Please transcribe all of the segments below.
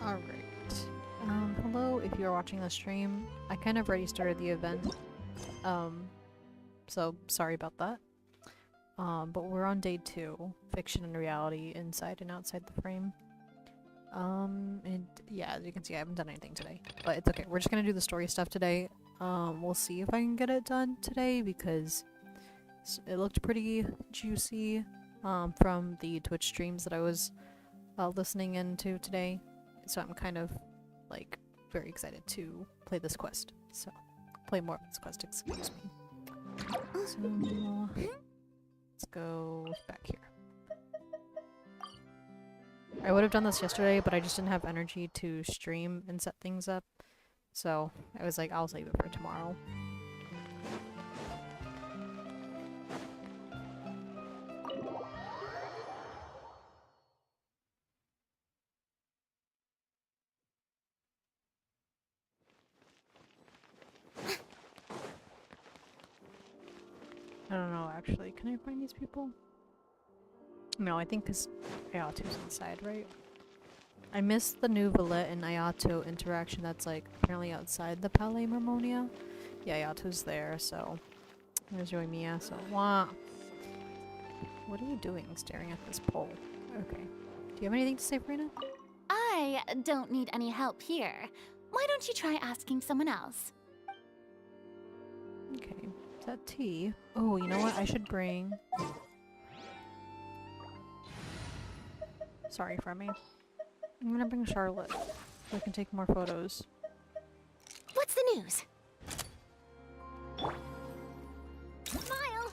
Alright. Hello, if you're watching the stream. I kind of already started the event. So sorry about that. But we're on day 2. Fiction and reality, inside and outside the frame. And yeah, as you can see, I haven't done anything today. But it's okay, we're just gonna do the story stuff today. We'll see if I can get it done today, because it looked pretty juicy, from the Twitch streams that I was listening into today. So I'm kind of, like, very excited to play this quest. So, play more of this quest, excuse me. So, let's go back here. I would have done this yesterday, but I just didn't have energy to stream and set things up. So, I was like, I'll save it for tomorrow. I don't know, actually. Can I find these people? No, I think because Ayato's inside, right? I missed the new Valette and Ayato interaction that's, like, apparently outside the Palais Mermonia. Yeah, Ayato's there, so... There's Yoimiya, so... Wah! What are you doing staring at this pole? Okay. Do you have anything to say, Farina? I don't need any help here. Why don't you try asking someone else? Okay. Is that tea? Oh, you know what? I should bring... Sorry, Fremy. I'm gonna bring Charlotte so I can take more photos. What's the news? Smile!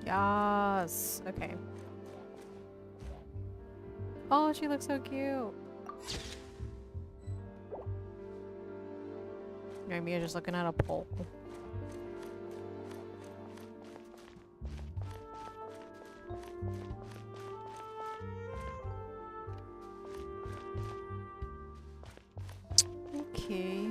Yes! Okay. Oh, she looks so cute! Yoimiya just looking at a pole. Okay.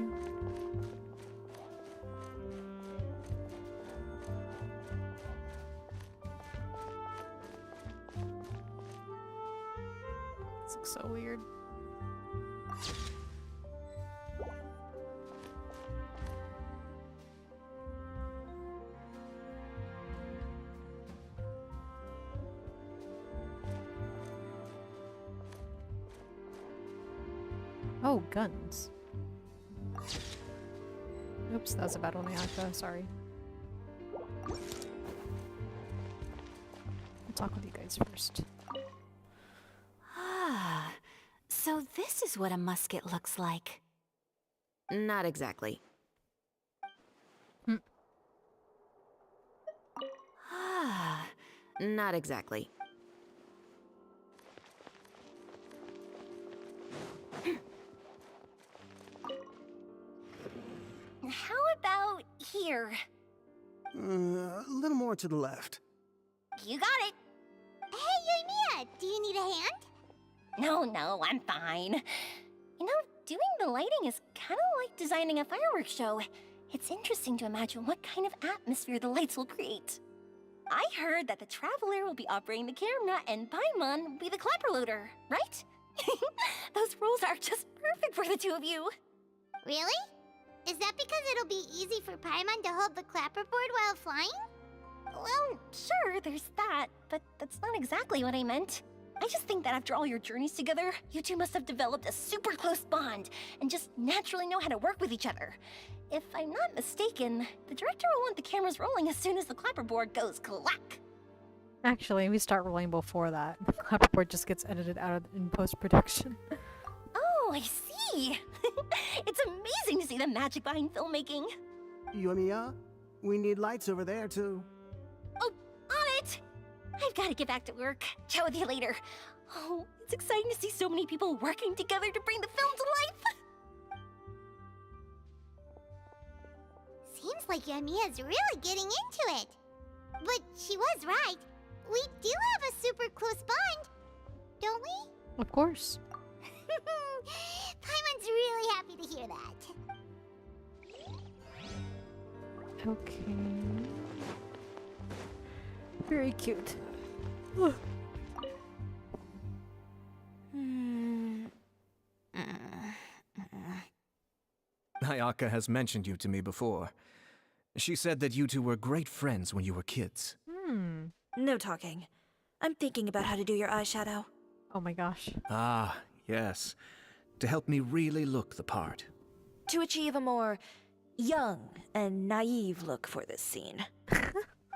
This looks so weird. Oh, guns. Oops, that was a bad one, Ayaka. Sorry. I'll talk with you guys first. Ah, so this is what a musket looks like. Not exactly. Ah, Not exactly. how about here? A little more to the left. You got it. Hey, Yoimiya, do you need a hand? No, I'm fine. You know, doing the lighting is kind of like designing a fireworks show. It's interesting to imagine what kind of atmosphere the lights will create. I heard that the Traveler will be operating the camera and Paimon will be the clapper loader, right? Those roles are just perfect for the two of you. Really? Is that because it'll be easy for Paimon to hold the clapperboard while flying? Well, sure, there's that, but that's not exactly what I meant. I just think that after all your journeys together, you two must have developed a super close bond and just naturally know how to work with each other. If I'm not mistaken, the director will want the cameras rolling as soon as the clapperboard goes clack. Actually, we start rolling before that. The clapperboard just gets edited out in post-production. Oh, I see. It's amazing to see the magic behind filmmaking. Yoimiya, we need lights over there too. Oh, on it! I've got to get back to work. Chat with you later. Oh, it's exciting to see so many people working together to bring the film to life. Seems like Yoimiya's really getting into it. But she was right. We do have a super close bond, don't we? Of course. Paimon's really happy to hear that. Okay. Very cute. Ayaka has mentioned you to me before. She said that you two were great friends when you were kids. No talking. I'm thinking about how to do your eyeshadow. Oh my gosh. Ah, yes. To help me really look the part. To achieve a more young and naive look for this scene.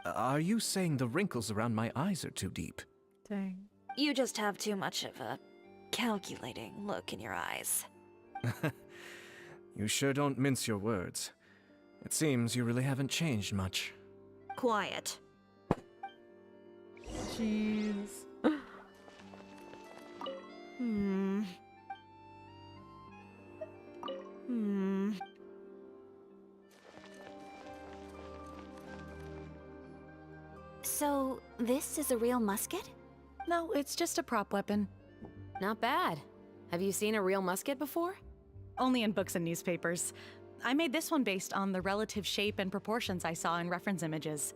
Are you saying the wrinkles around my eyes are too deep? Dang. You just have too much of a calculating look in your eyes. You sure don't mince your words. It seems you really haven't changed much. Quiet. Jeez. So, this is a real musket? No, it's just a prop weapon. Not bad. Have you seen a real musket before? Only in books and newspapers. I made this one based on the relative shape and proportions I saw in reference images.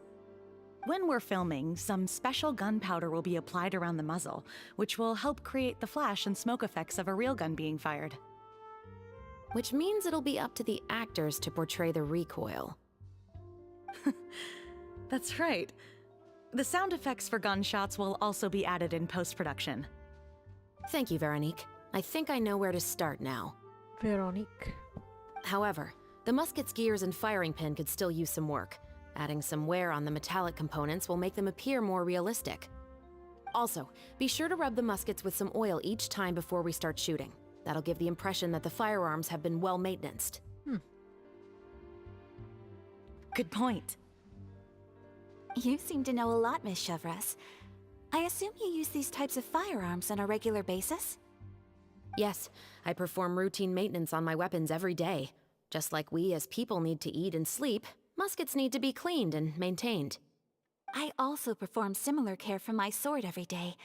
When we're filming, some special gunpowder will be applied around the muzzle, which will help create the flash and smoke effects of a real gun being fired. Which means it'll be up to the actors to portray the recoil. That's right. The sound effects for gunshots will also be added in post-production. Thank you, Veronique. I think I know where to start now. Veronique. However, the musket's gears and firing pin could still use some work. Adding some wear on the metallic components will make them appear more realistic. Also, be sure to rub the muskets with some oil each time before we start shooting. That'll give the impression that the firearms have been well maintained. Good point. You seem to know a lot, Miss Chevres. I assume you use these types of firearms on a regular basis? Yes, I perform routine maintenance on my weapons every day. Just like we as people need to eat and sleep, muskets need to be cleaned and maintained. I also perform similar care for my sword every day,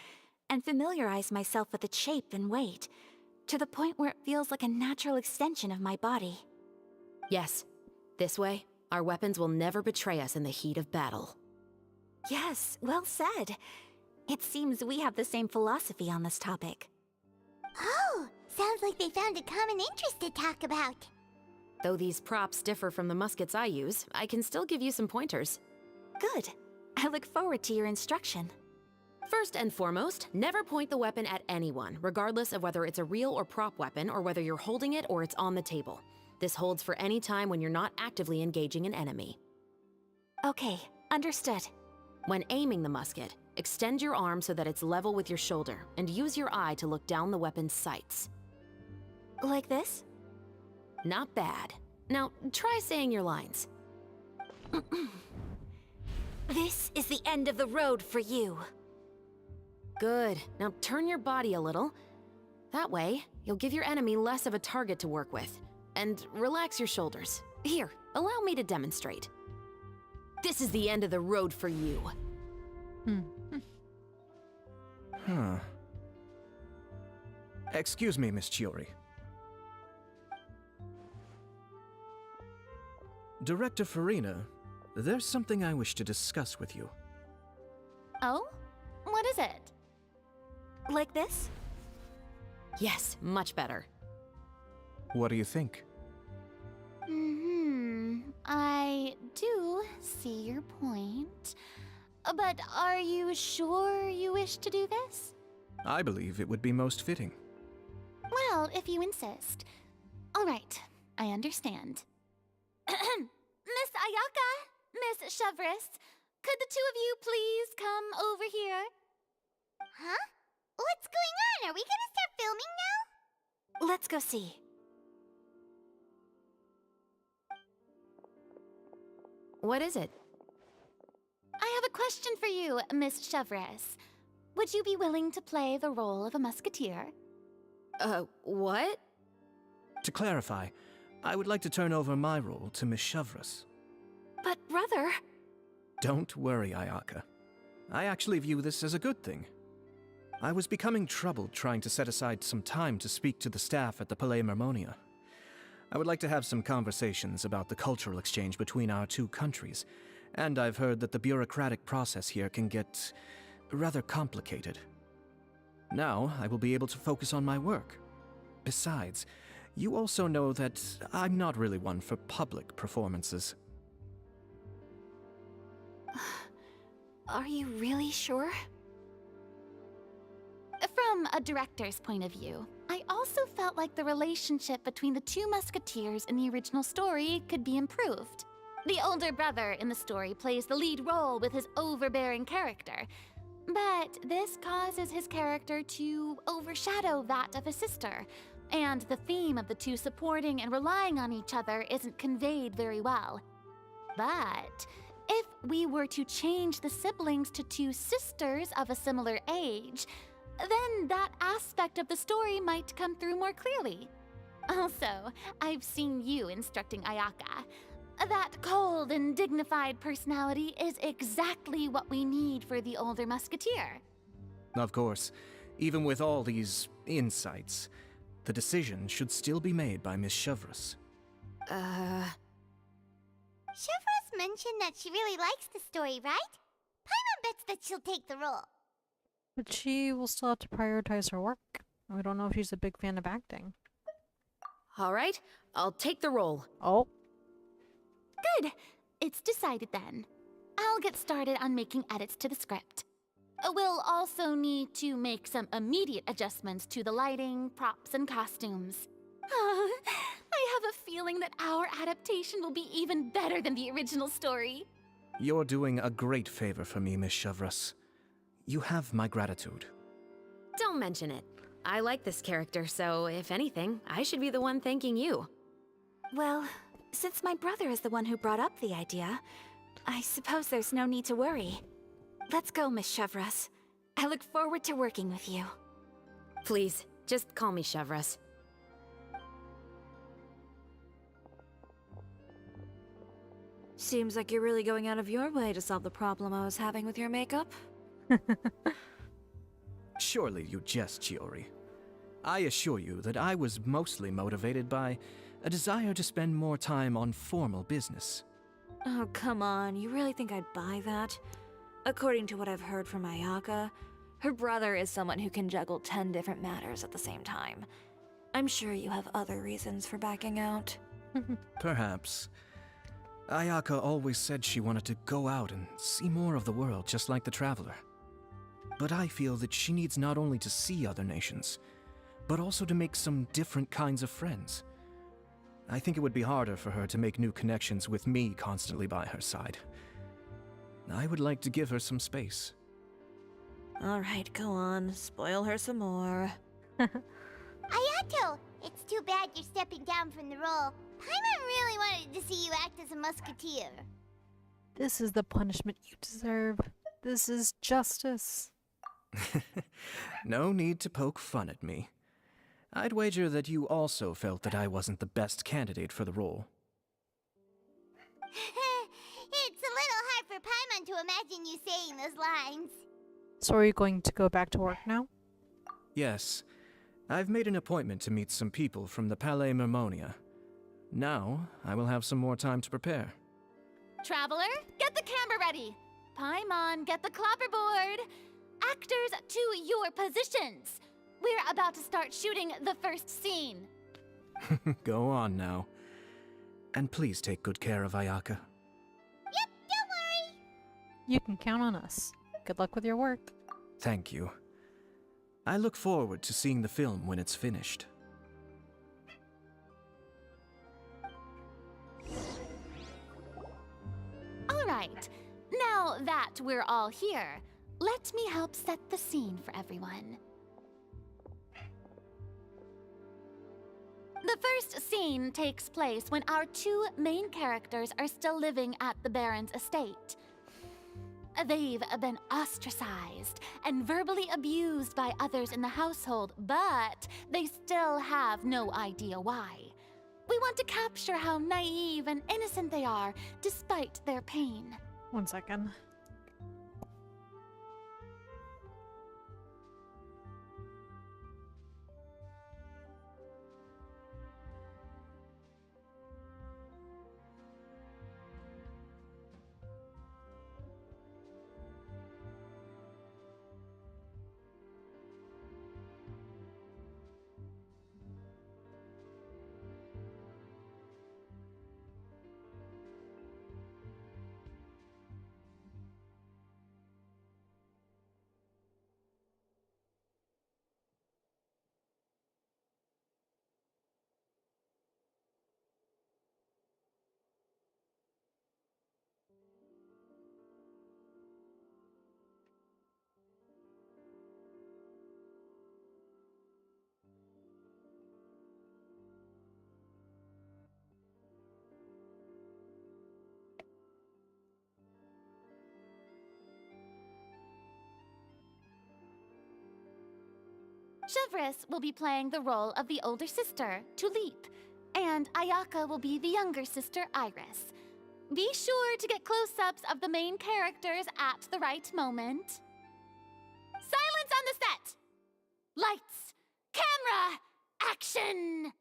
and familiarize myself with its shape and weight, to the point where it feels like a natural extension of my body. Yes, this way, our weapons will never betray us in the heat of battle. Yes, well said. It seems we have the same philosophy on this topic. Oh, sounds like they found a common interest to talk about. Though these props differ from the muskets I use, I can still give you some pointers. Good. I look forward to your instruction. First and foremost, never point the weapon at anyone, regardless of whether it's a real or prop weapon or whether you're holding it or it's on the table. This holds for any time when you're not actively engaging an enemy. Okay, understood. When aiming the musket, extend your arm so that it's level with your shoulder and use your eye to look down the weapon's sights. Like this? Not bad. Now, try saying your lines. This is the end of the road for you. Good. Now turn your body a little. That way, you'll give your enemy less of a target to work with. And relax your shoulders. Here, allow me to demonstrate. This is the end of the road for you. Huh. Excuse me, Miss Chiori. Director Farina, there's something I wish to discuss with you. Oh? What is it? Like this? Yes, much better. What do you think? I do see your point. But are you sure you wish to do this? I believe it would be most fitting. Well, if you insist. All right, I understand. Miss Ayaka, Miss Chevres, could the two of you please come over here? Huh? What's going on? Are we gonna start filming now? Let's go see. What is it? I have a question for you, Miss Chevres. Would you be willing to play the role of a musketeer? What? To clarify, I would like to turn over my role to Miss Chevres. But brother... Don't worry, Ayaka. I actually view this as a good thing. I was becoming troubled trying to set aside some time to speak to the staff at the Palais Mermonia. I would like to have some conversations about the cultural exchange between our two countries, and I've heard that the bureaucratic process here can get rather complicated. Now, I will be able to focus on my work. Besides, You also know that I'm not really one for public performances. Are you really sure? From a director's point of view, I also felt like the relationship between the two musketeers in the original story could be improved. The older brother in the story plays the lead role with his overbearing character, but this causes his character to overshadow that of his sister, and the theme of the two supporting and relying on each other isn't conveyed very well. But if we were to change the siblings to two sisters of a similar age, then that aspect of the story might come through more clearly. Also, I've seen you instructing Ayaka. That cold and dignified personality is exactly what we need for the older musketeer. Of course, even with all these insights, the decision should still be made by Miss Chevreuse. Chevreuse mentioned that she really likes the story, right? Paimon bets that she'll take the role. But she will still have to prioritize her work. We don't know if she's a big fan of acting. All right, I'll take the role. Oh. Good. It's decided then. I'll get started on making edits to the script. We'll also need to make some immediate adjustments to the lighting, props, and costumes. I have a feeling that our adaptation will be even better than the original story. You're doing a great favor for me, Miss Chevreuse. You have my gratitude. Don't mention it. I like this character, so if anything, I should be the one thanking you. Well, since my brother is the one who brought up the idea, I suppose there's no need to worry. Let's go, Miss Chevreuse. I look forward to working with you. Please, just call me Chevreuse. Seems like you're really going out of your way to solve the problem I was having with your makeup. Surely you jest, Chiori. I assure you that I was mostly motivated by a desire to spend more time on formal business. Oh, come on. You really think I'd buy that? According to what I've heard from Ayaka, her brother is someone who can juggle 10 different matters at the same time. I'm sure you have other reasons for backing out. Perhaps. Ayaka always said she wanted to go out and see more of the world, just like the Traveler. But I feel that she needs not only to see other nations, but also to make some different kinds of friends. I think it would be harder for her to make new connections with me constantly by her side. I would like to give her some space. Alright, go on. Spoil her some more. Ayato! It's too bad you're stepping down from the role. Paimon really wanted to see you act as a musketeer. This is the punishment you deserve. This is justice. No need to poke fun at me. I'd wager that you also felt that I wasn't the best candidate for the role. It's a little hard for Paimon to imagine you saying those lines. So are you going to go back to work now? Yes, I've made an appointment to meet some people from the Palais Mermonia. Now, I will have some more time to prepare. Traveler, get the camera ready. Paimon, get the clapperboard. Actors, to your positions. We're about to start shooting the first scene. Go on now. And please take good care of Ayaka. Yep, don't worry. You can count on us. Good luck with your work. Thank you. I look forward to seeing the film when it's finished. All right, now that we're all here, let me help set the scene for everyone. The first scene takes place when our two main characters are still living at the Baron's estate. They've been ostracized and verbally abused by others in the household, but they still have no idea why. We want to capture how naive and innocent they are despite their pain. 1 second. Chevres will be playing the role of the older sister, Tulip, and Ayaka will be the younger sister, Iris. Be sure to get close-ups of the main characters at the right moment. Silence on the set! Lights, camera, action!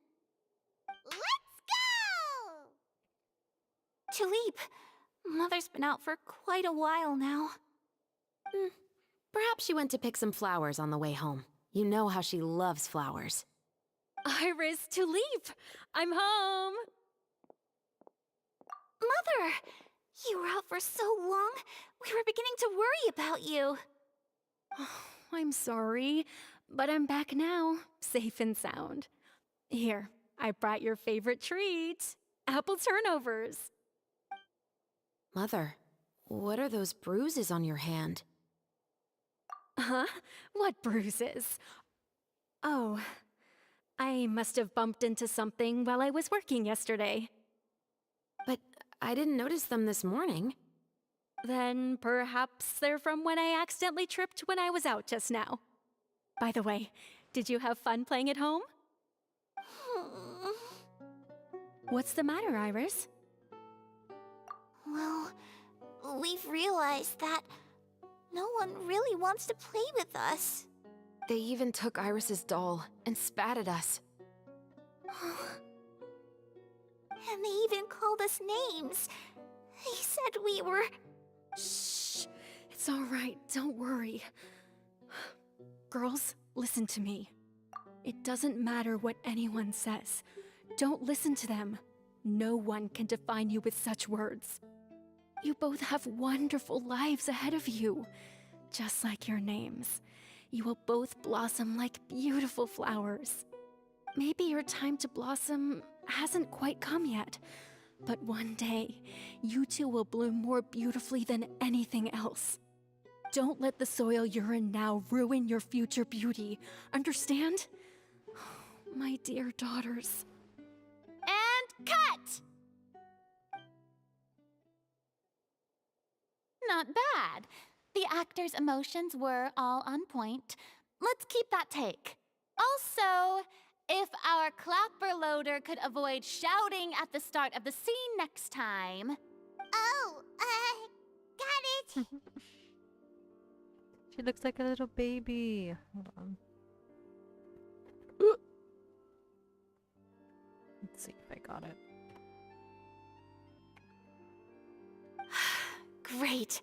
Let's go! Tulip, Mother's been out for quite a while now. Perhaps she went to pick some flowers on the way home. You know how she loves flowers. Iris, Tulip! I'm home! Mother! You were out for so long, we were beginning to worry about you. I'm sorry, but I'm back now, safe and sound. Here, I brought your favorite treat, apple turnovers. Mother, what are those bruises on your hand? Huh? What bruises? Oh, I must have bumped into something while I was working yesterday. But I didn't notice them this morning. Then perhaps they're from when I accidentally tripped when I was out just now. By the way, did you have fun playing at home? What's the matter, Iris? Well, we've realized that no one really wants to play with us. They even took Iris's doll and spat at us. And they even called us names. They said we were... Shh! It's all right, don't worry. Girls, listen to me. It doesn't matter what anyone says. Don't listen to them. No one can define you with such words. You both have wonderful lives ahead of you. Just like your names. You will both blossom like beautiful flowers. Maybe your time to blossom hasn't quite come yet, but one day, you two will bloom more beautifully than anything else. Don't let the soil you're in now ruin your future beauty. Understand? My dear daughters. And cut! Not bad. The actors' emotions were all on point. Let's keep that take. Also, if our clapper loader could avoid shouting at the start of the scene next time. Oh, got it. She looks like a little baby. Hold on. Let's see if I got it. Great.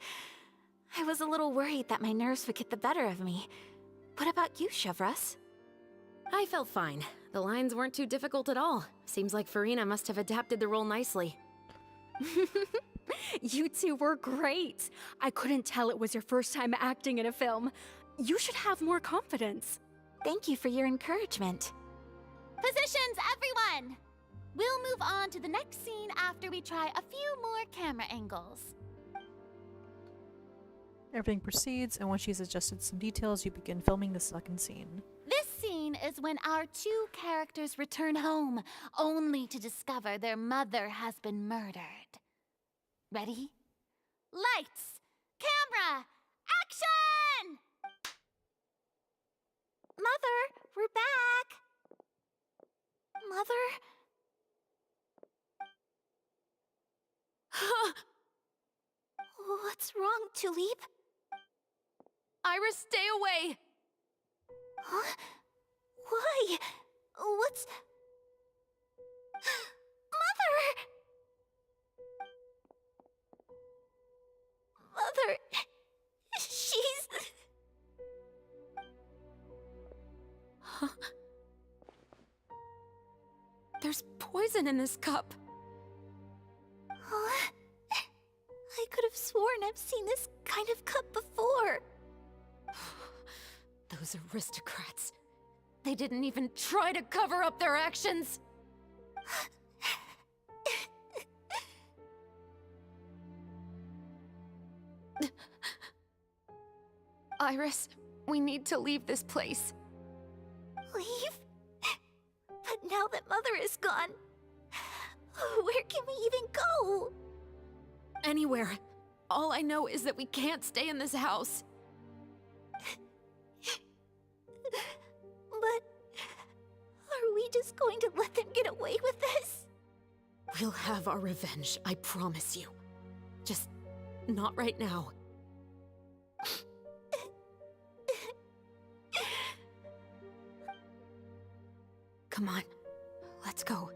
I was a little worried that my nerves would get the better of me. What about you, Chevres? I felt fine. The lines weren't too difficult at all. Seems like Farina must have adapted the role nicely. You two were great. I couldn't tell it was your first time acting in a film. You should have more confidence. Thank you for your encouragement. Positions, everyone! We'll move on to the next scene after we try a few more camera angles. Everything proceeds, and once she's adjusted some details, you begin filming the second scene. This scene is when our two characters return home, only to discover their mother has been murdered. Ready? Lights! Camera! Action! Mother, we're back! Mother? What's wrong, Tulip? Iris, stay away! Huh? Why? What's... Mother! Mother... She's... Huh? There's poison in this cup. Huh? I could have sworn I've seen this kind of cup before. Those aristocrats. They didn't even try to cover up their actions. Iris, we need to leave this place. Leave? But now that Mother is gone, where can we even go? Anywhere. All I know is that we can't stay in this house. just going to let them get away with this? We'll have our revenge, I promise you. Just not right now. Come on, let's go.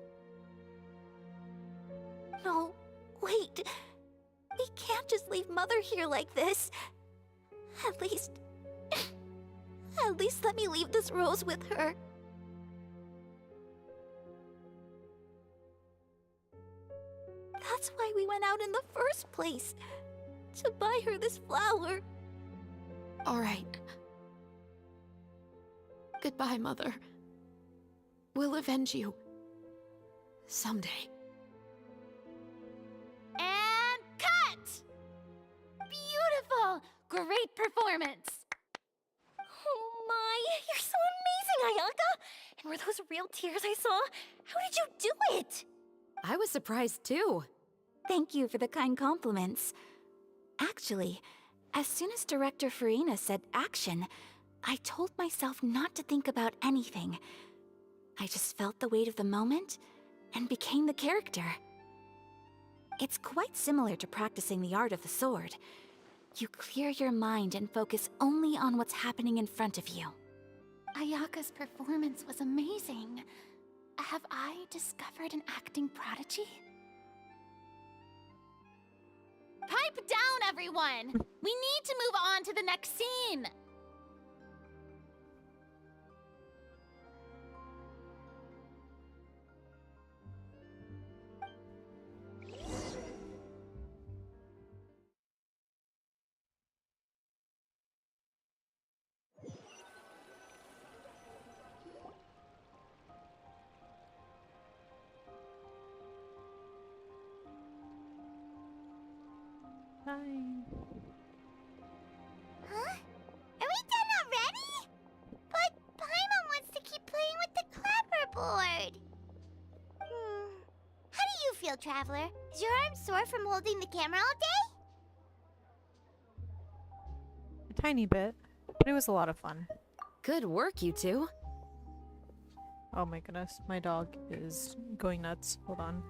No, wait. We can't just leave Mother here like this. At least let me leave this rose with her. That's why we went out in the first place. To buy her this flower. All right. Goodbye, Mother. We'll avenge you. Someday. And cut! Beautiful! Great performance! Oh my, you're so amazing, Ayaka! And were those real tears I saw? How did you do it? I was surprised too. Thank you for the kind compliments. Actually, as soon as Director Farina said action, I told myself not to think about anything. I just felt the weight of the moment and became the character. It's quite similar to practicing the art of the sword. You clear your mind and focus only on what's happening in front of you. Ayaka's performance was amazing. Have I discovered an acting prodigy? Pipe down, everyone! We need to move on to the next scene! Fine. Huh? Are we done already? But Paimon wants to keep playing with the clapperboard. How do you feel, Traveler? Is your arm sore from holding the camera all day? A tiny bit, but it was a lot of fun. Good work, you two. Oh my goodness, my dog is going nuts. Hold on.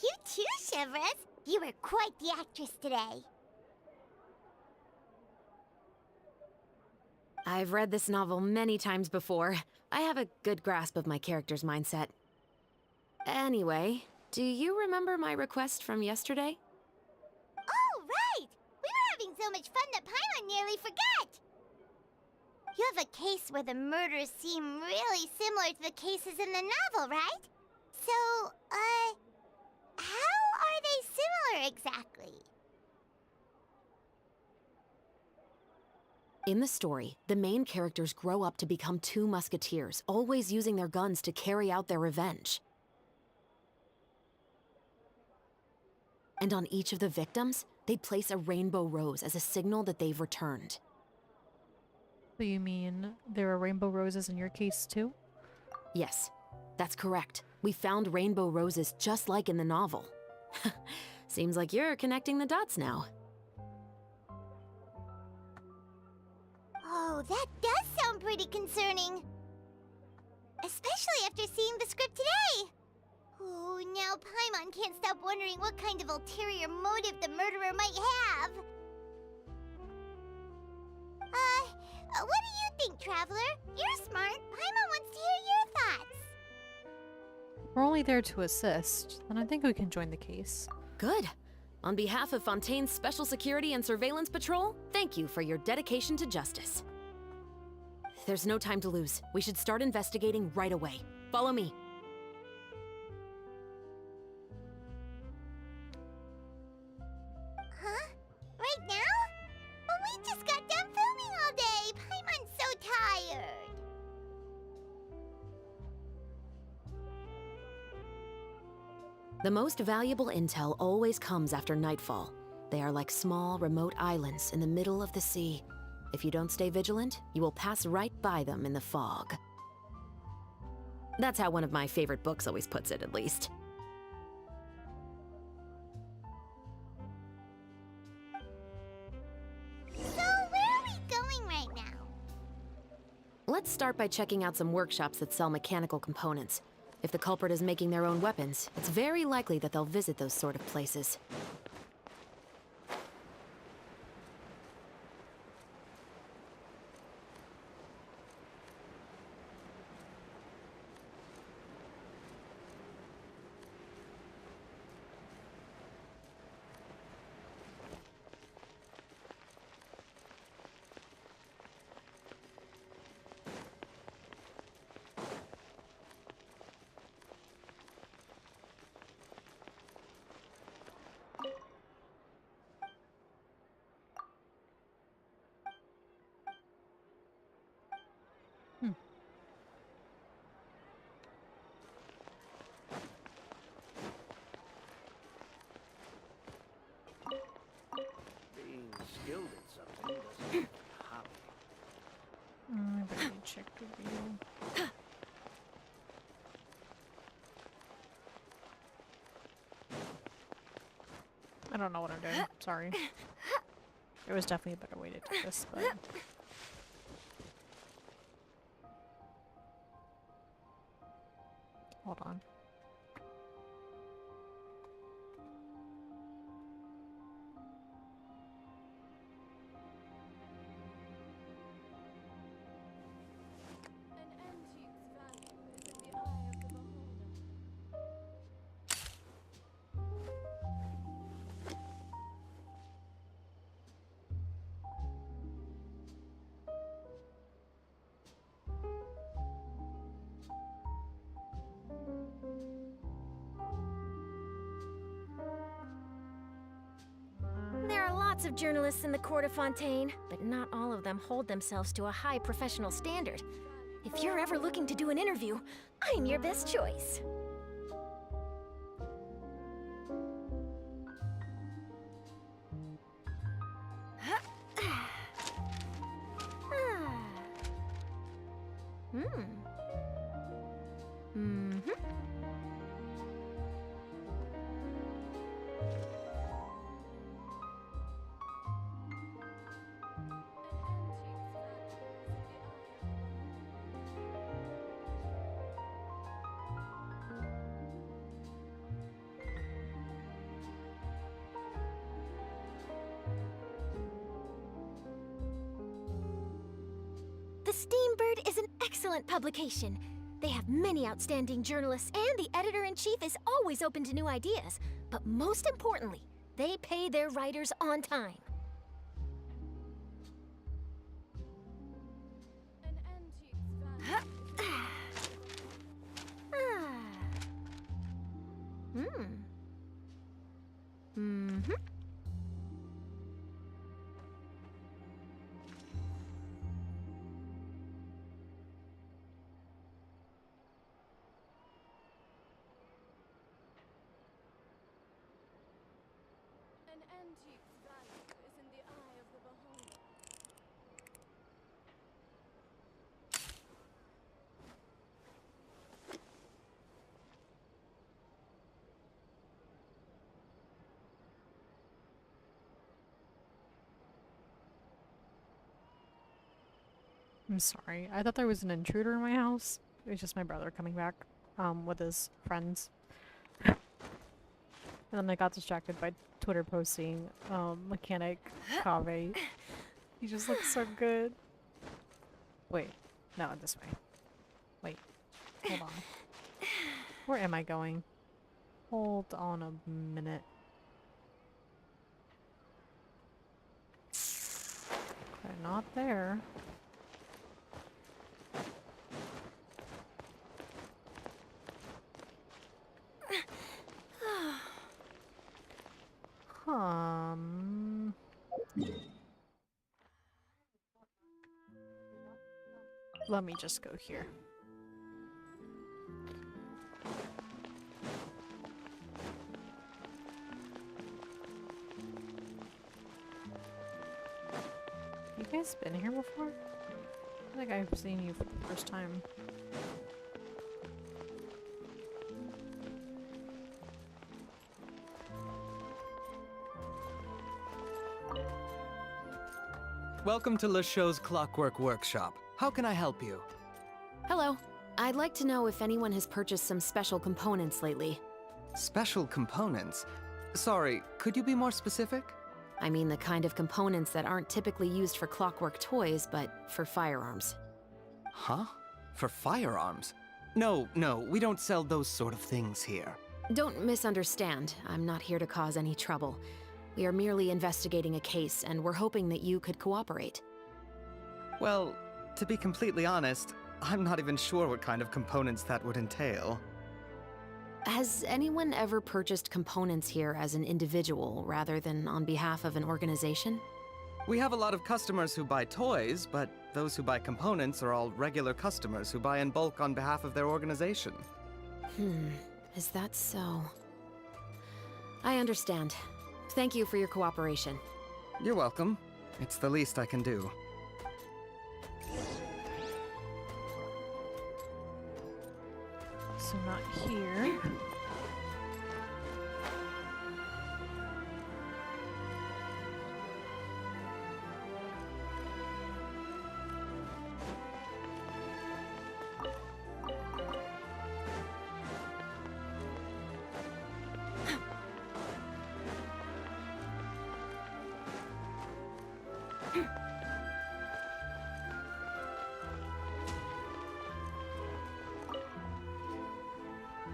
You too, Shivers. You were quite the actress today. I've read this novel many times before. I have a good grasp of my character's mindset. Anyway, do you remember my request from yesterday? Oh, right! We were having so much fun that Paimon nearly forgot! You have a case where the murders seem really similar to the cases in the novel, right? So, how are they similar exactly? In the story, the main characters grow up to become two musketeers, always using their guns to carry out their revenge. And on each of the victims, they place a rainbow rose as a signal that they've returned. So you mean there are rainbow roses in your case too? Yes, that's correct. We found rainbow roses just like in the novel. Seems like you're connecting the dots now. Oh, that does sound pretty concerning. Especially after seeing the script today. Oh, now Paimon can't stop wondering what kind of ulterior motive the murderer might have. What do you think, Traveler? You're smart. Paimon wants to hear your thoughts. We're only there to assist, and I think we can join the case. Good. On behalf of Fontaine's Special Security and Surveillance Patrol, thank you for your dedication to justice. There's no time to lose. We should start investigating right away. Follow me. Huh? Right now? But we just got done filming all day. Paimon's so tired. The most valuable intel always comes after nightfall. They are like small, remote islands in the middle of the sea. If you don't stay vigilant, you will pass right by them in the fog. That's how one of my favorite books always puts it, at least. So, where are we going right now? Let's start by checking out some workshops that sell mechanical components. If the culprit is making their own weapons, it's very likely that they'll visit those sort of places. Being skilled at something doesn't make you a hobby. I better check review. I don't know what I'm doing. Sorry. There was definitely a better way to do this, but... Hold on. There are lots of journalists in the court of Fontaine, but not all of them hold themselves to a high professional standard. If you're ever looking to do an interview, I'm your best choice. excellent publication. They have many outstanding journalists, and the editor-in-chief is always open to new ideas. But most importantly, they pay their writers on time. Mm-hmm. An antique's value is in the eye of the beholder. I'm sorry. I thought there was an intruder in my house. It was just my brother coming back, with his friends. And then I got distracted by Twitter posting, Mechanic Kave. He just looks so good. Wait. No, this way. Wait. Hold on. Where am I going? Hold on a minute. Okay, not there. Let me just go here. You guys been here before? I think I've seen you for the first time. Welcome to Le Show's Clockwork Workshop. How can I help you? Hello. I'd like to know if anyone has purchased some special components lately. Special components? Sorry, could you be more specific? I mean the kind of components that aren't typically used for clockwork toys, but for firearms. Huh? For firearms? No, we don't sell those sort of things here. Don't misunderstand. I'm not here to cause any trouble. We are merely investigating a case, and we're hoping that you could cooperate. Well, to be completely honest, I'm not even sure what kind of components that would entail. Has anyone ever purchased components here as an individual rather than on behalf of an organization? We have a lot of customers who buy toys, but those who buy components are all regular customers who buy in bulk on behalf of their organization. Is that so? I understand. Thank you for your cooperation. You're welcome. It's the least I can do. So not here.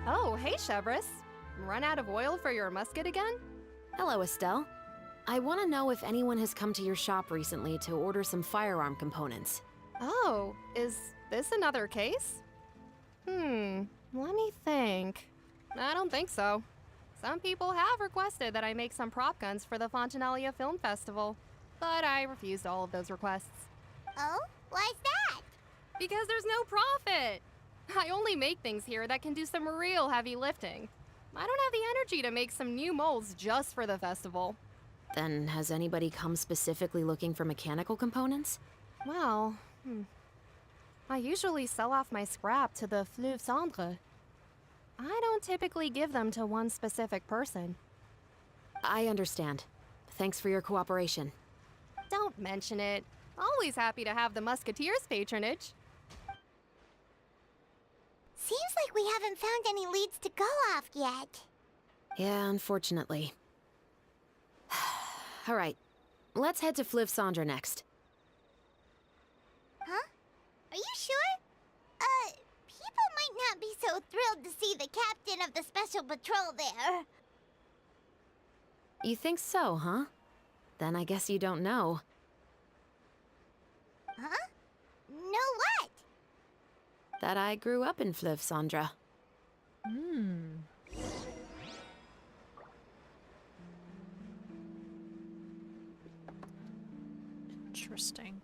Oh, hey, Chevris. Run out of oil for your musket again? Hello, Estelle. I want to know if anyone has come to your shop recently to order some firearm components. Oh, is this another case? Let me think. I don't think so. Some people have requested that I make some prop guns for the Fontanalia Film Festival, but I refused all of those requests. Oh? Why's that? Because there's no profit! I only make things here that can do some real heavy lifting. I don't have the energy to make some new molds just for the festival. Then has anybody come specifically looking for mechanical components? Well, I usually sell off my scrap to the Fleuve Cendre. I don't typically give them to one specific person. I understand. Thanks for your cooperation. Don't mention it. Always happy to have the Musketeers' patronage. Seems like we haven't found any leads to go off yet. Yeah, unfortunately. All right, let's head to Fleuve Cendre next. Huh? Are you sure? be so thrilled to see the captain of the Special Patrol there. You think so, huh? Then I guess you don't know. Huh? Know what? That I grew up in Fleuve Sandra. Hmm. Interesting.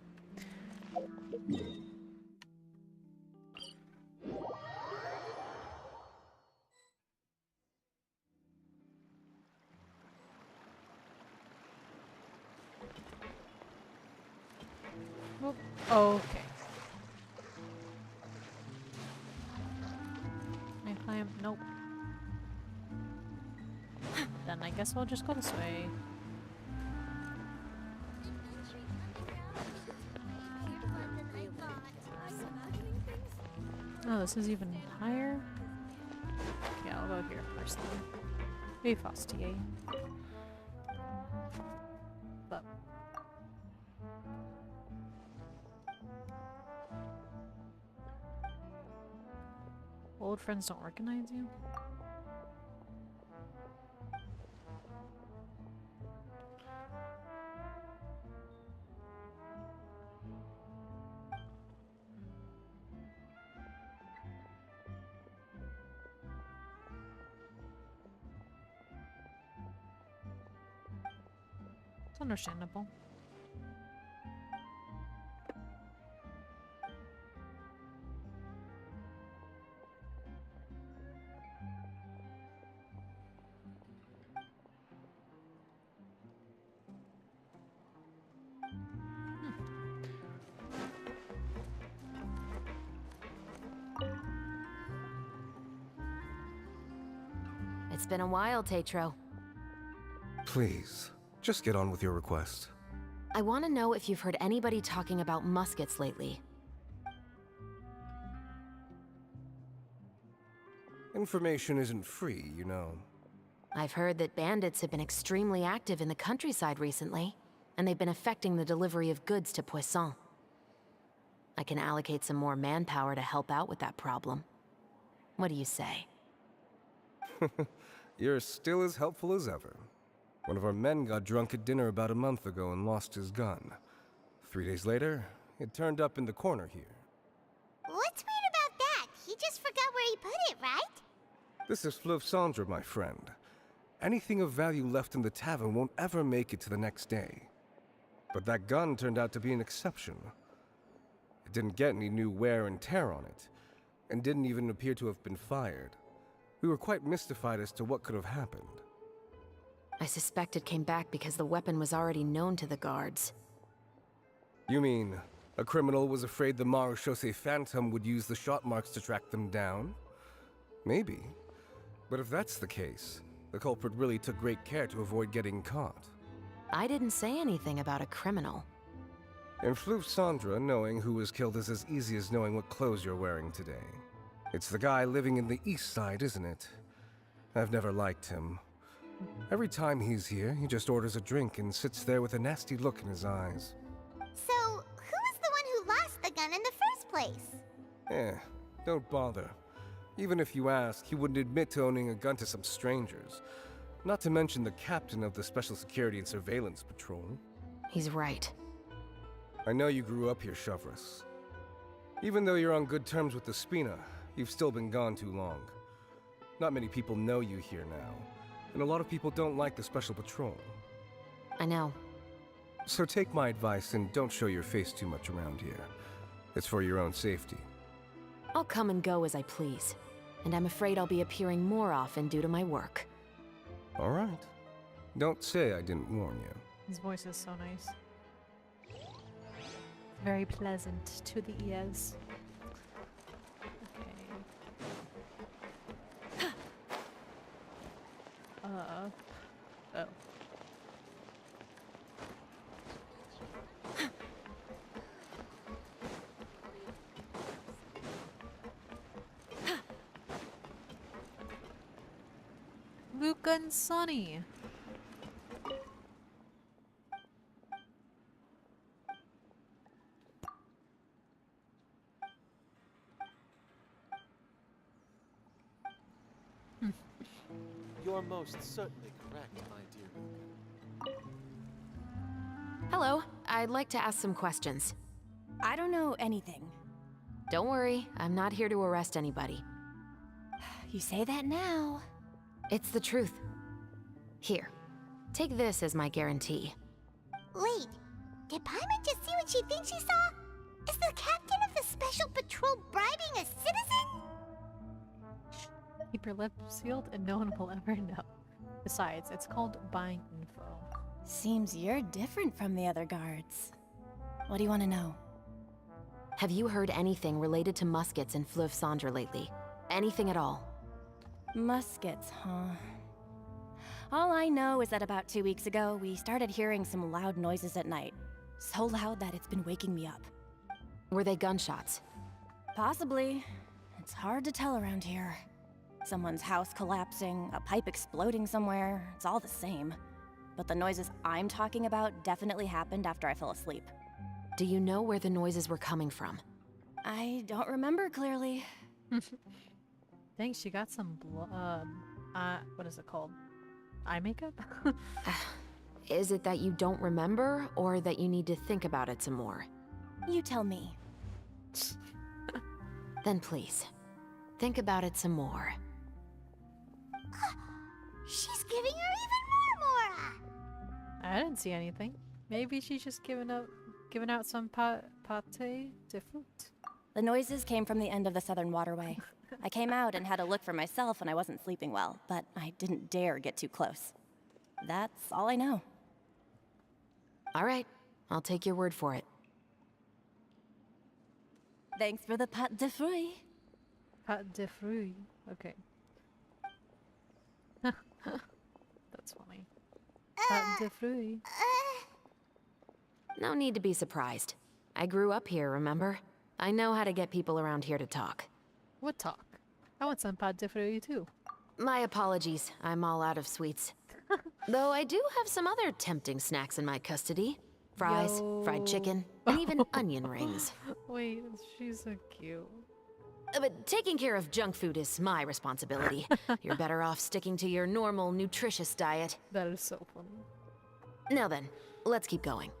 Whoop. Okay. Can I climb? Nope. Then I guess I'll just go this way. Oh, this is even higher? Yeah, I'll go here first then. Be Fastier. But old friends don't recognize you? It's understandable. It's been a while, Tetro. Please, just get on with your request. I want to know if you've heard anybody talking about muskets lately. Information isn't free, you know. I've heard that bandits have been extremely active in the countryside recently, and they've been affecting the delivery of goods to Poisson. I can allocate some more manpower to help out with that problem. What do you say? You're still as helpful as ever. One of our men got drunk at dinner about a month ago and lost his gun. 3 days later, it turned up in the corner here. What's weird about that? He just forgot where he put it, right? This is Fleuve Sandra, my friend. Anything of value left in the tavern won't ever make it to the next day. But that gun turned out to be an exception. It didn't get any new wear and tear on it, and didn't even appear to have been fired. We were quite mystified as to what could have happened. I suspect it came back because the weapon was already known to the guards. You mean, a criminal was afraid the Marechaussee Phantom would use the shot marks to track them down? Maybe. But if that's the case, the culprit really took great care to avoid getting caught. I didn't say anything about a criminal. In Fleuve Sandra, knowing who was killed is as easy as knowing what clothes you're wearing today. It's the guy living in the east side, isn't it? I've never liked him. Every time he's here, he just orders a drink and sits there with a nasty look in his eyes. So, who was the one who lost the gun in the first place? Don't bother. Even if you ask, he wouldn't admit to owning a gun to some strangers. Not to mention the captain of the Special Security and Surveillance Patrol. He's right. I know you grew up here, Chevres. Even though you're on good terms with the Spina, you've still been gone too long. Not many people know you here now, and a lot of people don't like the Special Patrol. I know. So take my advice and don't show your face too much around here. It's for your own safety. I'll come and go as I please, and I'm afraid I'll be appearing more often due to my work. All right. Don't say I didn't warn you. His voice is so nice. Very pleasant to the ears. Okay. Oh. Luca and Sonny. are most certainly correct, my dear Luca. Hello, I'd like to ask some questions. I don't know anything. Don't worry, I'm not here to arrest anybody. You say that now. It's the truth. Here, take this as my guarantee. Wait, did Paimon just see what she thinks she saw? Is the captain of the special patrol bribing a citizen? Keep your lips sealed and no one will ever know. Besides, it's called buying info. Seems you're different from the other guards. What do you want to know? Have you heard anything related to Muskets in Fleuve Cendre lately? Anything at all? Muskets, huh? All I know is that about 2 weeks ago, we started hearing some loud noises at night. So loud that it's been waking me up. Were they gunshots? Possibly. It's hard to tell around here. Someone's house collapsing, a pipe exploding somewhere, it's all the same. But the noises I'm talking about definitely happened after I fell asleep. Do you know where the noises were coming from? I don't remember clearly. Thanks, she got some what is it called? Eye makeup? Is it that you don't remember, or that you need to think about it some more? You tell me. Then please, think about it some more. She's giving her even more Mora! I didn't see anything. Maybe she's just giving out some pâté de fruit. The noises came from the end of the Southern Waterway. I came out and had a look for myself when I wasn't sleeping well, but I didn't dare get too close. That's all I know. All right, I'll take your word for it. Thanks for the pâté de fruit. Pâté de fruit. Okay. That's funny. Pâté de fruit. No need to be surprised. I grew up here, remember? I know how to get people around here to talk. What talk? I want some pâté de fruit too. My apologies, I'm all out of sweets. Though I do have some other tempting snacks in my custody. Fries, fried chicken, and even onion rings. Wait, she's so cute. But taking care of junk food is my responsibility. You're better off sticking to your normal, nutritious diet. That is so funny. Now then, let's keep going.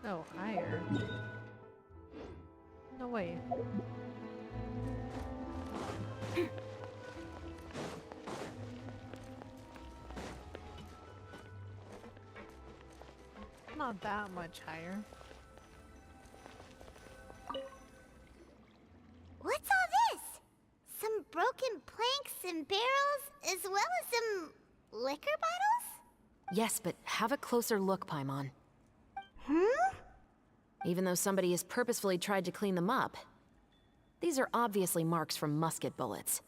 Oh, higher. No way. Not that much higher. What's all this? Some broken planks and barrels, as well as some liquor bottles? Yes, but have a closer look, Paimon. Hmm? Even though somebody has purposefully tried to clean them up, these are obviously marks from musket bullets.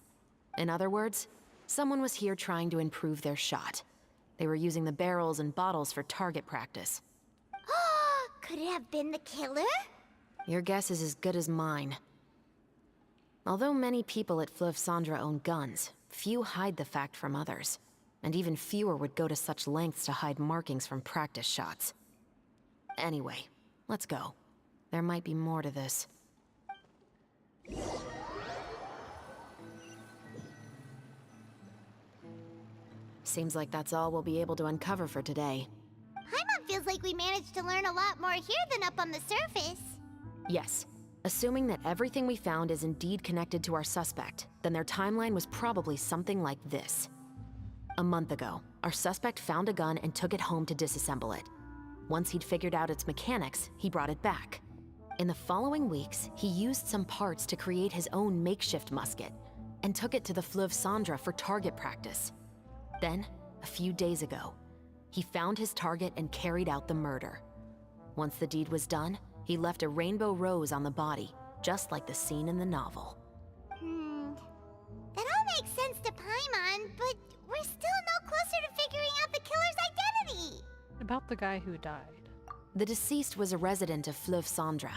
In other words, someone was here trying to improve their shot. They were using the barrels and bottles for target practice. Could it have been the killer? Your guess is as good as mine. Although many people at Fleuve Cendre own guns, few hide the fact from others. And even fewer would go to such lengths to hide markings from practice shots. Anyway, let's go. There might be more to this. Seems like that's all we'll be able to uncover for today. Paimon feels like we managed to learn a lot more here than up on the surface. Yes. Assuming that everything we found is indeed connected to our suspect, then their timeline was probably something like this. A month ago, our suspect found a gun and took it home to disassemble it. Once he'd figured out its mechanics, he brought it back. In the following weeks, he used some parts to create his own makeshift musket, and took it to the Fleuve Cendre for target practice. Then, a few days ago, he found his target and carried out the murder. Once the deed was done, he left a rainbow rose on the body, just like the scene in the novel. That all makes sense to Paimon, but we're still no closer to figuring out the killer's identity. About the guy who died. The deceased was a resident of Fleuve Cendre.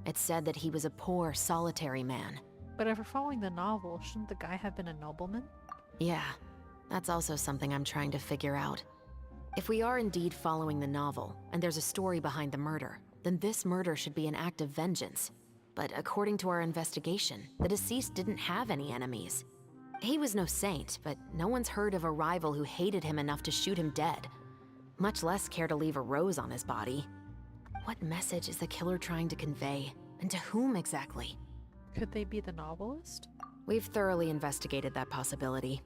It's said that he was a poor, solitary man. But if we're following the novel, shouldn't the guy have been a nobleman? Yeah, that's also something I'm trying to figure out. If we are indeed following the novel, and there's a story behind the murder, then this murder should be an act of vengeance. But according to our investigation, the deceased didn't have any enemies. He was no saint, but no one's heard of a rival who hated him enough to shoot him dead, much less care to leave a rose on his body. What message is the killer trying to convey, and to whom exactly? Could they be the novelist? We've thoroughly investigated that possibility.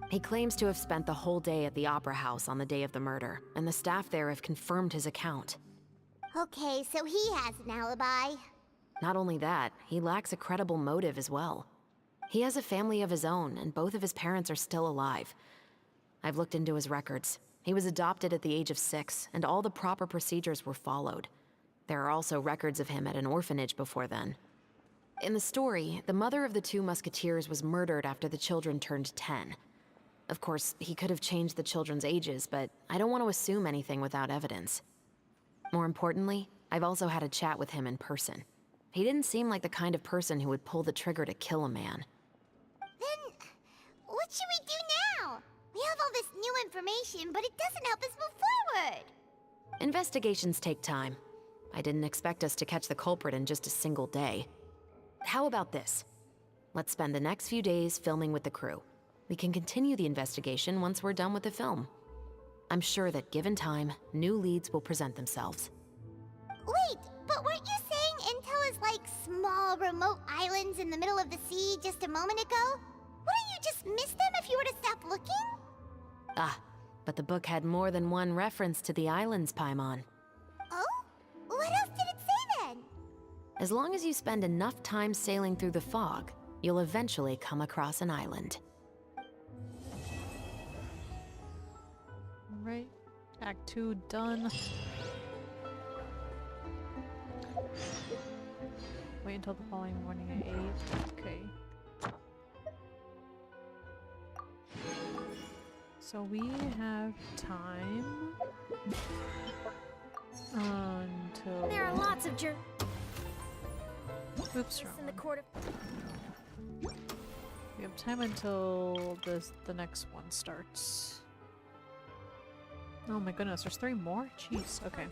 He claims to have spent the whole day at the Opera House on the day of the murder, and the staff there have confirmed his account. Okay, so he has an alibi. Not only that, he lacks a credible motive as well. He has a family of his own, and both of his parents are still alive. I've looked into his records. He was adopted at the age of 6, and all the proper procedures were followed. There are also records of him at an orphanage before then. In the story, the mother of the 2 musketeers was murdered after the children turned 10. Of course, he could have changed the children's ages, but I don't want to assume anything without evidence. More importantly, I've also had a chat with him in person. He didn't seem like the kind of person who would pull the trigger to kill a man. Then, what should we do now? We have all this new information, but it doesn't help us move forward. Investigations take time. I didn't expect us to catch the culprit in just a single day. How about this? Let's spend the next few days filming with the crew. We can continue the investigation once we're done with the film. I'm sure that given time, new leads will present themselves. Wait, but weren't you saying Intel is like small, remote islands in the middle of the sea just a moment ago? Wouldn't you just miss them if you were to stop looking? Ah, but the book had more than one reference to the islands, Paimon. Oh? What else did it say then? As long as you spend enough time sailing through the fog, you'll eventually come across an island. Right. Act 2 done. Wait until the following morning at 8. Okay. So we have time until... There are lots of Oops, wrong in the one. court of... We have time until the next one starts. Oh my goodness, there's 3 more? Jeez, okay.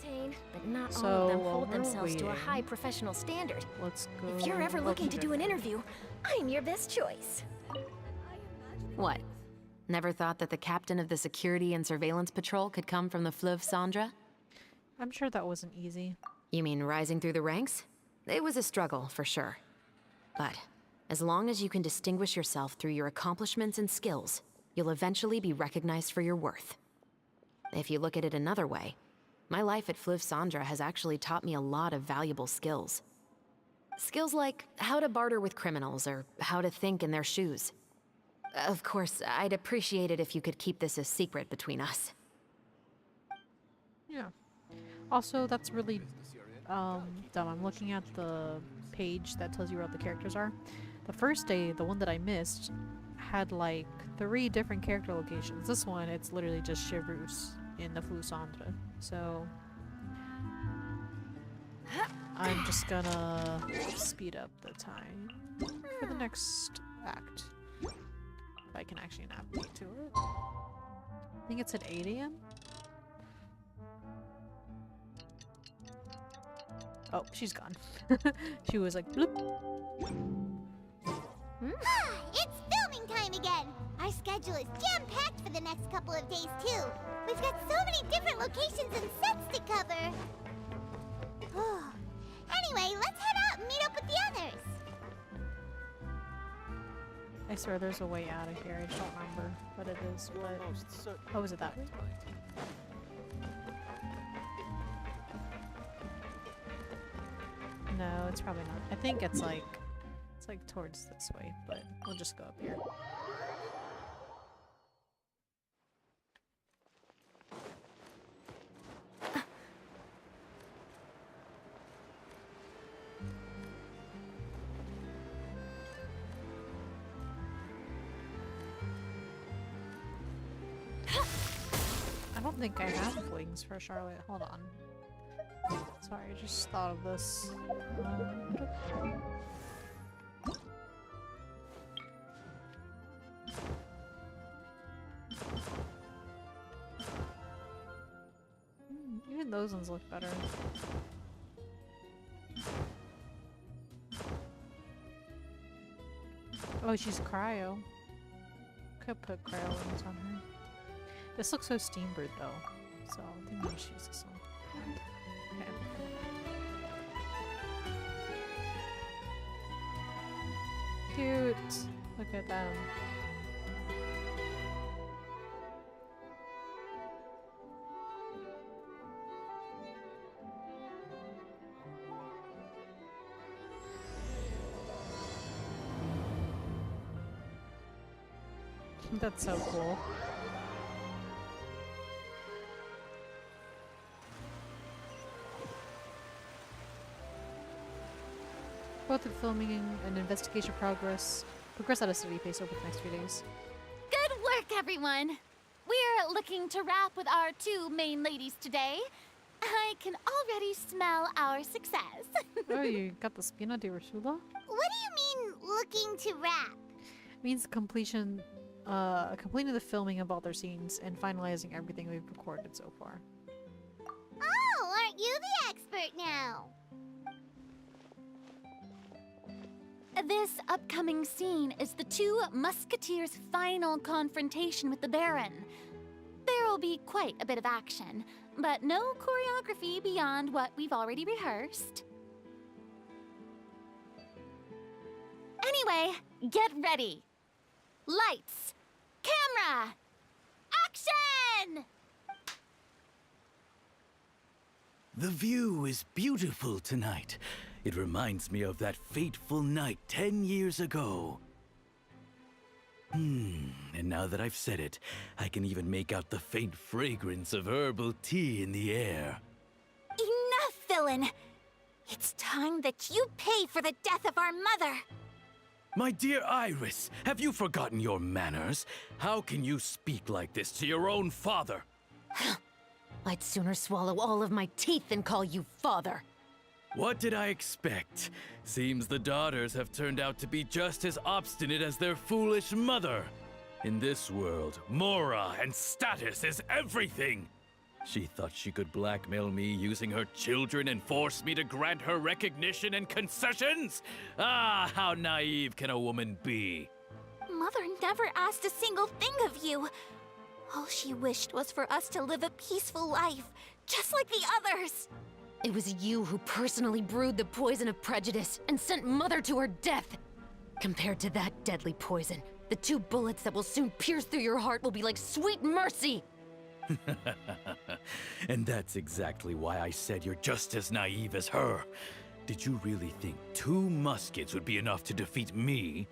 But not So, all of them while hold we're themselves to a waiting, high professional standard. Let's go... If you're ever looking to okay, do an interview, I'm your best choice. What? Never thought that the captain of the Security and Surveillance Patrol could come from the Fleuve Cendra? I'm sure that wasn't easy. You mean rising through the ranks? It was a struggle, for sure. But as long as you can distinguish yourself through your accomplishments and skills, you'll eventually be recognized for your worth. If you look at it another way, my life at Fleuve Cendra has actually taught me a lot of valuable skills. Skills like how to barter with criminals or how to think in their shoes. Of course, I'd appreciate it if you could keep this a secret between us. Yeah. Also, that's really dumb. I'm looking at the page that tells you where all the characters are. The first day, the one that I missed, had like 3 different character locations. This one, it's literally just Chevreuse in the Fleuve Cendra. So I'm just gonna speed up the time for the next act. If I can actually navigate to it. I think it's at 8 AM? Oh, she's gone. She was like, bloop. It's filming time again! Our schedule is jam-packed for the next couple of days, too. We've got so many different locations and sets to cover. Anyway, let's head out and meet up with the others. I swear there's a way out of here. I don't remember what it is, but... Oh, is it that way? No, it's probably not. I think it's like towards this way, but we'll just go up here. I don't think I have wings for Charlotte. Hold on. Sorry, I just thought of this. Even those ones look better. Oh, she's cryo. Could put cryo ones on her. This looks so steamboat though, so I think I'm just use this one. Okay. Cute. Look at them. That's so cool. Both the filming and investigation progress at a steady pace over the next few days. Good work, everyone! We're looking to wrap with our two main ladies today. I can already smell our success. Oh, you got the Spina de Ursula? What do you mean, looking to wrap? Means completing the filming of all their scenes and finalizing everything we've recorded so far. Oh, aren't you the expert now? This upcoming scene is the two musketeers' final confrontation with the Baron. There will be quite a bit of action, but no choreography beyond what we've already rehearsed. Anyway, get ready. Lights, camera, action! The view is beautiful tonight. It reminds me of that fateful night 10 years ago. And now that I've said it, I can even make out the faint fragrance of herbal tea in the air. Enough, villain! It's time that you pay for the death of our mother! My dear Iris, have you forgotten your manners? How can you speak like this to your own father? I'd sooner swallow all of my teeth than call you father. What did I expect? Seems the daughters have turned out to be just as obstinate as their foolish mother. In this world, Mora and status is everything. She thought she could blackmail me using her children and force me to grant her recognition and concessions? Ah, how naive can a woman be? Mother never asked a single thing of you. All she wished was for us to live a peaceful life, just like the others. It was you who personally brewed the poison of prejudice and sent Mother to her death. Compared to that deadly poison, the 2 bullets that will soon pierce through your heart will be like sweet mercy. And that's exactly why I said you're just as naive as her. Did you really think 2 muskets would be enough to defeat me?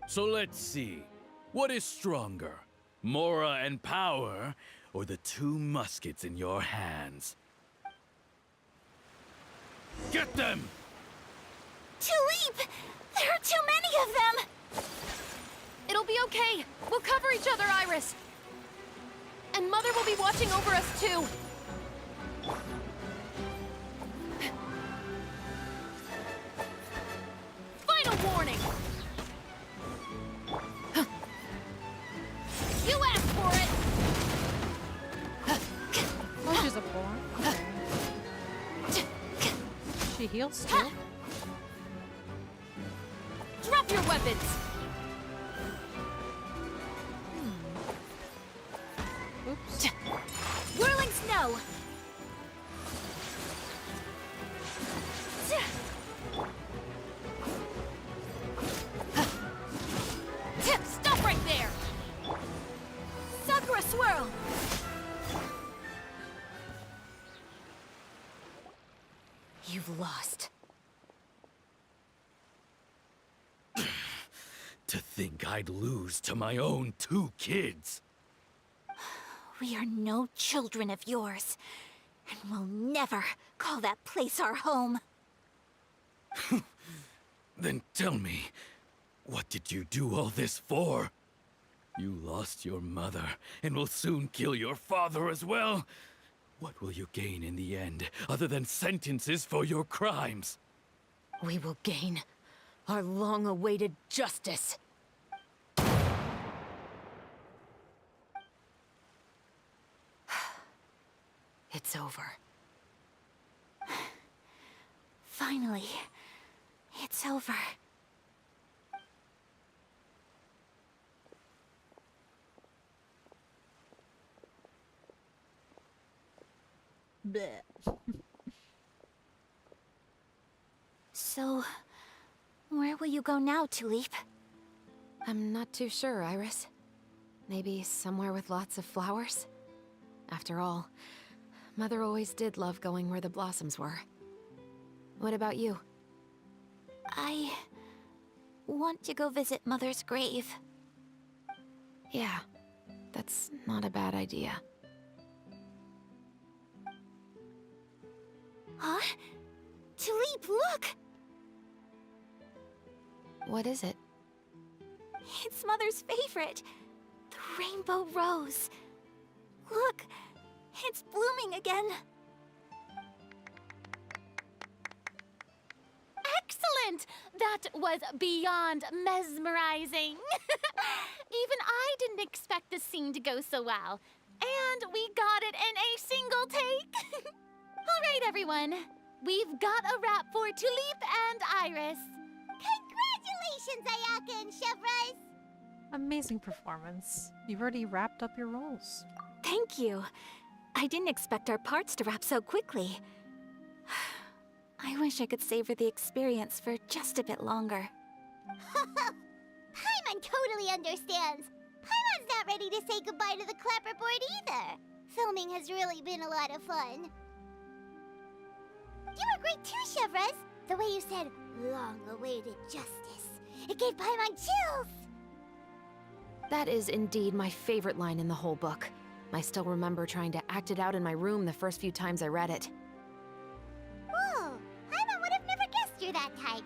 So let's see. What is stronger? Mora and power, or the 2 muskets in your hands? Get them! Tulip! There are too many of them! It'll be okay. We'll cover each other, Iris. And Mother will be watching over us, too. Final warning! You asked for it! Oh, she's a born. Okay. She heals too. Drop your weapons! Oops. Whirling snow! Stop right there! Sakura swirl! You've lost. To think I'd lose to my own 2 kids. We are no children of yours, and we'll never call that place our home. Then tell me, what did you do all this for? You lost your mother, and will soon kill your father as well. What will you gain in the end, other than sentences for your crimes? We will gain our long-awaited justice. It's over. Finally, it's over. Bleh. So, where will you go now, Tulip? I'm not too sure, Iris. Maybe somewhere with lots of flowers? After all, Mother always did love going where the blossoms were. What about you? I want to go visit Mother's grave. Yeah, that's not a bad idea. Huh? Tulip, look! What is it? It's Mother's favorite. The rainbow rose. Look, it's blooming again. Excellent! That was beyond mesmerizing. Even I didn't expect the scene to go so well. And we got it in a single take. All right, everyone. We've got a wrap for Tulip and Iris. Congratulations, Ayaka and Chevres! Amazing performance. You've already wrapped up your roles. Thank you. I didn't expect our parts to wrap so quickly. I wish I could savor the experience for just a bit longer. Paimon totally understands. Paimon's not ready to say goodbye to the clapperboard either. Filming has really been a lot of fun. You were great too, Chevres. The way you said, long-awaited justice. It gave Paimon chills. That is indeed my favorite line in the whole book. I still remember trying to act it out in my room the first few times I read it. Whoa, Paimon would have never guessed you're that type.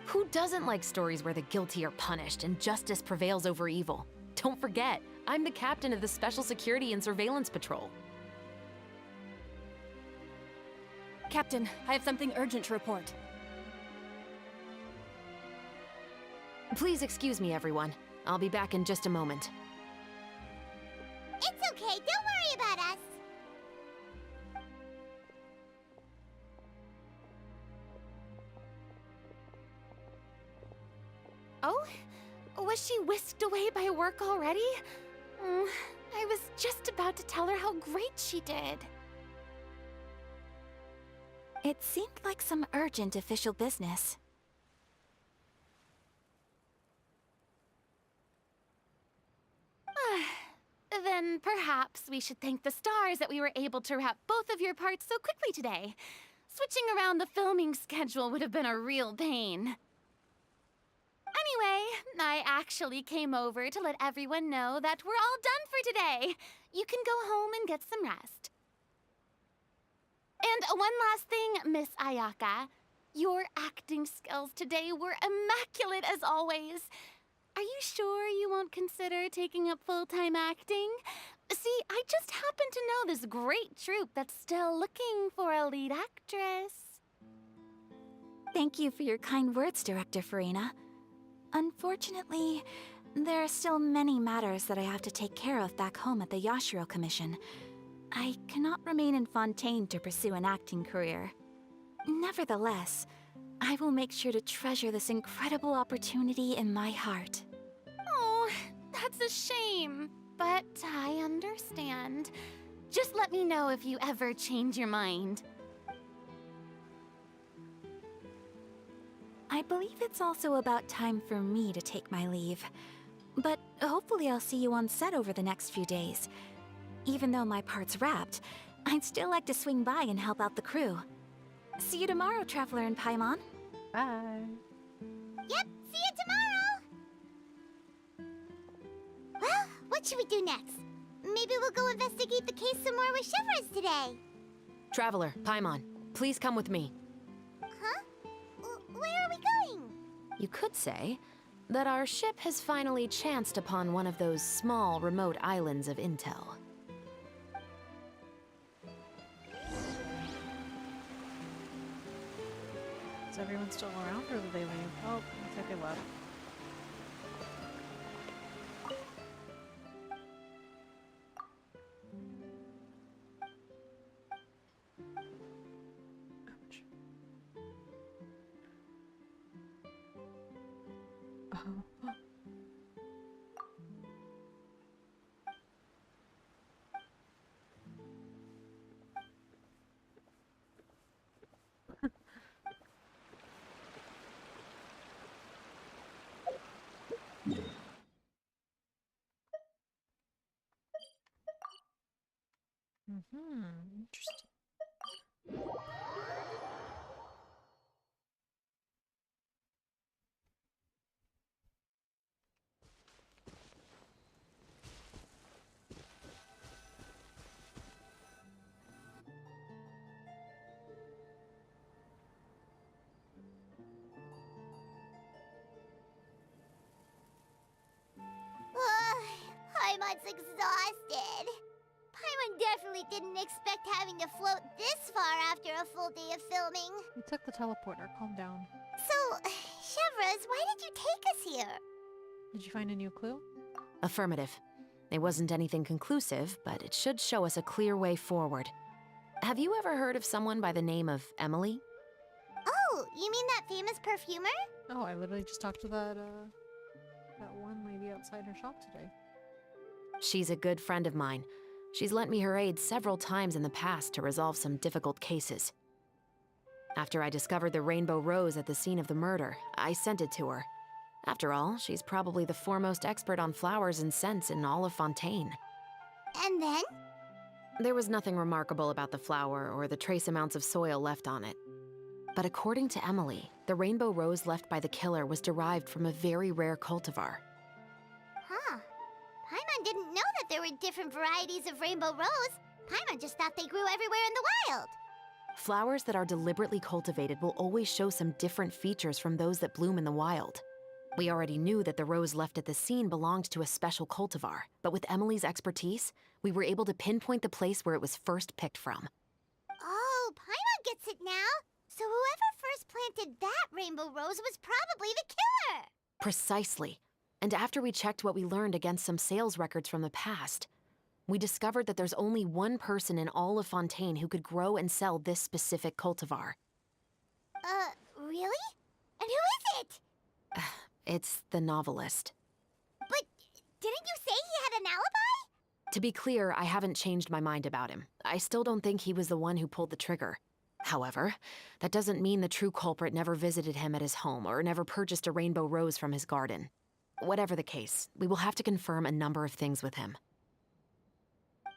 Who doesn't like stories where the guilty are punished and justice prevails over evil? Don't forget, I'm the captain of the Special Security and Surveillance Patrol. Captain, I have something urgent to report. Please excuse me, everyone. I'll be back in just a moment. It's okay, don't worry about us. Oh? Was she whisked away by work already? I was just about to tell her how great she did. It seemed like some urgent official business. Then perhaps we should thank the stars that we were able to wrap both of your parts so quickly today. Switching around the filming schedule would have been a real pain. Anyway, I actually came over to let everyone know that we're all done for today. You can go home and get some rest. And one last thing, Miss Ayaka. Your acting skills today were immaculate as always. Are you sure you won't consider taking up full-time acting? See, I just happen to know this great troupe that's still looking for a lead actress. Thank you for your kind words, Director Farina. Unfortunately, there are still many matters that I have to take care of back home at the Yashiro Commission. I cannot remain in Fontaine to pursue an acting career. Nevertheless, I will make sure to treasure this incredible opportunity in my heart. Oh, that's a shame, but I understand. Just let me know if you ever change your mind. I believe it's also about time for me to take my leave. But hopefully I'll see you on set over the next few days. Even though my part's wrapped, I'd still like to swing by and help out the crew. See you tomorrow, Traveler and Paimon. Bye. Yep, see you tomorrow! Well, what should we do next? Maybe we'll go investigate the case some more with Chevres today. Traveler, Paimon, please come with me. Huh? Where are we going? You could say that our ship has finally chanced upon one of those small, remote islands of intel. Is everyone still around or did they leave? Oh, looks like they left. Ouch. Oh. Interesting. Paimon's exhausted. Paimon definitely didn't expect having to float this far after a full day of filming. We took the teleporter. Calm down. So, Chevrolet, why did you take us here? Did you find a new clue? Affirmative. It wasn't anything conclusive, but it should show us a clear way forward. Have you ever heard of someone by the name of Emily? Oh, you mean that famous perfumer? Oh, I literally just talked to that one lady outside her shop today. She's a good friend of mine. She's lent me her aid several times in the past to resolve some difficult cases. After I discovered the rainbow rose at the scene of the murder, I sent it to her. After all, she's probably the foremost expert on flowers and scents in all of Fontaine. And then? There was nothing remarkable about the flower or the trace amounts of soil left on it. But according to Emily, the rainbow rose left by the killer was derived from a very rare cultivar. Huh. Paimon didn't know that there were different varieties of rainbow rose. Paimon just thought they grew everywhere in the wild. Flowers that are deliberately cultivated will always show some different features from those that bloom in the wild. We already knew that the rose left at the scene belonged to a special cultivar, but with Emily's expertise, we were able to pinpoint the place where it was first picked from. Oh, Paimon gets it now. So whoever first planted that rainbow rose was probably the killer. Precisely. And after we checked what we learned against some sales records from the past, we discovered that there's only one person in all of Fontaine who could grow and sell this specific cultivar. Really? And who is it? It's the novelist. But didn't you say he had an alibi? To be clear, I haven't changed my mind about him. I still don't think he was the one who pulled the trigger. However, that doesn't mean the true culprit never visited him at his home or never purchased a rainbow rose from his garden. Whatever the case, we will have to confirm a number of things with him.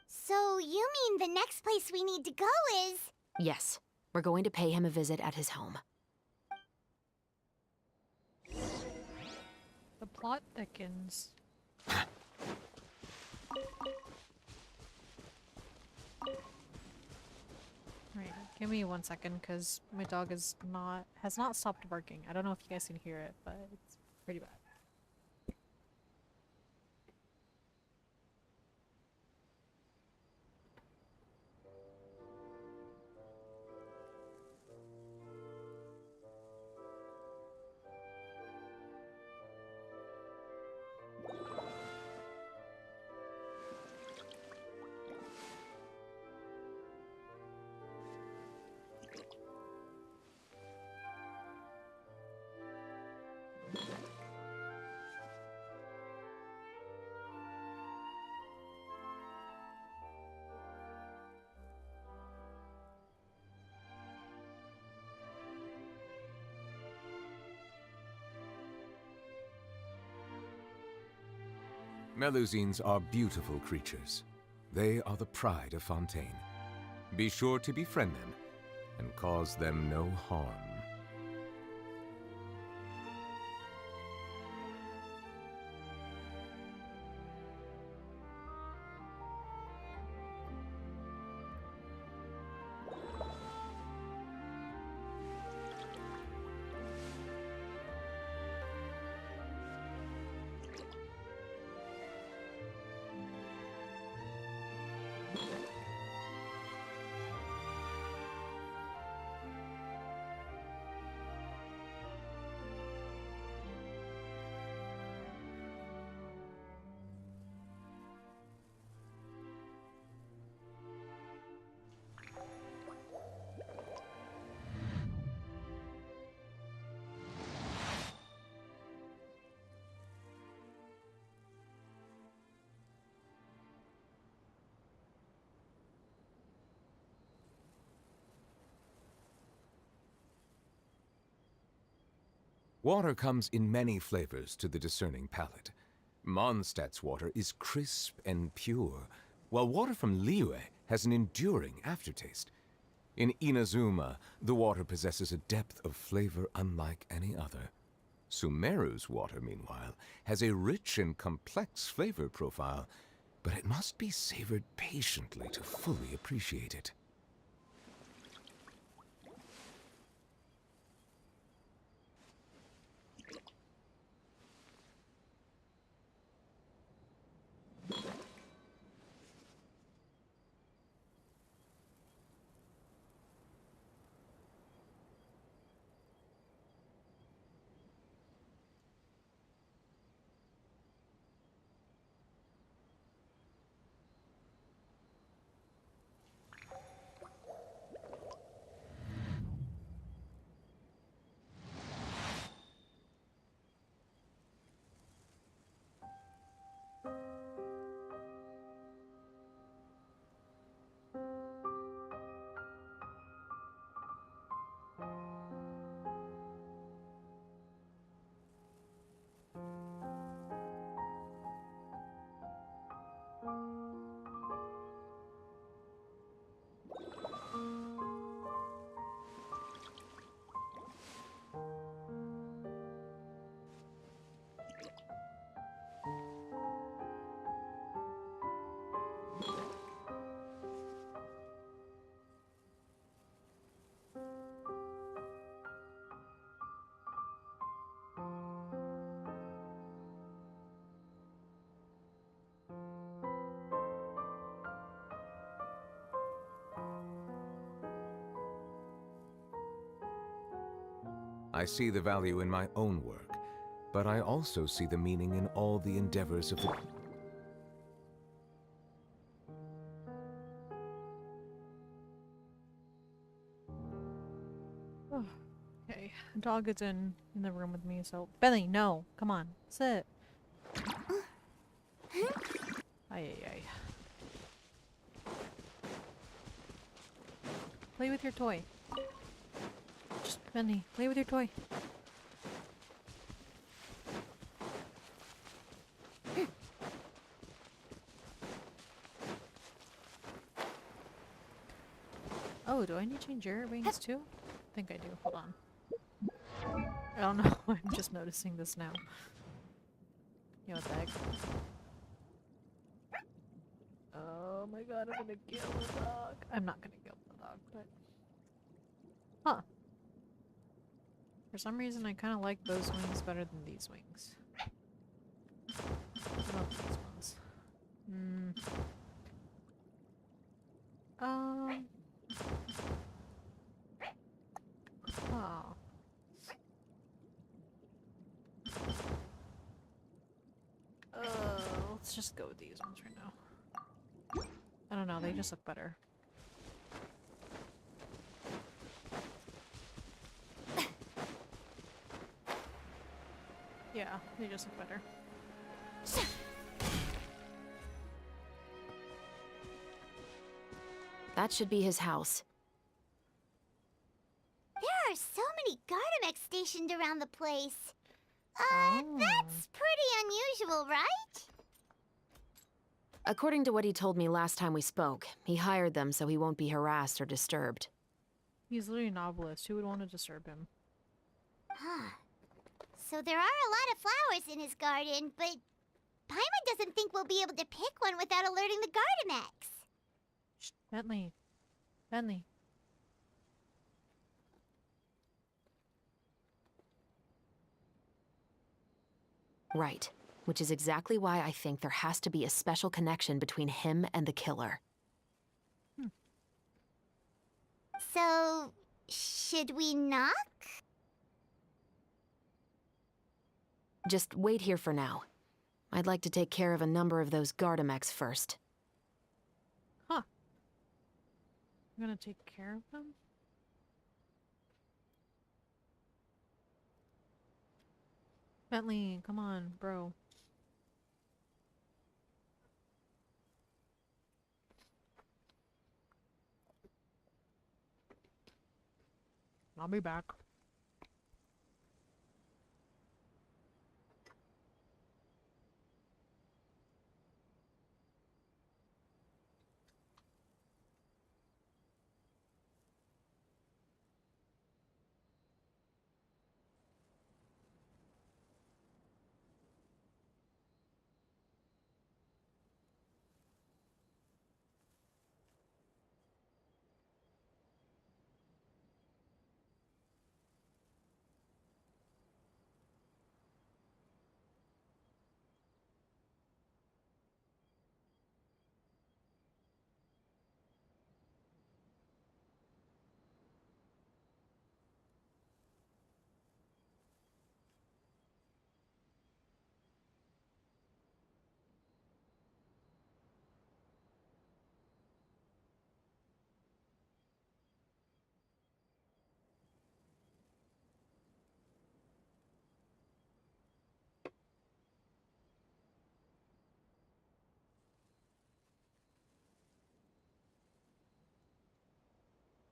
So you mean the next place we need to go is... Yes, we're going to pay him a visit at his home. The plot thickens. Right, give me 1 second, because my dog has not stopped barking. I don't know if you guys can hear it, but it's pretty bad. Melusines are beautiful creatures. They are the pride of Fontaine. Be sure to befriend them and cause them no harm. Water comes in many flavors to the discerning palate. Mondstadt's water is crisp and pure, while water from Liyue has an enduring aftertaste. In Inazuma, the water possesses a depth of flavor unlike any other. Sumeru's water, meanwhile, has a rich and complex flavor profile, but it must be savored patiently to fully appreciate it. I see the value in my own work, but I also see the meaning in all the endeavors of the... Okay, dog is in the room with me, so Bentley, no, come on, sit. Ay. Play with your toy. Just Bentley, play with your toy. Oh, do I need to change your wings too? I think I do. Hold on. I don't know. I'm just noticing this now. You know what the heck? Oh my god, I'm gonna kill the dog. I'm not gonna kill the dog, but... Huh. For some reason, I kind of like those wings better than these wings. What about these ones? Oh. Let's just go with these ones right now. I don't know, they just look better. Yeah, they just look better. That should be his house. There are so many Gardamex stationed around the place. That's pretty unusual, right? According to what he told me last time we spoke, he hired them so he won't be harassed or disturbed. He's literally a novelist. Who would want to disturb him? Huh. So there are a lot of flowers in his garden, but Paimon doesn't think we'll be able to pick one without alerting the Gardamex. Shh, Bentley. Bentley. Right. Which is exactly why I think there has to be a special connection between him and the killer. So, should we knock? Just wait here for now. I'd like to take care of a number of those Gardamex first. Huh. I'm gonna take care of them? Bentley, come on, bro. I'll be back.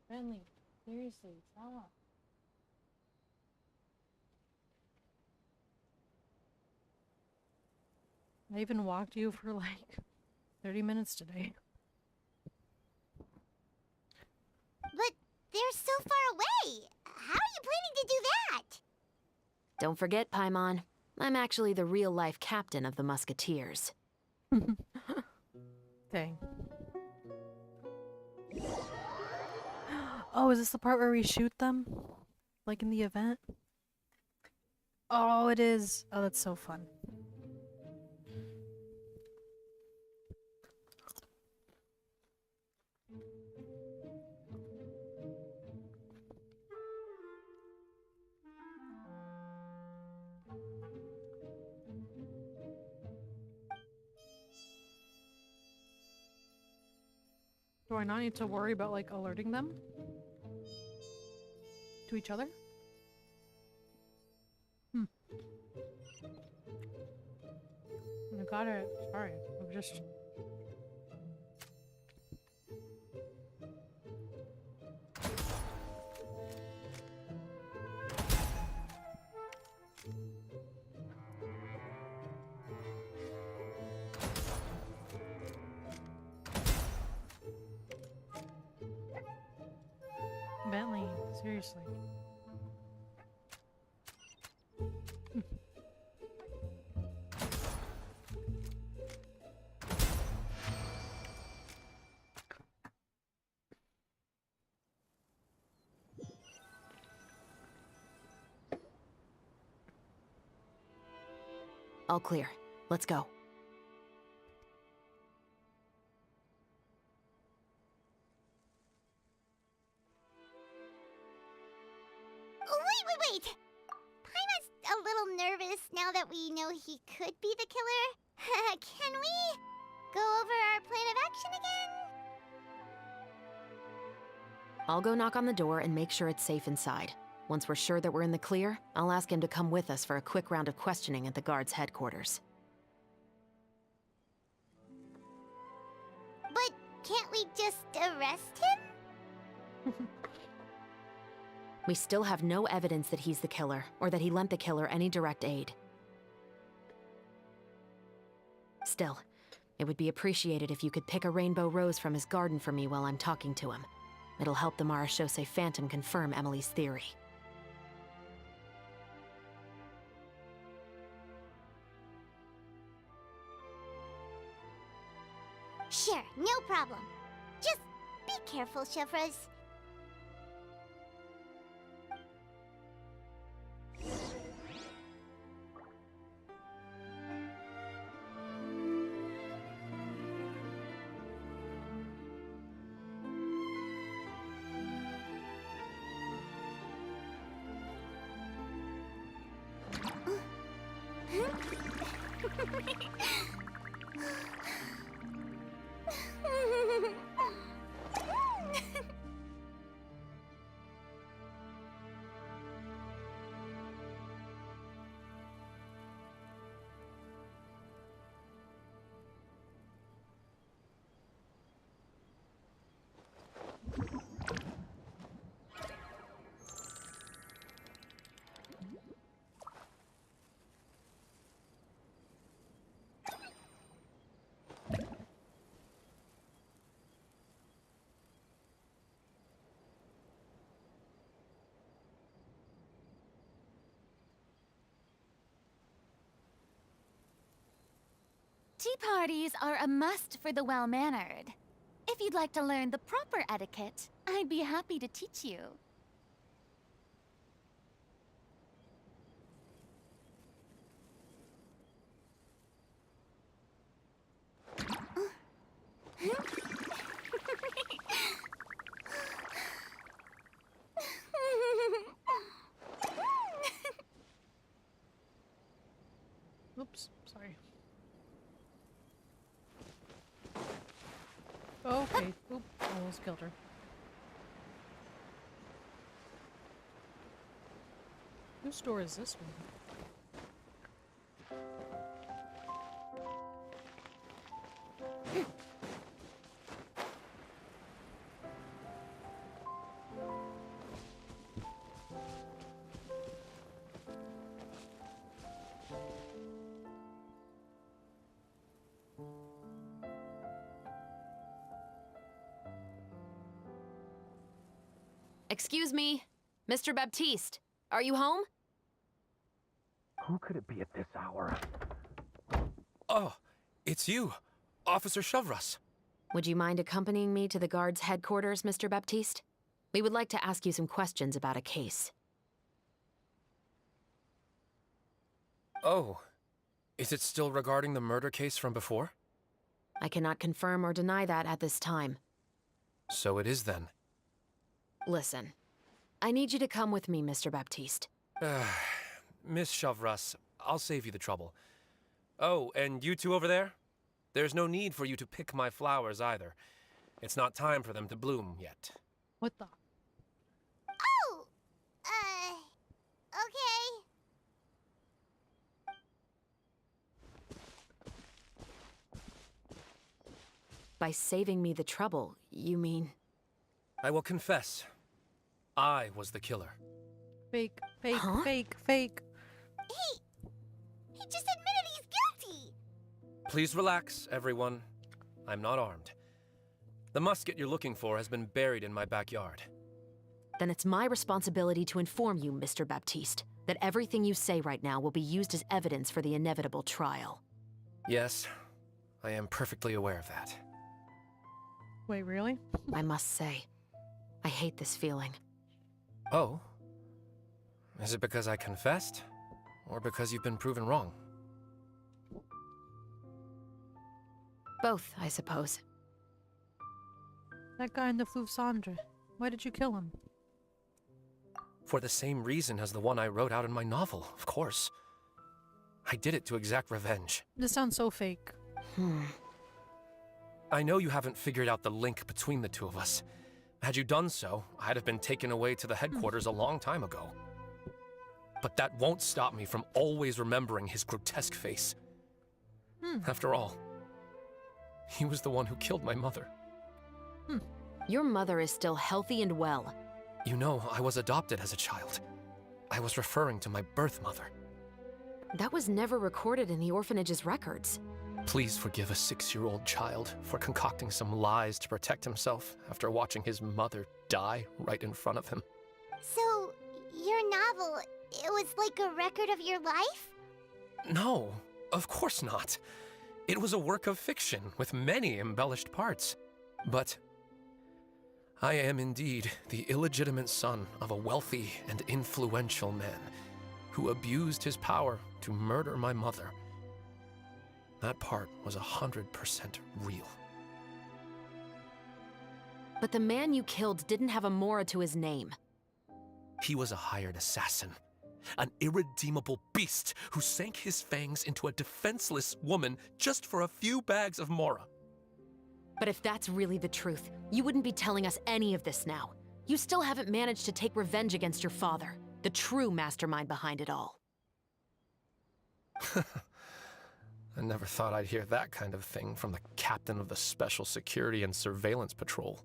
Bentley, seriously, stop. I even walked you for like 30 minutes today. But they're so far away. How are you planning to do that? Don't forget, Paimon. I'm actually the real-life captain of the Musketeers. Dang. Oh, is this the part where we shoot them? Like in the event? Oh, it is. Oh, that's so fun. Do I not need to worry about, like, alerting them? To each other? I got it. Sorry. I'm just... Bentley, seriously. All clear. Let's go. Wait! Paimon's a little nervous now that we know he could be the killer. Can we go over our plan of action again? I'll go knock on the door and make sure it's safe inside. Once we're sure that we're in the clear, I'll ask him to come with us for a quick round of questioning at the guard's headquarters. But can't we just arrest him? We still have no evidence that he's the killer, or that he lent the killer any direct aid. Still, it would be appreciated if you could pick a rainbow rose from his garden for me while I'm talking to him. It'll help the Marachose Phantom confirm Emily's theory. Sure, no problem. Just be careful, Chevros. Tea parties are a must for the well-mannered. If you'd like to learn the proper etiquette, I'd be happy to teach you. Oops, sorry. Okay, oop, almost killed her. Whose door is this one? Excuse me, Mr. Baptiste, are you home? Who could it be at this hour? Oh, it's you, Officer Shovras. Would you mind accompanying me to the guard's headquarters, Mr. Baptiste? We would like to ask you some questions about a case. Oh, is it still regarding the murder case from before? I cannot confirm or deny that at this time. So it is then. Listen, I need you to come with me, Mr. Baptiste. Miss Shovras, I'll save you the trouble. Oh, and you two over there? There's no need for you to pick my flowers either. It's not time for them to bloom yet. What the? Oh! Okay. By saving me the trouble, you mean... I will confess. I was the killer. Fake, fake, Huh? fake, fake. He just admitted he's guilty! Please relax, everyone. I'm not armed. The musket you're looking for has been buried in my backyard. Then it's my responsibility to inform you, Mr. Baptiste, that everything you say right now will be used as evidence for the inevitable trial. Yes, I am perfectly aware of that. Wait, really? I must say, I hate this feeling. Oh? Is it because I confessed? Or because you've been proven wrong? Both, I suppose. That guy in the Fleuve Cendre. Why did you kill him? For the same reason as the one I wrote out in my novel, of course. I did it to exact revenge. This sounds so fake. I know you haven't figured out the link between the two of us. Had you done so, I'd have been taken away to the headquarters a long time ago. But that won't stop me from always remembering his grotesque face. After all, he was the one who killed my mother. Your mother is still healthy and well. You know, I was adopted as a child. I was referring to my birth mother. That was never recorded in the orphanage's records. Please forgive a 6-year-old child for concocting some lies to protect himself after watching his mother die right in front of him. So, your novel, it was like a record of your life? No, of course not. It was a work of fiction with many embellished parts. But I am indeed the illegitimate son of a wealthy and influential man who abused his power to murder my mother. That part was 100% real. But the man you killed didn't have a Mora to his name. He was a hired assassin, an irredeemable beast who sank his fangs into a defenseless woman just for a few bags of Mora. But if that's really the truth, you wouldn't be telling us any of this now. You still haven't managed to take revenge against your father, the true mastermind behind it all. I never thought I'd hear that kind of thing from the captain of the Special Security and Surveillance Patrol.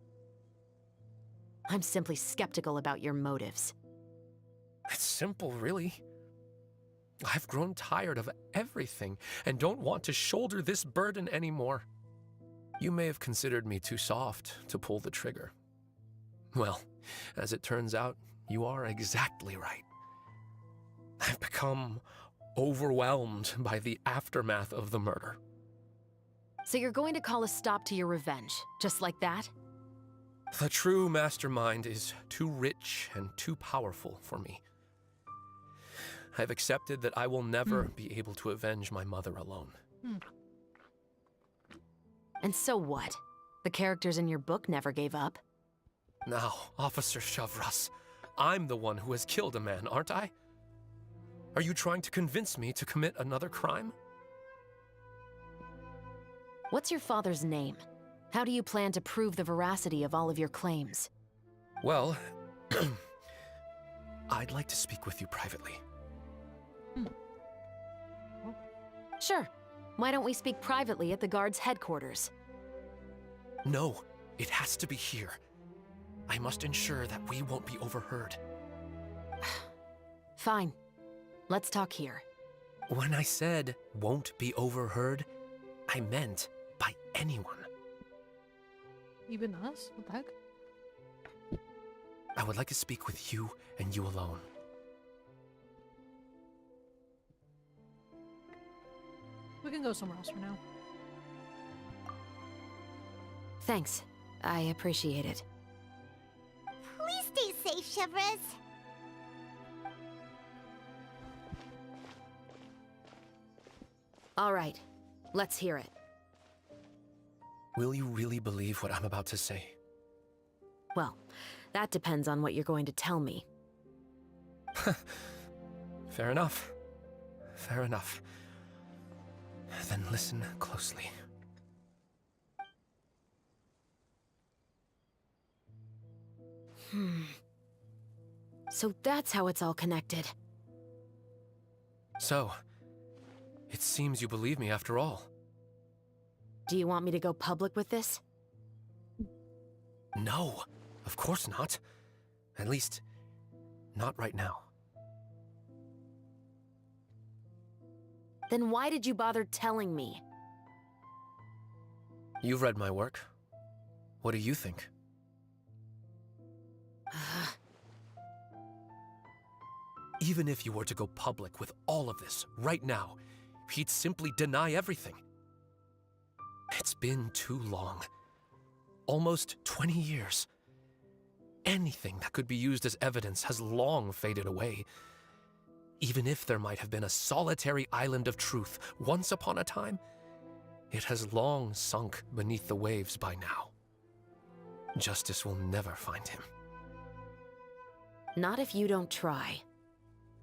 I'm simply skeptical about your motives. It's simple, really. I've grown tired of everything and don't want to shoulder this burden anymore. You may have considered me too soft to pull the trigger. Well, as it turns out, you are exactly right. I've become overwhelmed by the aftermath of the murder. So you're going to call a stop to your revenge, just like that? The true mastermind is too rich and too powerful for me. I've accepted that I will never be able to avenge my mother alone. And so what? The characters in your book never gave up. Now, Officer Shovras, I'm the one who has killed a man, aren't I? Are you trying to convince me to commit another crime? What's your father's name? How do you plan to prove the veracity of all of your claims? Well, I'd like to speak with you privately. Sure. Why don't we speak privately at the guard's headquarters? No, it has to be here. I must ensure that we won't be overheard. Fine. Let's talk here. When I said won't be overheard, I meant by anyone. Even us? What the heck? I would like to speak with you and you alone. We can go somewhere else for now. Thanks. I appreciate it. Please stay safe, Chevres. All right. Let's hear it. Will you really believe what I'm about to say? Well, that depends on what you're going to tell me. Fair enough. Fair enough. Then listen closely. So that's how it's all connected. So, it seems you believe me after all. Do you want me to go public with this? No, of course not. At least, not right now. Then why did you bother telling me? You've read my work. What do you think? Even if you were to go public with all of this right now, he'd simply deny everything. It's been too long. Almost 20 years. Anything that could be used as evidence has long faded away. Even if there might have been a solitary island of truth once upon a time, it has long sunk beneath the waves by now. Justice will never find him. Not if you don't try.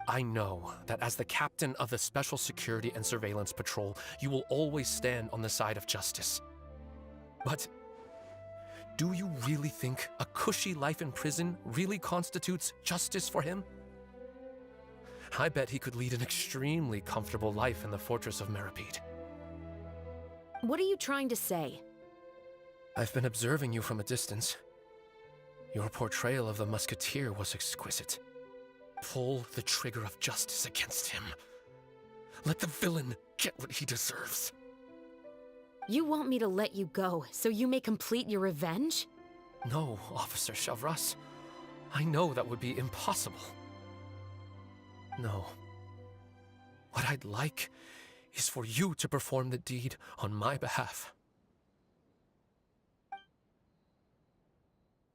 I know that as the captain of the Special Security and Surveillance Patrol, you will always stand on the side of justice. But do you really think a cushy life in prison really constitutes justice for him? I bet he could lead an extremely comfortable life in the fortress of Meripede. What are you trying to say? I've been observing you from a distance. Your portrayal of the musketeer was exquisite. Pull the trigger of justice against him. Let the villain get what he deserves. You want me to let you go so you may complete your revenge? No, Officer Shavras. I know that would be impossible. No. What I'd like is for you to perform the deed on my behalf.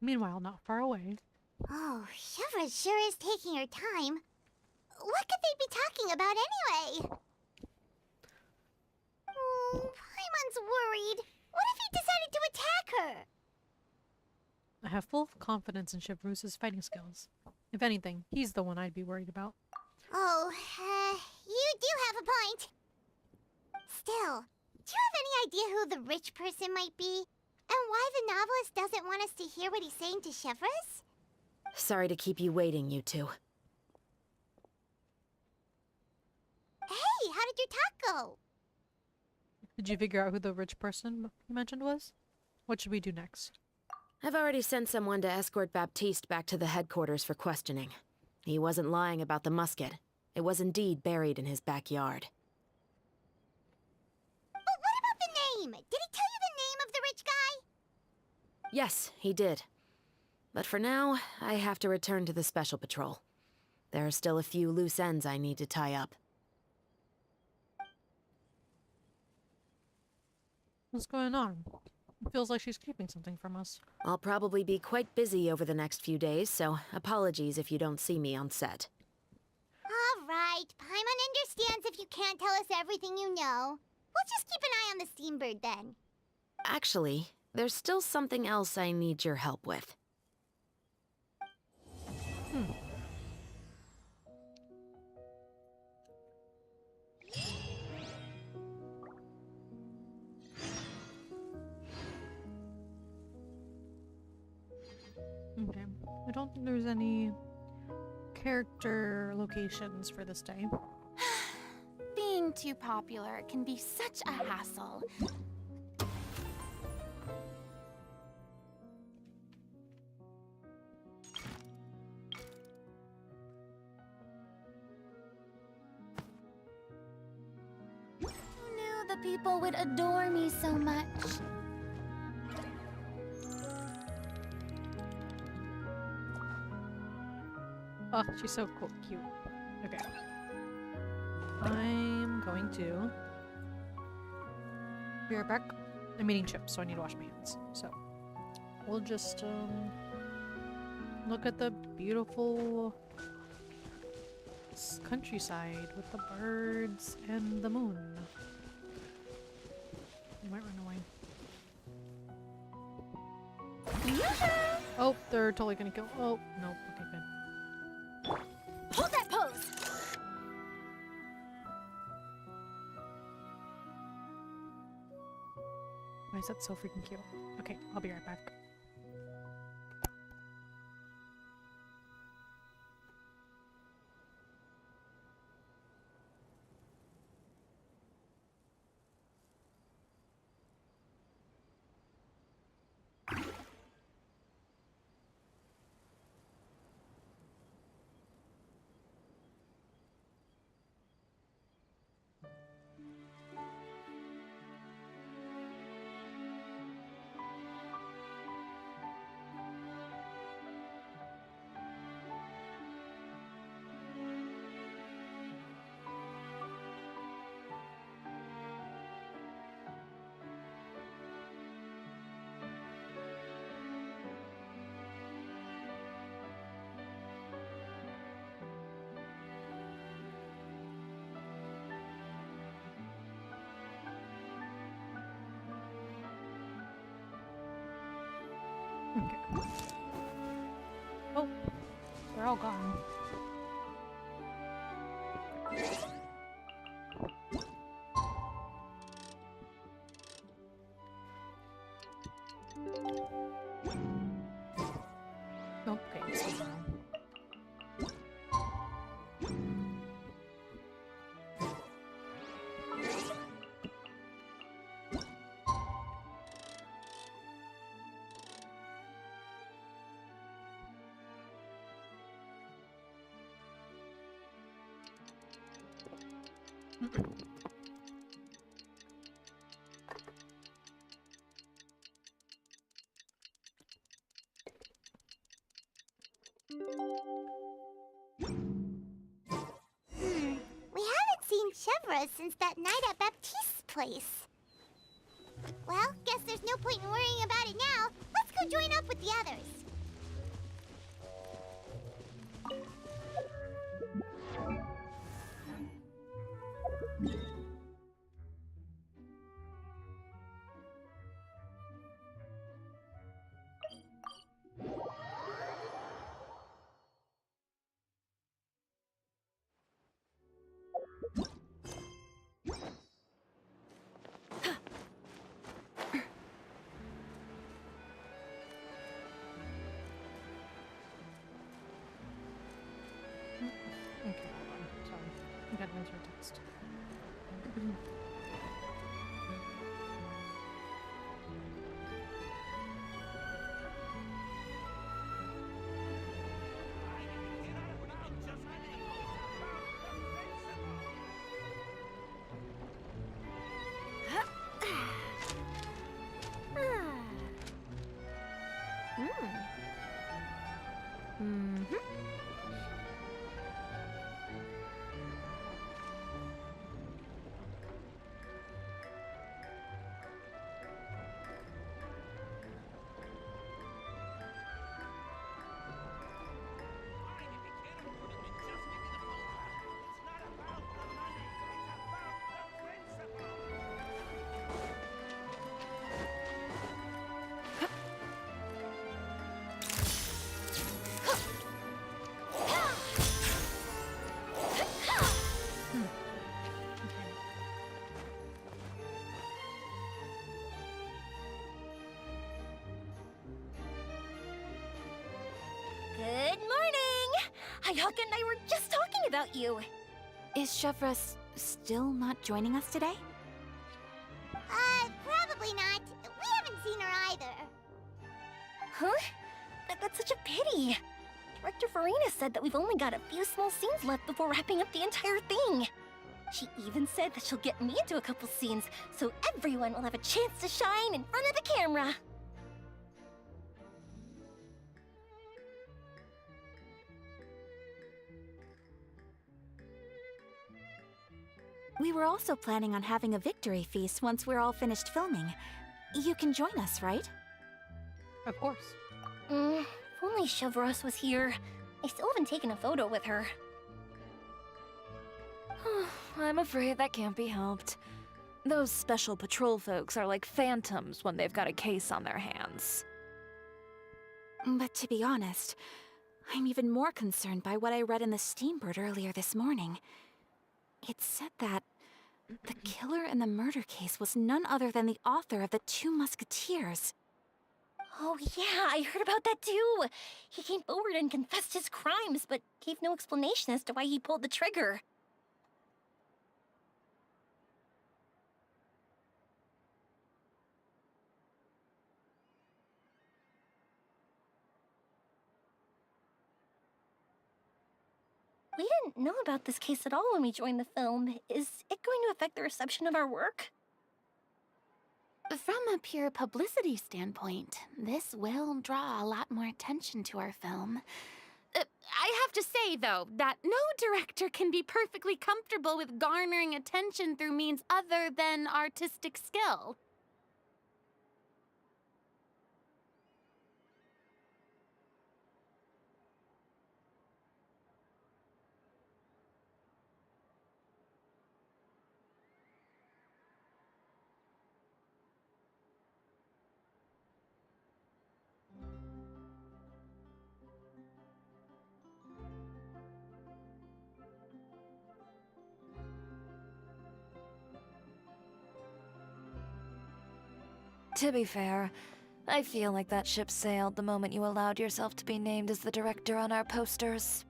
Meanwhile, not far away. Oh, Chevres sure is taking her time. What could they be talking about anyway? Paimon's worried. What if he decided to attack her? I have full confidence in Chevrus's fighting skills. If anything, he's the one I'd be worried about. Oh, you do have a point. Still, do you have any idea who the rich person might be? And why the novelist doesn't want us to hear what he's saying to Chevres? Sorry to keep you waiting, you two. Hey, how did your talk go? Did you figure out who the rich person you mentioned was? What should we do next? I've already sent someone to escort Baptiste back to the headquarters for questioning. He wasn't lying about the musket. It was indeed buried in his backyard. But what about the name? Did he tell you the name of the rich guy? Yes, he did. But for now, I have to return to the Special Patrol. There are still a few loose ends I need to tie up. What's going on? It feels like she's keeping something from us. I'll probably be quite busy over the next few days, so apologies if you don't see me on set. All right, Paimon understands if you can't tell us everything you know. We'll just keep an eye on the Steambird then. Actually, there's still something else I need your help with. Okay. I don't think there's any character locations for this day. Being too popular can be such a hassle. Who knew the people would adore me so much? Oh, she's so cool, cute. Okay. I'm going to be right back. I'm eating chips, so I need to wash my hands. So we'll just look at the beautiful countryside with the birds and the moon. You might run away. Oh, they're totally gonna kill. Oh, no. Okay, good. Hold that pose! Why is that so freaking cute? Okay, I'll be right back. Okay. Oh, they're all gone. Okay, it's gone. We haven't seen Chevra since that night at Baptiste's place. Well, guess there's no point in worrying about it now. Let's go join up with the others. Okay, hold on. Sorry. I got an answer text. Good morning! Hayaka and I were just talking about you. Is Chevra still not joining us today? Probably not. We haven't seen her either. Huh? That's such a pity. Director Farina said that we've only got a few small scenes left before wrapping up the entire thing. She even said that she'll get me into a couple scenes, so everyone will have a chance to shine in front of the camera. We were also planning on having a victory feast once we're all finished filming. You can join us, right? Of course. If only Chevreuse was here. I still haven't taken a photo with her. I'm afraid that can't be helped. Those special patrol folks are like phantoms when they've got a case on their hands. But to be honest, I'm even more concerned by what I read in the Steambird earlier this morning. It said that the killer in the murder case was none other than the author of the 2 Musketeers. Oh yeah, I heard about that too! He came forward and confessed his crimes, but gave no explanation as to why he pulled the trigger. We didn't know about this case at all when we joined the film. Is it going to affect the reception of our work? From a pure publicity standpoint, this will draw a lot more attention to our film. I have to say, though, that no director can be perfectly comfortable with garnering attention through means other than artistic skill. To be fair, I feel like that ship sailed the moment you allowed yourself to be named as the director on our posters.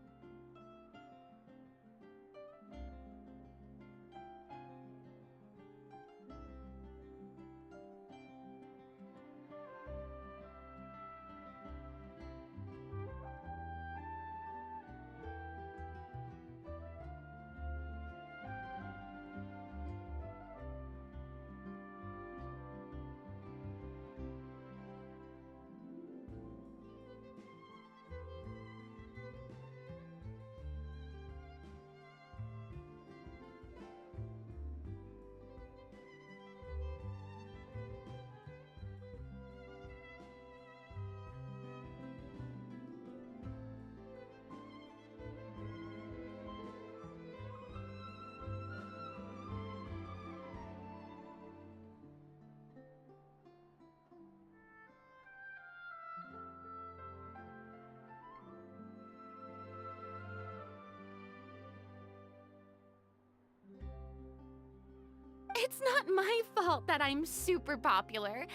It's not my fault that I'm super popular.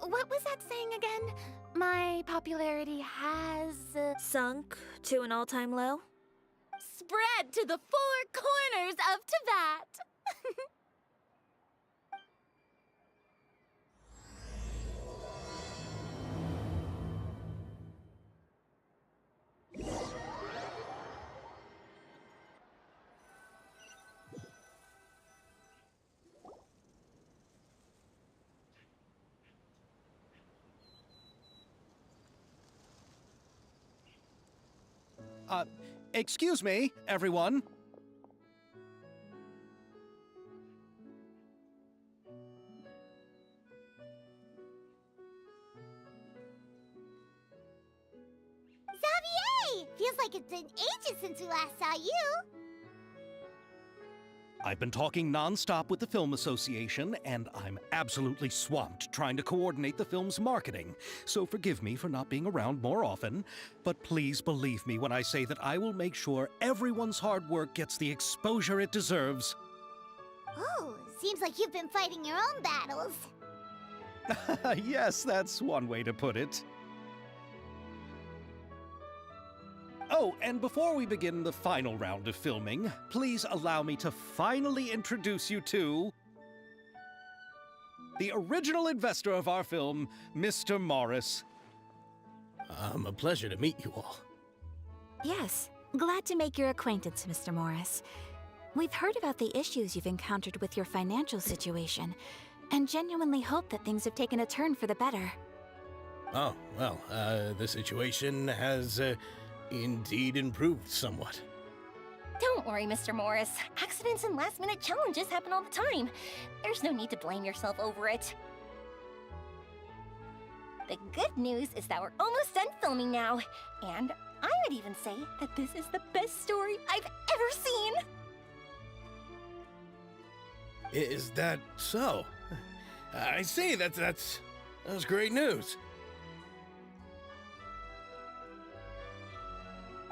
What was that saying again? My popularity has... Sunk to an all-time low? spread to the 4 corners of Teyvat. Excuse me, everyone. Xavier! Feels like it's been ages since we last saw you. I've been talking non-stop with the Film Association, and I'm absolutely swamped trying to coordinate the film's marketing. So forgive me for not being around more often, but please believe me when I say that I will make sure everyone's hard work gets the exposure it deserves. Oh, seems like you've been fighting your own battles. Yes, that's one way to put it. Oh, and before we begin the final round of filming, please allow me to finally introduce you to the original investor of our film, Mr. Morris. A pleasure to meet you all. Yes, glad to make your acquaintance, Mr. Morris. We've heard about the issues you've encountered with your financial situation, and genuinely hope that things have taken a turn for the better. Oh, well, the situation has indeed improved somewhat. Don't worry, Mr. Morris. Accidents and last-minute challenges happen all the time. There's no need to blame yourself over it. The good news is that we're almost done filming now. And I would even say that this is the best story I've ever seen. Is that so? I see, that's great news.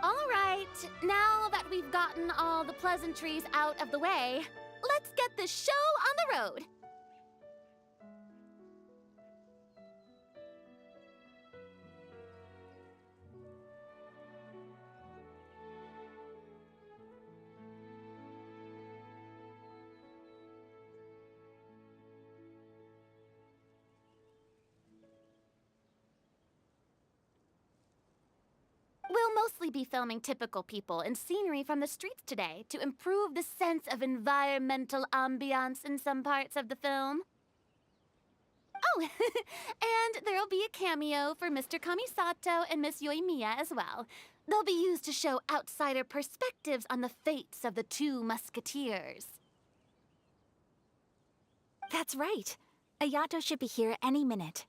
All right, now that we've gotten all the pleasantries out of the way, let's get this show on the road. We'll mostly be filming typical people and scenery from the streets today to improve the sense of environmental ambiance in some parts of the film. Oh, and there'll be a cameo for Mr. Kamisato and Miss Yoimiya as well. They'll be used to show outsider perspectives on the fates of the two musketeers. That's right. Ayato should be here any minute.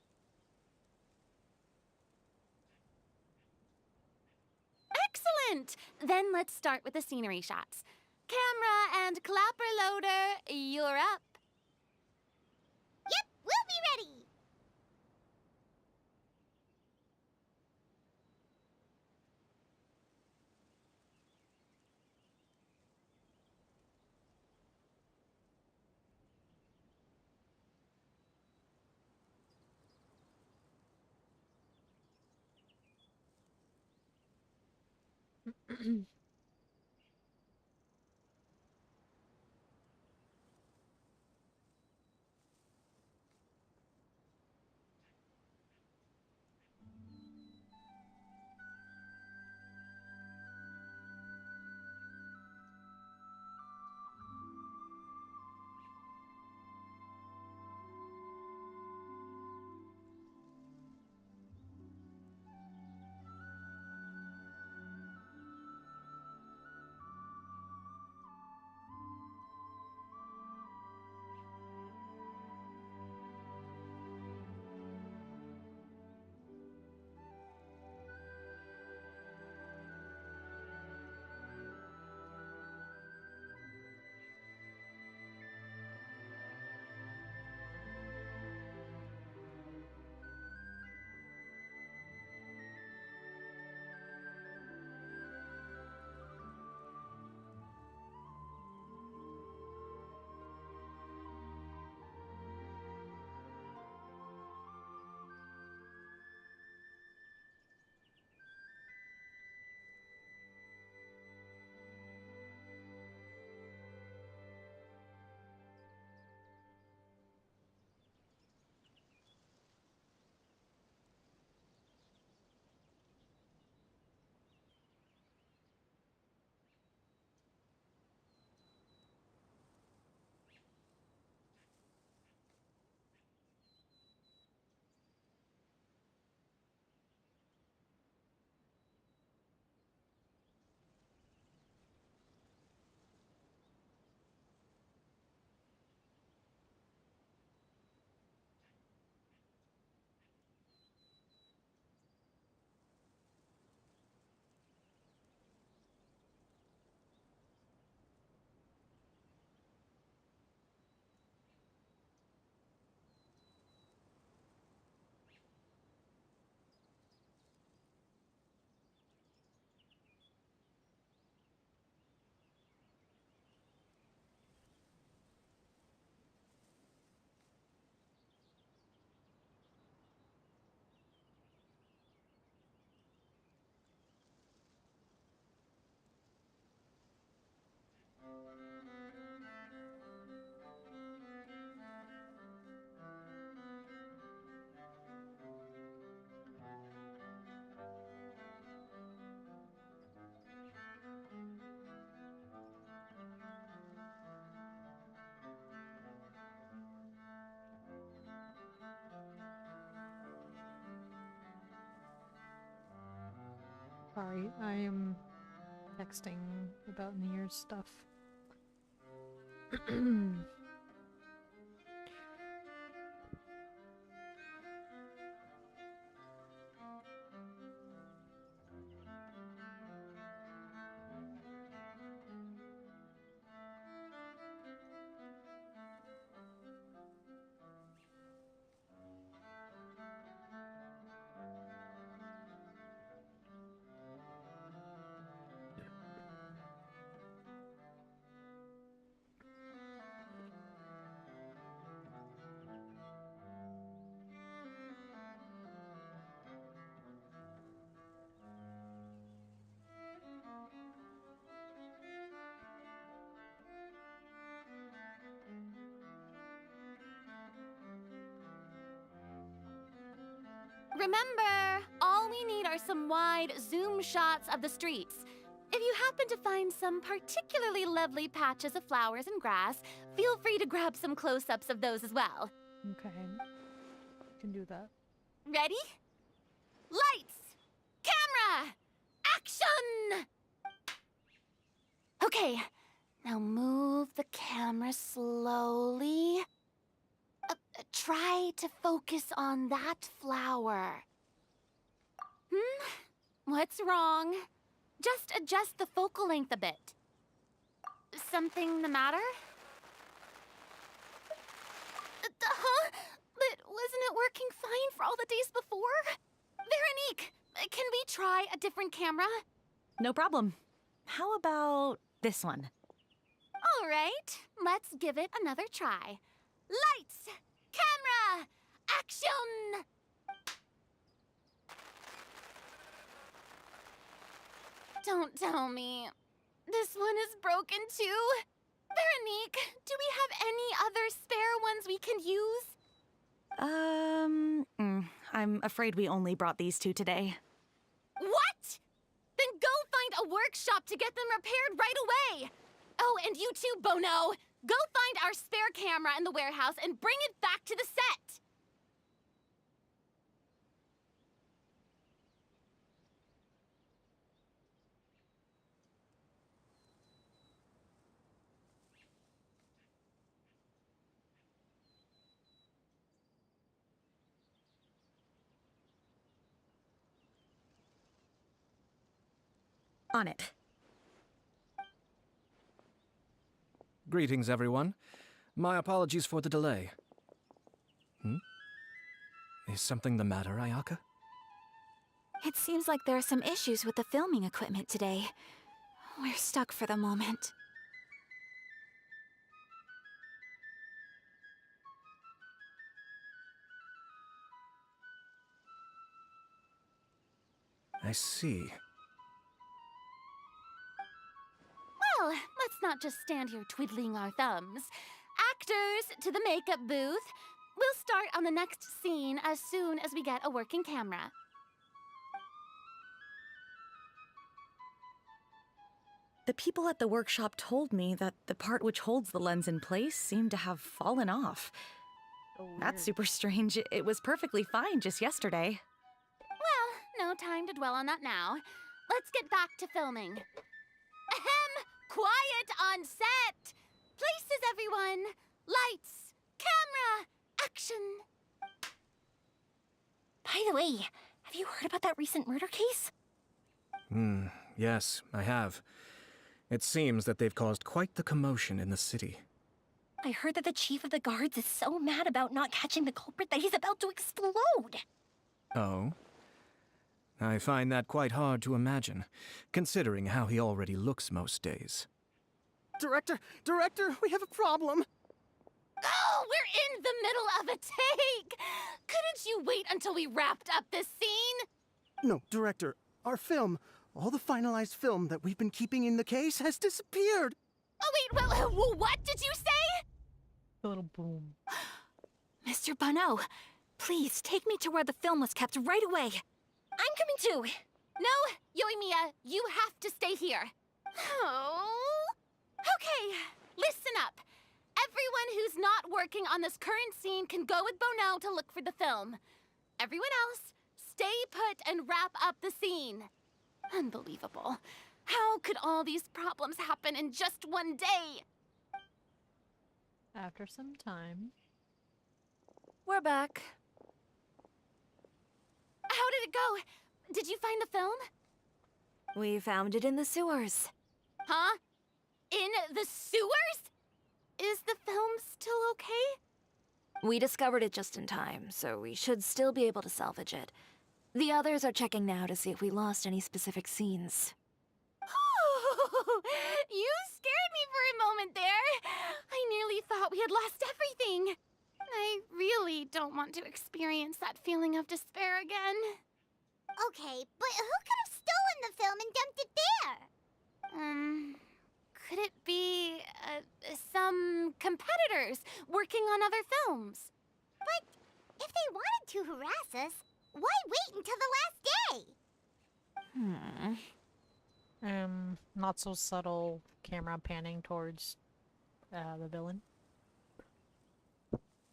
Excellent! Then let's start with the scenery shots. Camera and clapper loader, you're up. Yep, we'll be ready! Sorry, I am texting about New Year's stuff. Remember, all we need are some wide zoom shots of the streets. If you happen to find some particularly lovely patches of flowers and grass, feel free to grab some close-ups of those as well. Okay. Can do that. Ready? Lights! Camera! Action! Okay, now move the camera slowly. Try to focus on that flower. What's wrong? Just adjust the focal length a bit. Something the matter? But wasn't it working fine for all the days before? Veronique, can we try a different camera? No problem. How about this one? All right, let's give it another try. Lights! Camera! Action! Don't tell me. This one is broken too? Veronique, do we have any other spare ones we can use? I'm afraid we only brought these two today. What? Then go find a workshop to get them repaired right away. Oh, and you too, Bono. Go find our spare camera in the warehouse and bring it back to the set. On it. Greetings, everyone. My apologies for the delay. Is something the matter, Ayaka? It seems like there are some issues with the filming equipment today. We're stuck for the moment. I see. Well, let's not just stand here twiddling our thumbs. Actors, to the makeup booth. We'll start on the next scene as soon as we get a working camera. The people at the workshop told me that the part which holds the lens in place seemed to have fallen off. That's super strange. It was perfectly fine just yesterday. Well, no time to dwell on that now. Let's get back to filming. Ahem! Quiet on set! Places, everyone! Lights! Camera! Action! By the way, have you heard about that recent murder case? Yes, I have. It seems that they've caused quite the commotion in the city. I heard that the chief of the guards is so mad about not catching the culprit that he's about to explode. Oh? I find that quite hard to imagine, considering how he already looks most days. Director, we have a problem. Oh, we're in the middle of a take! Couldn't you wait until we wrapped up this scene? No, Director, our film, all the finalized film that we've been keeping in the case has disappeared. Oh, wait, well, what did you say? A little boom. Mr. Bono, please take me to where the film was kept right away. I'm coming too. No, Yoimiya, you have to stay here. Oh. Okay, listen up. Everyone who's not working on this current scene can go with Bono to look for the film. Everyone else, stay put and wrap up the scene. Unbelievable. How could all these problems happen in just one day? After some time. We're back. How did it go? Did you find the film? We found it in the sewers. Huh? In the sewers? Is the film still okay? We discovered it just in time, so we should still be able to salvage it. The others are checking now to see if we lost any specific scenes. You scared me for a moment there. I nearly thought we had lost everything. I really don't want to experience that feeling of despair again. Okay, but who could have stolen the film and dumped it there? Could it be some competitors working on other films? But if they wanted to harass us, why wait until the last day? Not so subtle camera panning towards the villain.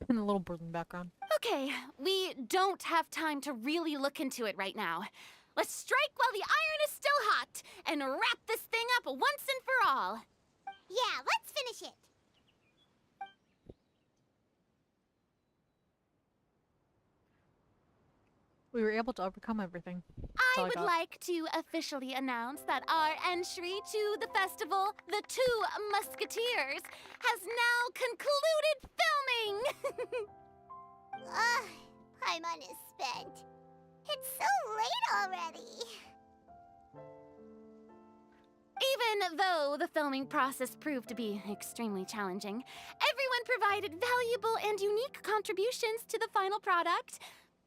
And a little bird in the background. Okay, we don't have time to really look into it right now. Let's strike while the iron is still hot and wrap this thing up once and for all. Yeah, let's finish it. We were able to overcome everything. I would like to officially announce that our entry to the festival, The Two Musketeers, has now concluded filming! Paimon is spent. It's so late already. Even though the filming process proved to be extremely challenging, everyone provided valuable and unique contributions to the final product.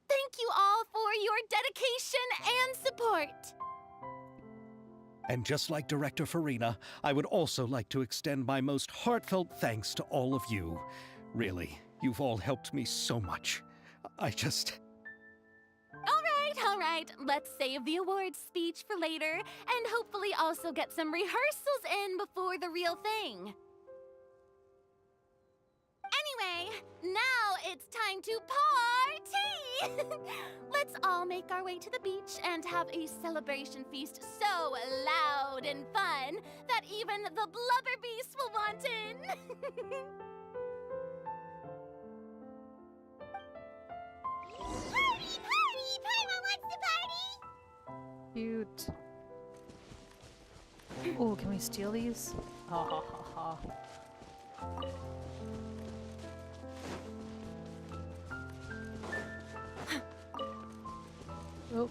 Thank you all for your dedication and support. And just like Director Farina, I would also like to extend my most heartfelt thanks to all of you. Really, you've all helped me so much. All right. Let's save the awards speech for later, and hopefully also get some rehearsals in before the real thing. Anyway, now it's time to party! Let's all make our way to the beach and have a celebration feast so loud and fun that even the blubber beast will want in. Party! Paimon wants to party! Cute. Oh, can we steal these? Ha ha ha ha. Oh,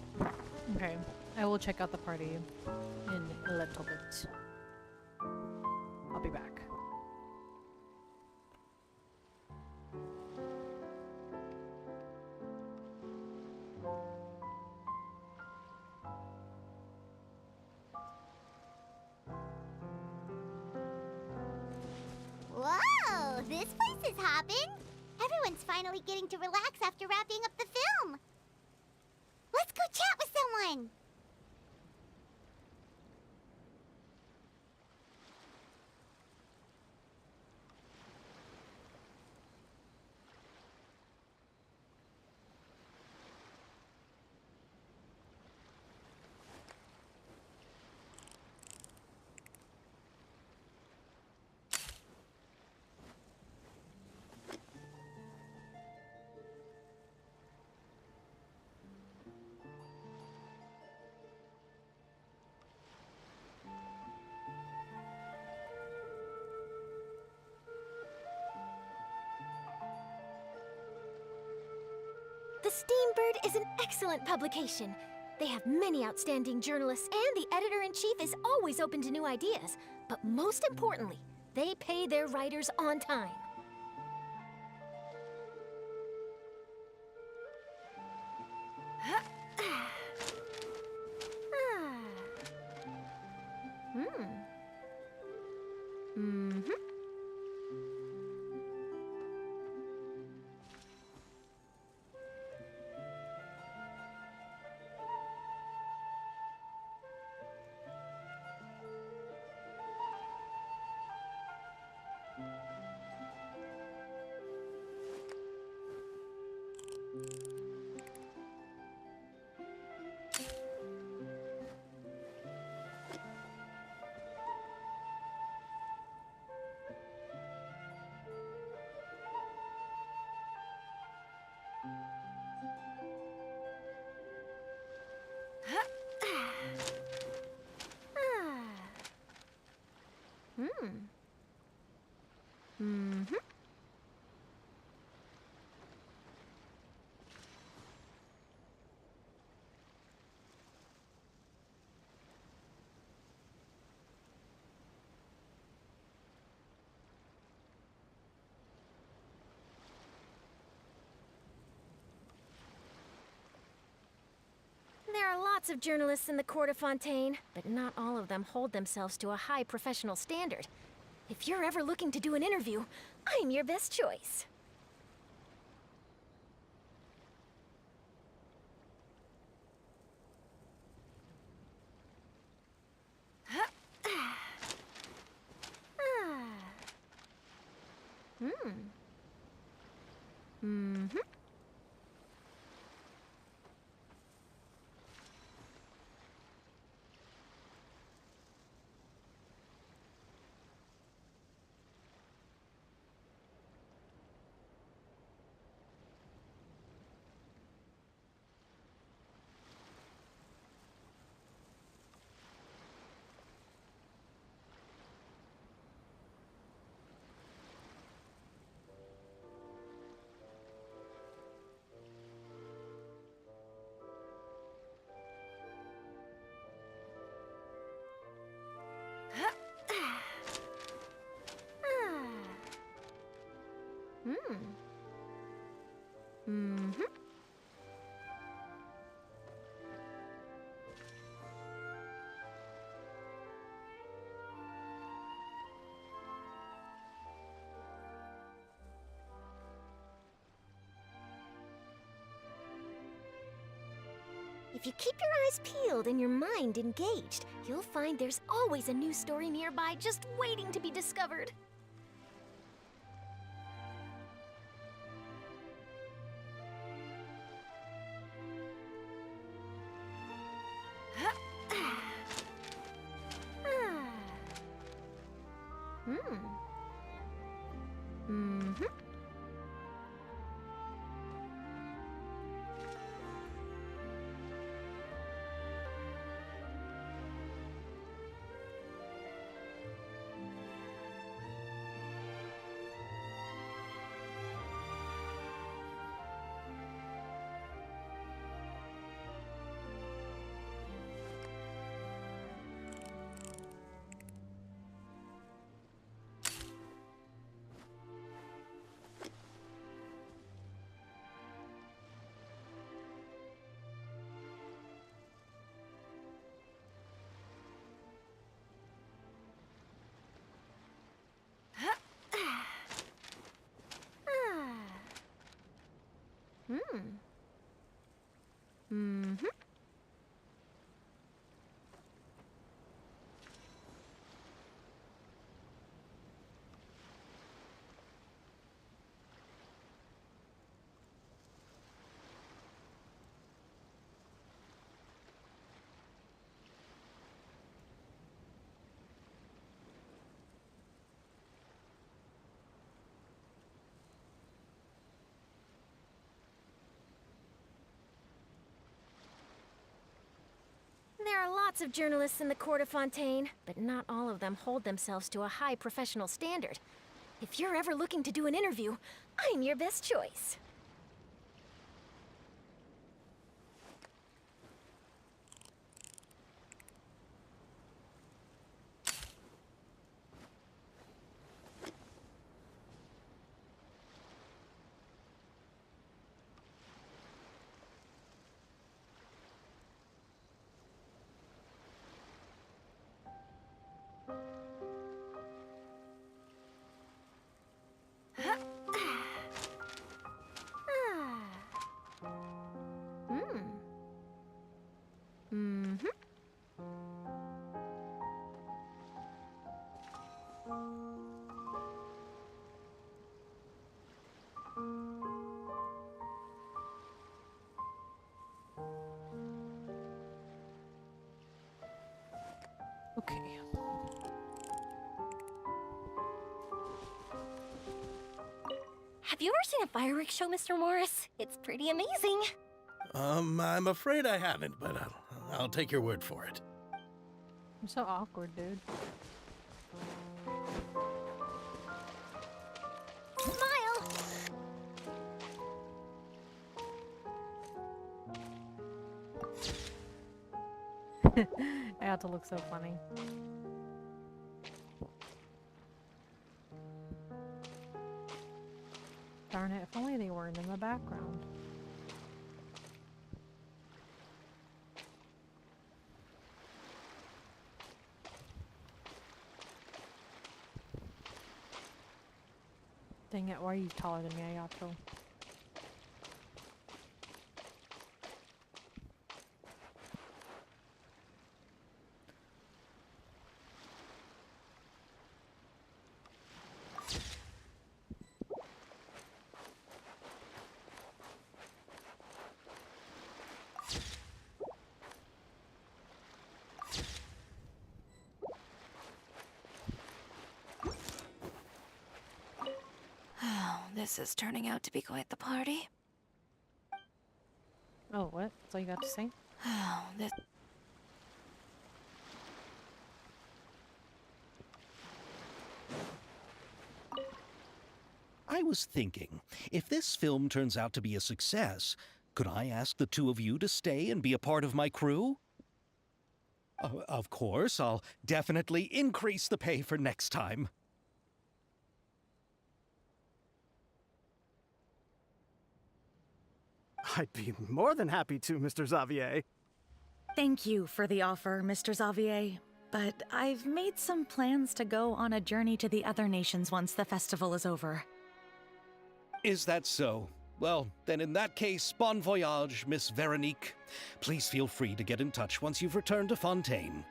okay. I will check out the party in a little bit. I'll be back. Whoa, this place is hopping. Everyone's finally getting to relax after wrapping up the film. Let's go chat with someone. The Steambird is an excellent publication. They have many outstanding journalists, and the editor-in-chief is always open to new ideas. But most importantly, they pay their writers on time. Mm-hmm. There are lots of journalists in the Court of Fontaine, but not all of them hold themselves to a high professional standard. If you're ever looking to do an interview, I'm your best choice. Mm-hmm. Mm-hmm. If you keep your eyes peeled and your mind engaged, you'll find there's always a new story nearby just waiting to be discovered. Mm-hmm. Mm-hmm. There are lots of journalists in the Court of Fontaine, but not all of them hold themselves to a high professional standard. If you're ever looking to do an interview, I'm your best choice. Mm-hmm. Okay. Have you ever seen a fireworks show, Mr. Morris? It's pretty amazing. I'm afraid I haven't, but I'll take your word for it. You're so awkward, dude. Smile! I had to look so funny. Darn it, if only they weren't in the background. Dang it, why are you taller than me, Ayato? This is turning out to be quite the party. Oh, what? That's all you got to say? This... I was thinking, if this film turns out to be a success, could I ask the two of you to stay and be a part of my crew? Of course, I'll definitely increase the pay for next time. I'd be more than happy to, Mr. Xavier. Thank you for the offer, Mr. Xavier. But I've made some plans to go on a journey to the other nations once the festival is over. Is that so? Well, then in that case, bon voyage, Miss Veronique. Please feel free to get in touch once you've returned to Fontaine.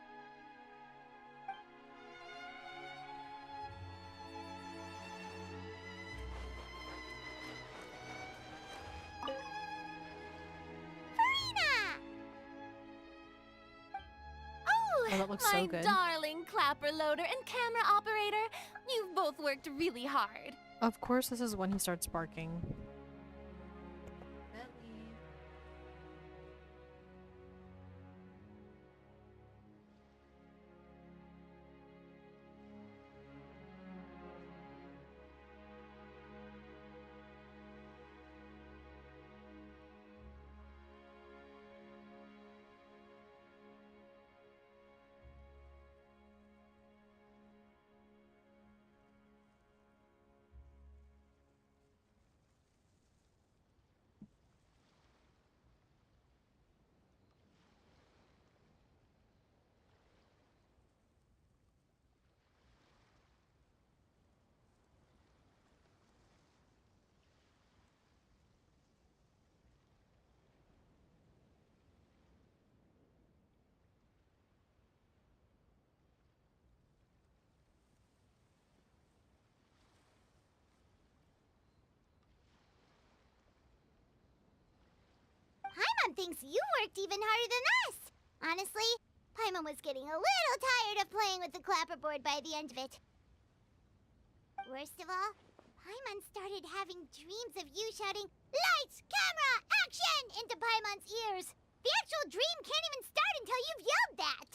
Oh, that looks My so good. darling clapper loader and camera operator, you've both worked really hard. Of course, this is when he starts barking. Paimon thinks you worked even harder than us. Honestly, Paimon was getting a little tired of playing with the clapperboard by the end of it. Worst of all, Paimon started having dreams of you shouting, "Lights, camera, action!" into Paimon's ears. The actual dream can't even start until you've yelled that.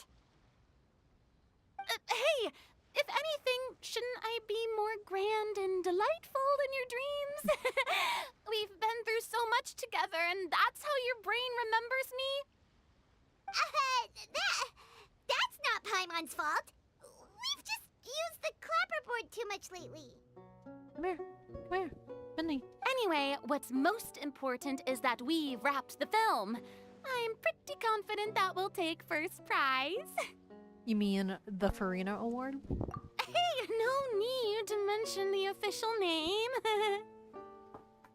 Hey, if anything, shouldn't I be more grand and delightful than your dreams? We've been through so much together, and that's how your brain remembers me? That's not Paimon's fault. We've just used the clapperboard too much lately. Come here. Come here. Benny. Anyway, what's most important is that we've wrapped the film. I'm pretty confident that we'll take first prize. You mean the Farina Award? Hey, no need to mention the official name.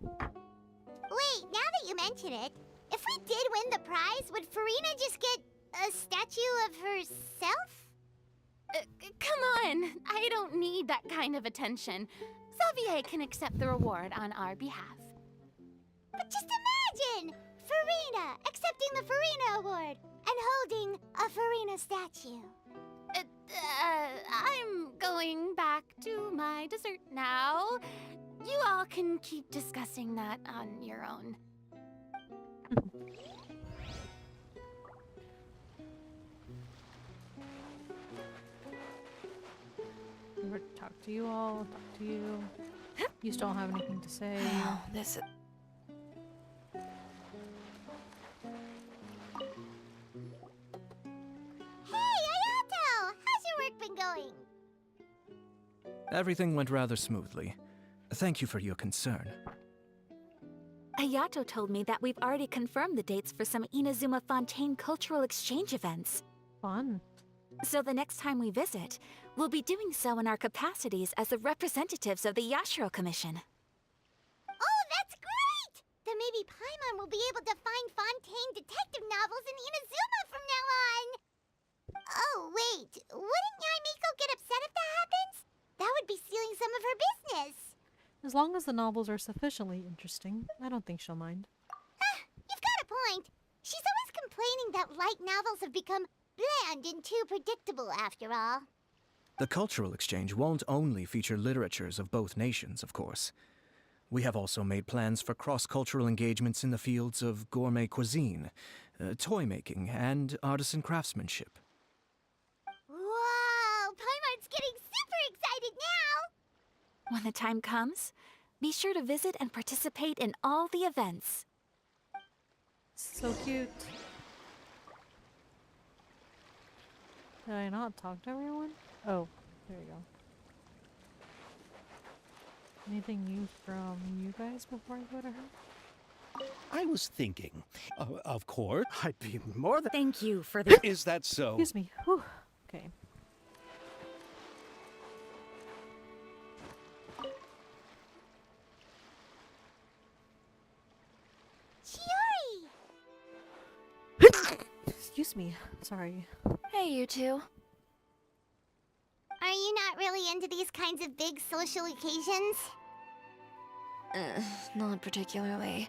Wait, now that you mention it, if we did win the prize, would Farina just get a statue of herself? Come on, I don't need that kind of attention. Xavier can accept the reward on our behalf. But just imagine! Farina accepting the Farina Award and holding a Farina statue. I'm going back to my dessert now. You all can keep discussing that on your own. Talk to you all. Talk to you. You still don't have anything to say. This is... Hey, Ayato! How's your work been going? Everything went rather smoothly. Thank you for your concern. Ayato told me that we've already confirmed the dates for some Inazuma Fontaine cultural exchange events. Fun. So the next time we visit, we'll be doing so in our capacities as the representatives of the Yashiro Commission. Oh, that's great! Then maybe Paimon will be able to find Fontaine detective novels in Inazuma from now on! Oh, wait. Wouldn't Yaimiko get upset if that happens? That would be stealing some of her business. As long as the novels are sufficiently interesting, I don't think she'll mind. You've got a point. She's always complaining that light novels have become bland and too predictable after all. The cultural exchange won't only feature literatures of both nations, of course. We have also made plans for cross-cultural engagements in the fields of gourmet cuisine, toy making, and artisan craftsmanship. Whoa! Paimon's getting super excited now! When the time comes, be sure to visit and participate in all the events. So cute. Did I not talk to everyone? Oh, there you go. Anything new from you guys before I go to her? I was thinking, of course, I'd be more than... Thank you for the... Is that so? Excuse me. Whew. Okay. Chiori! Excuse me. Sorry. Hey, you two. Are you not really into these kinds of big social occasions? Not particularly.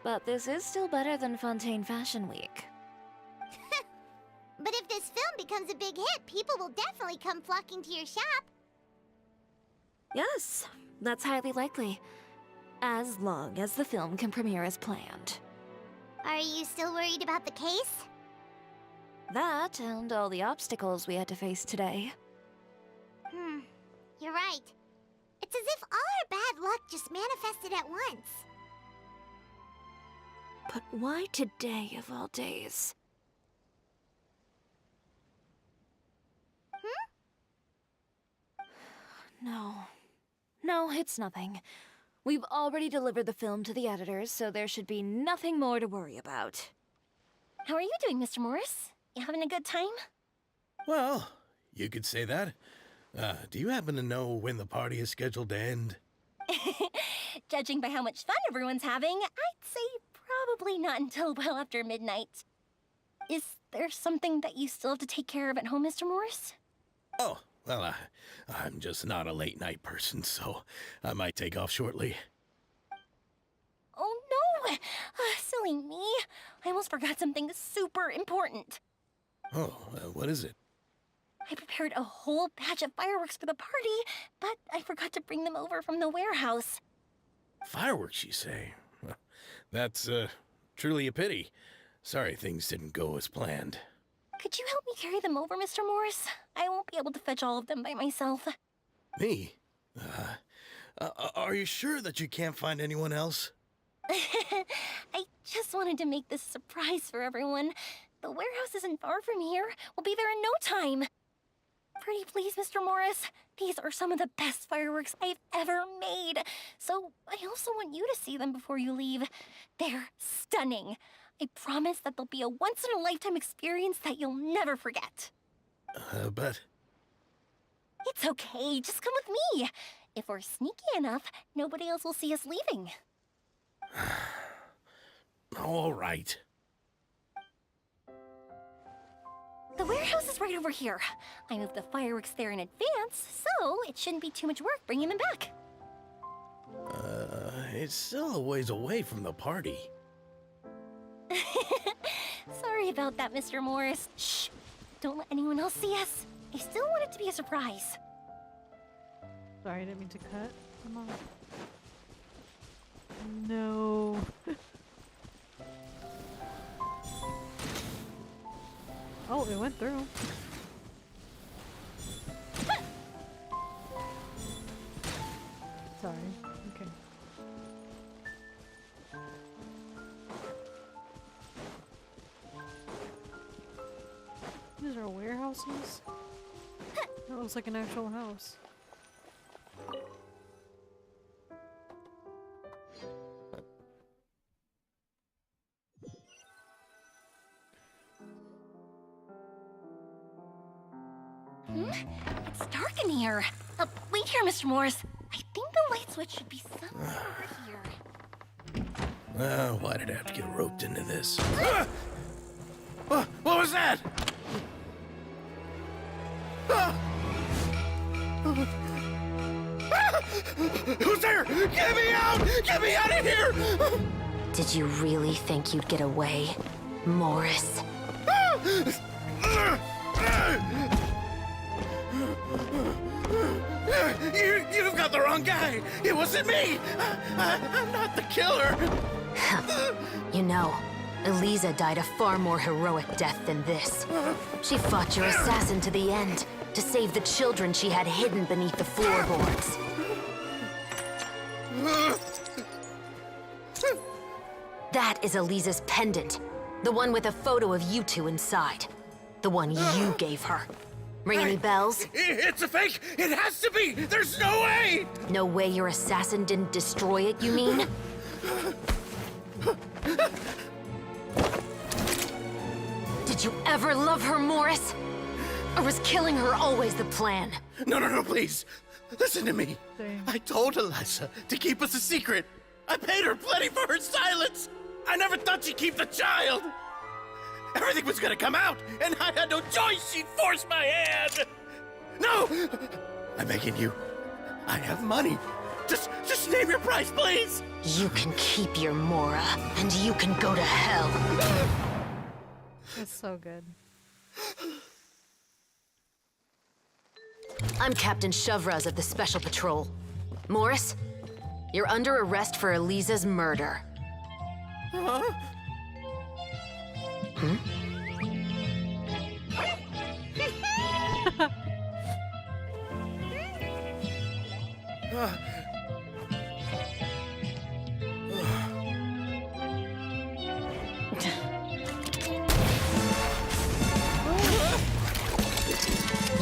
But this is still better than Fontaine Fashion Week. But if this film becomes a big hit, people will definitely come flocking to your shop. Yes, that's highly likely. As long as the film can premiere as planned. Are you still worried about the case? That and all the obstacles we had to face today. You're right. It's as if all our bad luck just manifested at once. But why today of all days? No, it's nothing. We've already delivered the film to the editors, so there should be nothing more to worry about. How are you doing, Mr. Morris? You having a good time? Well, you could say that. Do you happen to know when the party is scheduled to end? Judging by how much fun everyone's having, I'd say probably not until well after midnight. Is there something that you still have to take care of at home, Mr. Morris? Oh, well, I'm just not a late night person, so I might take off shortly. Oh no! Silly me. I almost forgot something super important. Oh, what is it? I prepared a whole batch of fireworks for the party, but I forgot to bring them over from the warehouse. Fireworks, you say? Well, that's truly a pity. Sorry things didn't go as planned. Could you help me carry them over, Mr. Morris? I won't be able to fetch all of them by myself. Me? Are you sure that you can't find anyone else? I just wanted to make this a surprise for everyone. The warehouse isn't far from here. We'll be there in no time. Pretty please, Mr. Morris. These are some of the best fireworks I've ever made. So I also want you to see them before you leave. They're stunning. I promise that they'll be a once-in-a-lifetime experience that you'll never forget. But... It's okay. Just come with me. If we're sneaky enough, nobody else will see us leaving. All right. The warehouse is right over here. I moved the fireworks there in advance, so it shouldn't be too much work bringing them back. It's still a ways away from the party. Sorry about that, Mr. Morris. Shh! Don't let anyone else see us. I still want it to be a surprise. Sorry, I didn't mean to cut. Come on. No. Oh, it went through. house is? That looks like an actual house. It's dark in here. Wait here, Mr. Morris. I think the light switch should be somewhere over here. Why did I have to get roped into this? What was that? Who's there? Get me out! Get me out of here! Did you really think you'd get away, Morris? You've got the wrong guy. It wasn't me. I'm not the killer. You know, Eliza died a far more heroic death than this. She fought your assassin to the end, to save the children she had hidden beneath the floorboards. That is Eliza's pendant. The one with a photo of you two inside. The one you gave her. Ring any bells? It's a fake! It has to be! There's no way! No way your assassin didn't destroy it, you mean? Did you ever love her, Morris? Or was killing her always the plan? No, please. Listen to me. I told Eliza to keep us a secret. I paid her plenty for her silence. I never thought she'd keep the child. Everything was gonna come out, and I had no choice. She forced my hand. No! I'm begging you. I have money. Just name your price, please. You can keep your Mora, and you can go to hell. It's so good. I'm Captain Shovraz of the Special Patrol. Morris, you're under arrest for Eliza's murder. Huh? Hmm?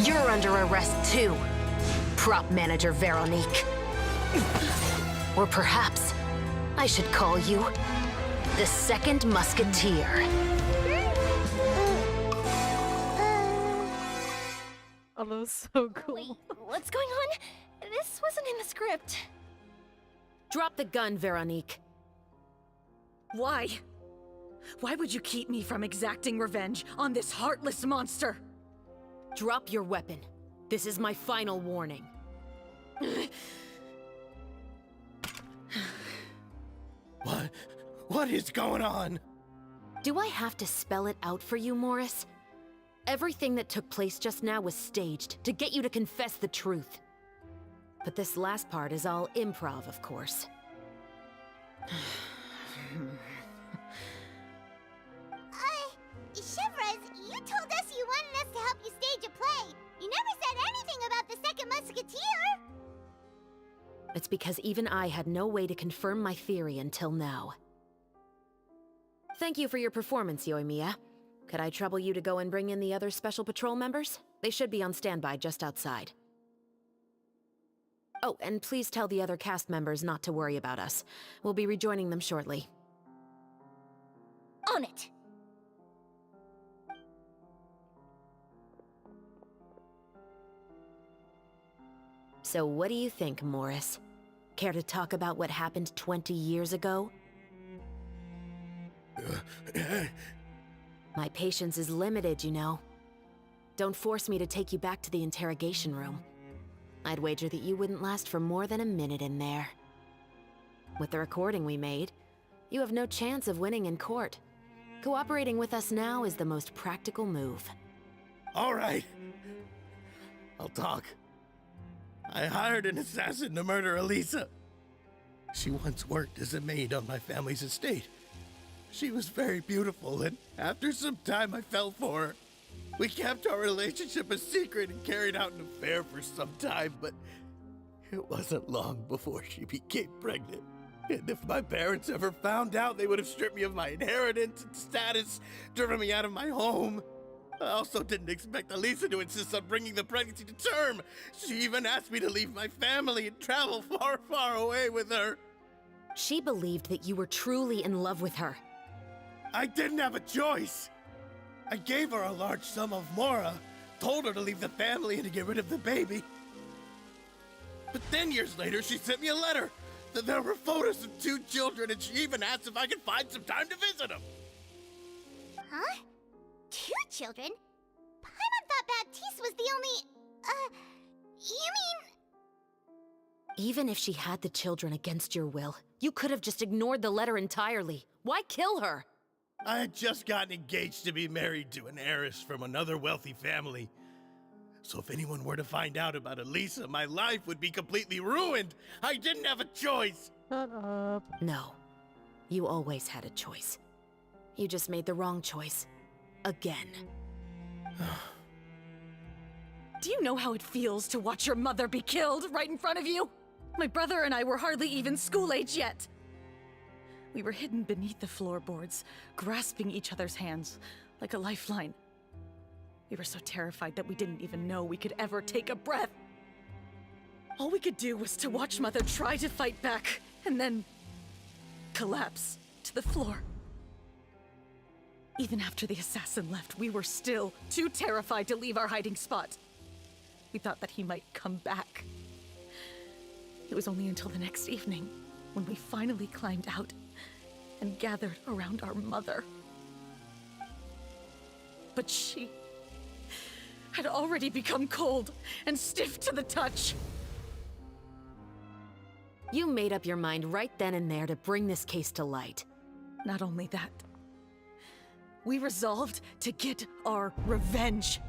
You're under arrest too, prop manager Veronique. Or perhaps I should call you the Second Musketeer. Oh, that was so cool. Wait, what's going on? This wasn't in the script. Drop the gun, Veronique. Why? Why would you keep me from exacting revenge on this heartless monster? Drop your weapon. This is my final warning. What is going on? Do I have to spell it out for you, Morris? Everything that took place just now was staged to get you to confess the truth. But this last part is all improv, of course. Chevraz, you told us you wanted us to help you stage a play. You never said anything about the Second Musketeer. It's because even I had no way to confirm my theory until now. Thank you for your performance, Yoimiya. Could I trouble you to go and bring in the other Special Patrol members? They should be on standby just outside. Oh, and please tell the other cast members not to worry about us. We'll be rejoining them shortly. On it. So what do you think, Morris? Care to talk about what happened 20 years ago? My patience is limited, you know. Don't force me to take you back to the interrogation room. I'd wager that you wouldn't last for more than a minute in there. With the recording we made, you have no chance of winning in court. Cooperating with us now is the most practical move. All right. I'll talk. I hired an assassin to murder Eliza. She once worked as a maid on my family's estate. She was very beautiful, and after some time I fell for her. We kept our relationship a secret and carried out an affair for some time, but it wasn't long before she became pregnant. And if my parents ever found out, they would have stripped me of my inheritance and status, driven me out of my home. I also didn't expect Elisa to insist on bringing the pregnancy to term. She even asked me to leave my family and travel far, far away with her. She believed that you were truly in love with her. I didn't have a choice. I gave her a large sum of mora, told her to leave the family and to get rid of the baby. But then years later, she sent me a letter. There were photos of 2 children, and she even asked if I could find some time to visit them. Huh? 2 children? Paimon thought Baptiste was the only... you mean... Even if she had the children against your will, you could have just ignored the letter entirely. Why kill her? I had just gotten engaged to be married to an heiress from another wealthy family. So if anyone were to find out about Elisa, my life would be completely ruined. I didn't have a choice. Shut up. No. You always had a choice. You just made the wrong choice. Again. Do you know how it feels to watch your mother be killed right in front of you? My brother and I were hardly even school age yet. We were hidden beneath the floorboards, grasping each other's hands like a lifeline. We were so terrified that we didn't even know we could ever take a breath. All we could do was to watch Mother try to fight back, and then collapse to the floor. Even after the assassin left, we were still too terrified to leave our hiding spot. We thought that he might come back. It was only until the next evening when we finally climbed out and gathered around our mother. But she had already become cold and stiff to the touch. You made up your mind right then and there to bring this case to light. Not only that, we resolved to get our revenge.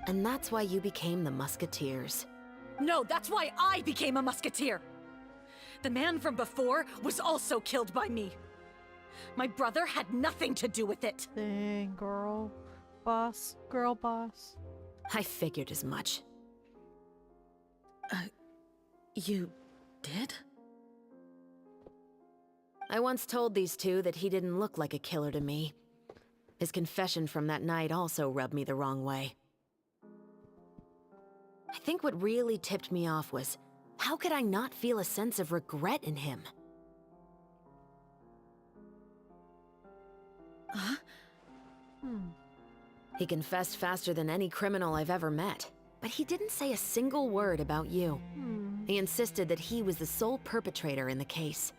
And that's why you became the Musketeers. No, that's why I became a musketeer. The man from before was also killed by me. My brother had nothing to do with it. Dang, girl. Boss. Girl boss. I figured as much. You did? I once told these two that he didn't look like a killer to me. His confession from that night also rubbed me the wrong way. I think what really tipped me off was, how could I not feel a sense of regret in him? Huh? He confessed faster than any criminal I've ever met, but he didn't say a single word about you. He insisted that he was the sole perpetrator in the case.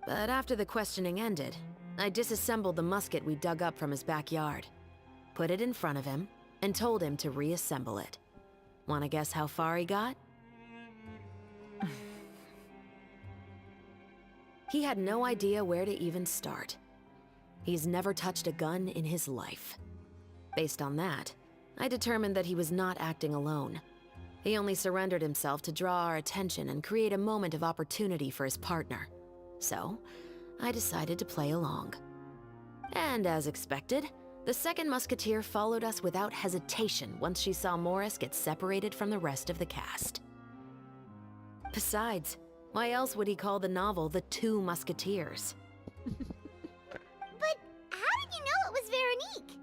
But after the questioning ended, I disassembled the musket we dug up from his backyard, put it in front of him, and told him to reassemble it. Wanna guess how far he got? He had no idea where to even start. He's never touched a gun in his life. Based on that, I determined that he was not acting alone. He only surrendered himself to draw our attention and create a moment of opportunity for his partner. So, I decided to play along. And as expected, the second musketeer followed us without hesitation once she saw Morris get separated from the rest of the cast. Besides, why else would he call the novel The Two Musketeers? But how did you know it was Veronique?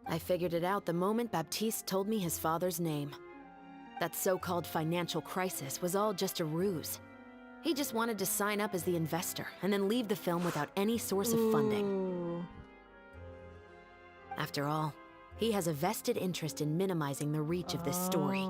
I figured it out the moment Baptiste told me his father's name. That so-called financial crisis was all just a ruse. He just wanted to sign up as the investor and then leave the film without any source of funding. After all, he has a vested interest in minimizing the reach of this story.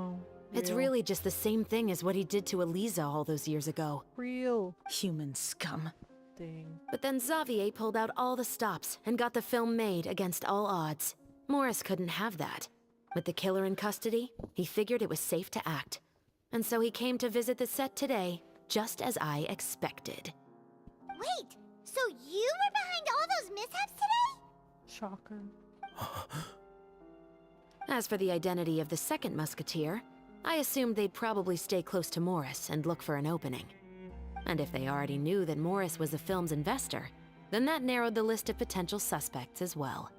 It's really just the same thing as what he did to Elisa all those years ago. Real. Human scum. Dang. But then Xavier pulled out all the stops and got the film made against all odds. Morris couldn't have that. With the killer in custody, he figured it was safe to act. And so he came to visit the set today, just as I expected. Wait, so you were behind all those mishaps today? Shocker. As for the identity of the second musketeer, I assumed they'd probably stay close to Morris and look for an opening. And if they already knew that Morris was the film's investor, then that narrowed the list of potential suspects as well.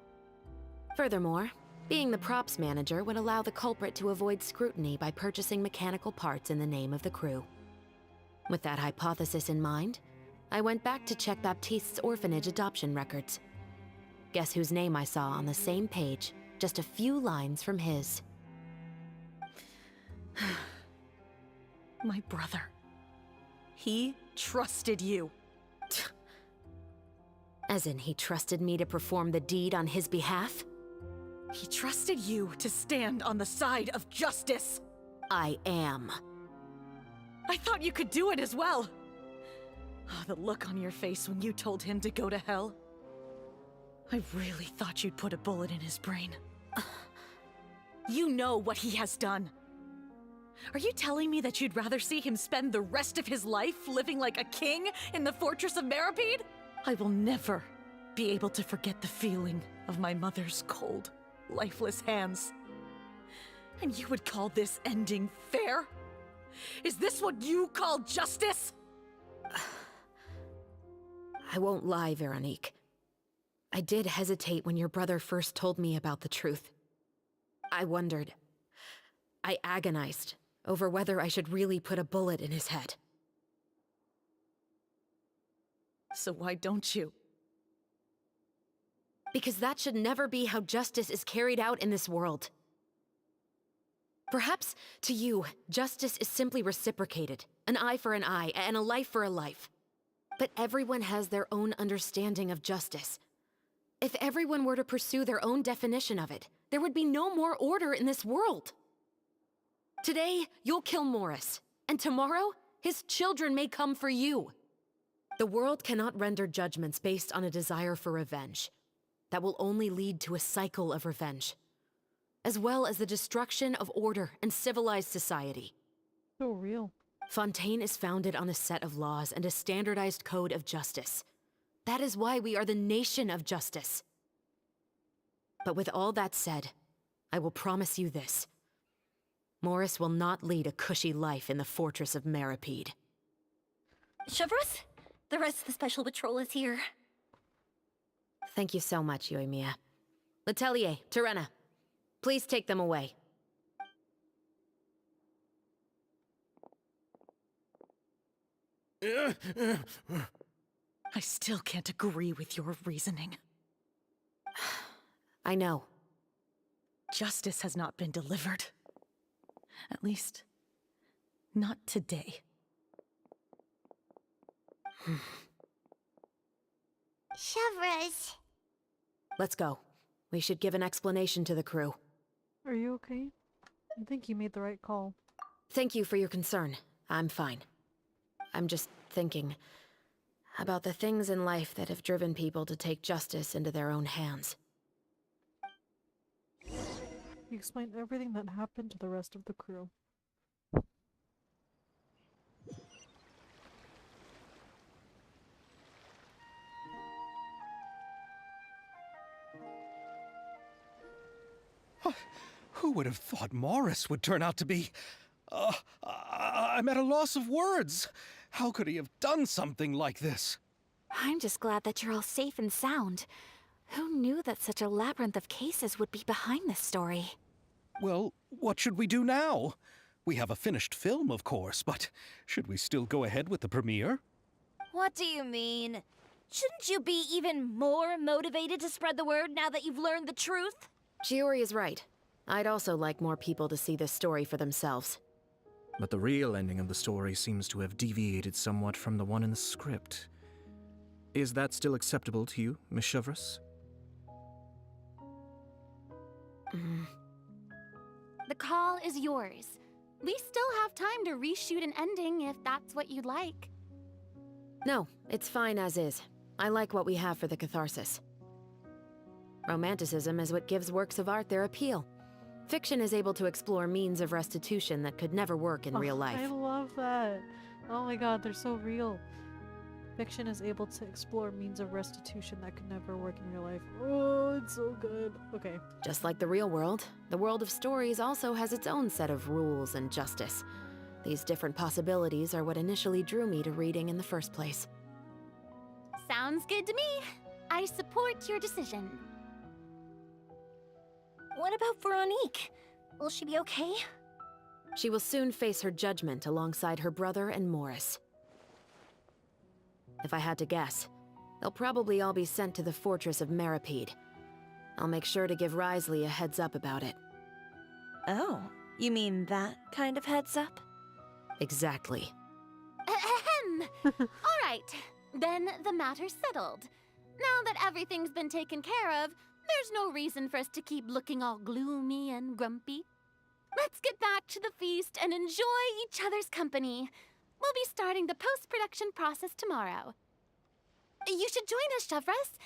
Furthermore, being the props manager would allow the culprit to avoid scrutiny by purchasing mechanical parts in the name of the crew. With that hypothesis in mind, I went back to check Baptiste's orphanage adoption records. guess whose name I saw on the same page, just a few lines from his. My brother. He trusted you. As in, he trusted me to perform the deed on his behalf? He trusted you to stand on the side of justice. I am. I thought you could do it as well. Oh, the look on your face when you told him to go to hell. I really thought you'd put a bullet in his brain. You know what he has done. Are you telling me that you'd rather see him spend the rest of his life living like a king in the fortress of Meripede? I will never be able to forget the feeling of my mother's cold, lifeless hands. And you would call this ending fair? Is this what you call justice? I won't lie, Veronique. I did hesitate when your brother first told me about the truth. I wondered. I agonized over whether I should really put a bullet in his head. So why don't you? Because that should never be how justice is carried out in this world. Perhaps, to you, justice is simply reciprocated. An eye for an eye, and a life for a life. But everyone has their own understanding of justice. If everyone were to pursue their own definition of it, there would be no more order in this world. Today, you'll kill Morris, and tomorrow, his children may come for you. The world cannot render judgments based on a desire for revenge. That will only lead to a cycle of revenge, as well as the destruction of order and civilized society. So real. Fontaine is founded on a set of laws and a standardized code of justice. That is why we are the nation of justice. But with all that said, I will promise you this. Morris will not lead a cushy life in the fortress of Meripede. Chevreuse, the rest of the special patrol is here. Thank you so much, Yoimiya. Letelier, Terena, please take them away. I still can't agree with your reasoning. I know. Justice has not been delivered. At least, not today. Chevreuse. Let's go. We should give an explanation to the crew. Are you okay? I think you made the right call. Thank you for your concern. I'm fine. I'm just thinking about the things in life that have driven people to take justice into their own hands. You explained everything that happened to the rest of the crew. Who would have thought Morris would turn out to be... I'm at a loss of words. How could he have done something like this? I'm just glad that you're all safe and sound. Who knew that such a labyrinth of cases would be behind this story? Well, what should we do now? We have a finished film, of course, but should we still go ahead with the premiere? What do you mean? Shouldn't you be even more motivated to spread the word now that you've learned the truth? Chiori is right. I'd also like more people to see this story for themselves. But the real ending of the story seems to have deviated somewhat from the one in the script. Is that still acceptable to you, Miss Chevreuse? The call is yours. We still have time to reshoot an ending if that's what you'd like. No, it's fine as is. I like what we have for the catharsis. Romanticism is what gives works of art their appeal. Fiction is able to explore means of restitution that could never work in real life. I love that. Oh my god, they're so real. Fiction is able to explore means of restitution that could never work in real life. Oh, it's so good. Okay. Just like the real world, the world of stories also has its own set of rules and justice. These different possibilities are what initially drew me to reading in the first place. Sounds good to me. I support your decision. What about Veronique? Will she be okay? She will soon face her judgment alongside her brother and Morris. If I had to guess, they'll probably all be sent to the fortress of Meripede, I'll make sure to give Risley a heads up about it. Oh, you mean that kind of heads up? Exactly. Ahem. All right, then the matter's settled. Now that everything's been taken care of, there's no reason for us to keep looking all gloomy and grumpy. Let's get back to the feast and enjoy each other's company. We'll be starting the post-production process tomorrow. You should join us, Shavras.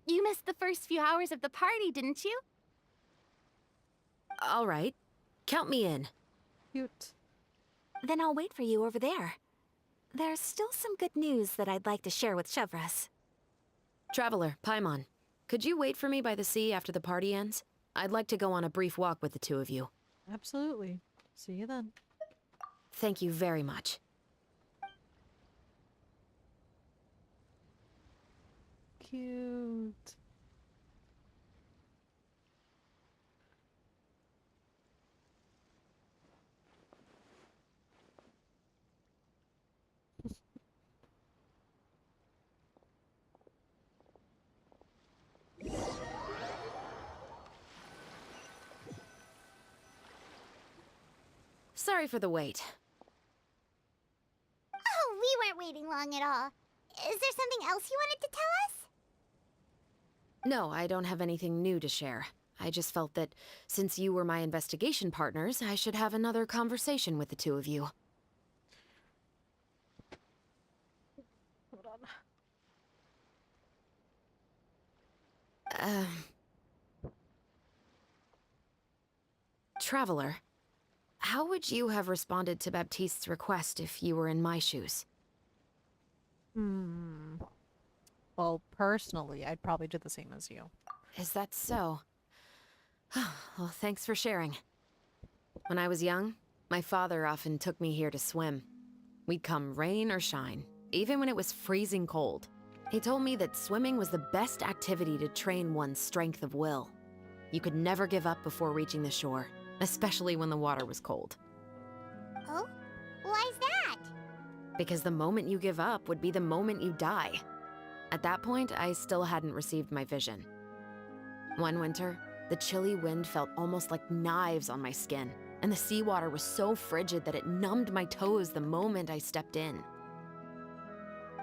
You missed the first few hours of the party, didn't you? All right. Count me in. Cute. Then I'll wait for you over there. There's still some good news that I'd like to share with Shavras. Traveler, Paimon, could you wait for me by the sea after the party ends? I'd like to go on a brief walk with the two of you. Absolutely. See you then. Thank you very much. Cute. Sorry for the wait. Oh, we weren't waiting long at all. Is there something else you wanted to tell us? No, I don't have anything new to share. I just felt that since you were my investigation partners, I should have another conversation with the two of you. Hold on. Traveler, how would you have responded to Baptiste's request if you were in my shoes? Well, personally, I'd probably do the same as you. Is that so? Well, thanks for sharing. When I was young, my father often took me here to swim. We'd come rain or shine, even when it was freezing cold. He told me that swimming was the best activity to train one's strength of will. You could never give up before reaching the shore, especially when the water was cold. Oh? Why's that? Because the moment you give up would be the moment you die. At that point, I still hadn't received my vision. One winter, the chilly wind felt almost like knives on my skin, and the seawater was so frigid that it numbed my toes the moment I stepped in.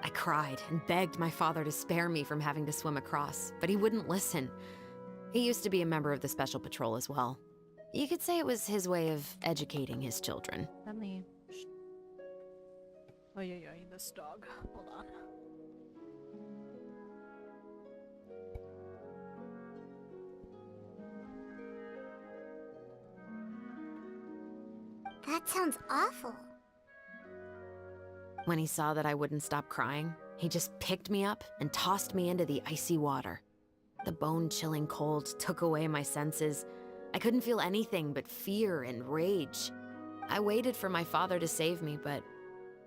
I cried and begged my father to spare me from having to swim across, but he wouldn't listen. He used to be a member of the Special Patrol as well. You could say it was his way of educating his children. Let me... Oh, yeah, this dog. Hold on. That sounds awful. When he saw that I wouldn't stop crying, he just picked me up and tossed me into the icy water. The bone-chilling cold took away my senses. I couldn't feel anything but fear and rage. I waited for my father to save me, but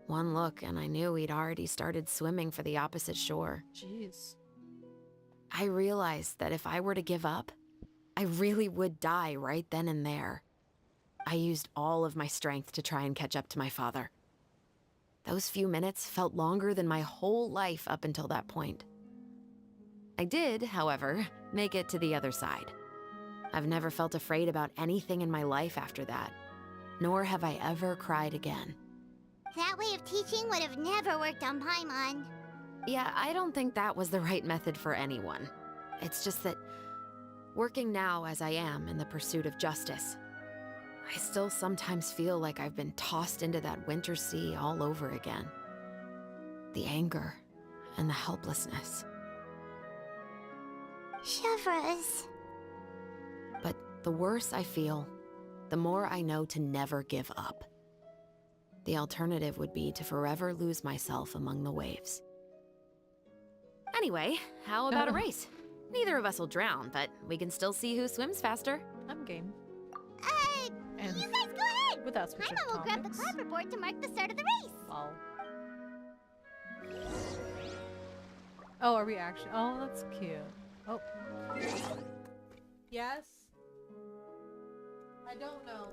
one look and I knew he'd already started swimming for the opposite shore. Jeez. I realized that if I were to give up, I really would die right then and there. I used all of my strength to try and catch up to my father. Those few minutes felt longer than my whole life up until that point. I did, however, make it to the other side. I've never felt afraid about anything in my life after that, nor have I ever cried again. That way of teaching would have never worked on Paimon. Yeah, I don't think that was the right method for anyone. It's just that, working now as I am in the pursuit of justice, I still sometimes feel like I've been tossed into that winter sea all over again. The anger and the helplessness. Shavras. But the worse I feel, the more I know to never give up. The alternative would be to forever lose myself among the waves. Anyway, how about a race? Neither of us will drown, but we can still see who swims faster. I'm game. You guys go ahead! Without switching Paimon will grab the topics. clapperboard to mark the start of the race. Wow. Oh, are we actually? Oh, that's cute. Oh. Yes? I don't know.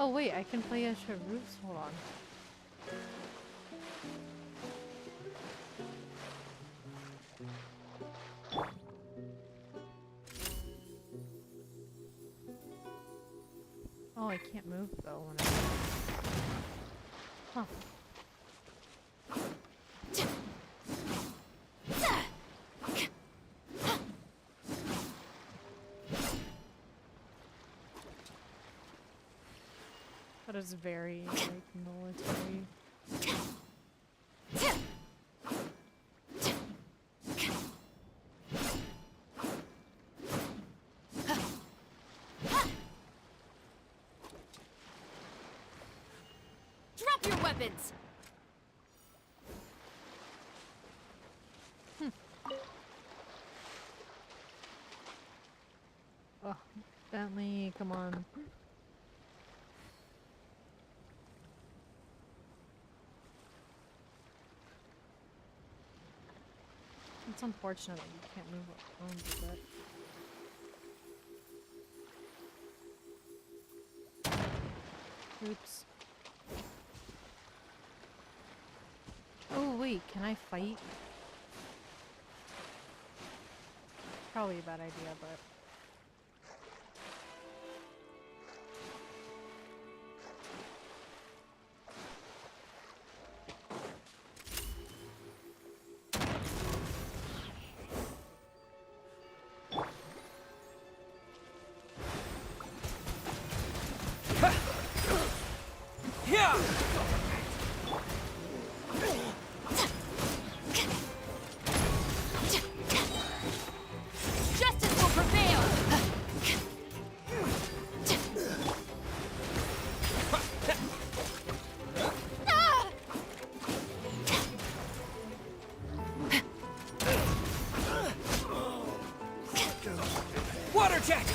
Oh wait, I can play as Charus. Hold on. Oh, I can't move though when I... Huh. That is very, like, military. Drop your weapons! Oh, Bentley, come on. It's unfortunate that you can't move around a bit. Oops. Oh wait, can I fight? Probably a bad idea, but... Justice will prevail! Water jet!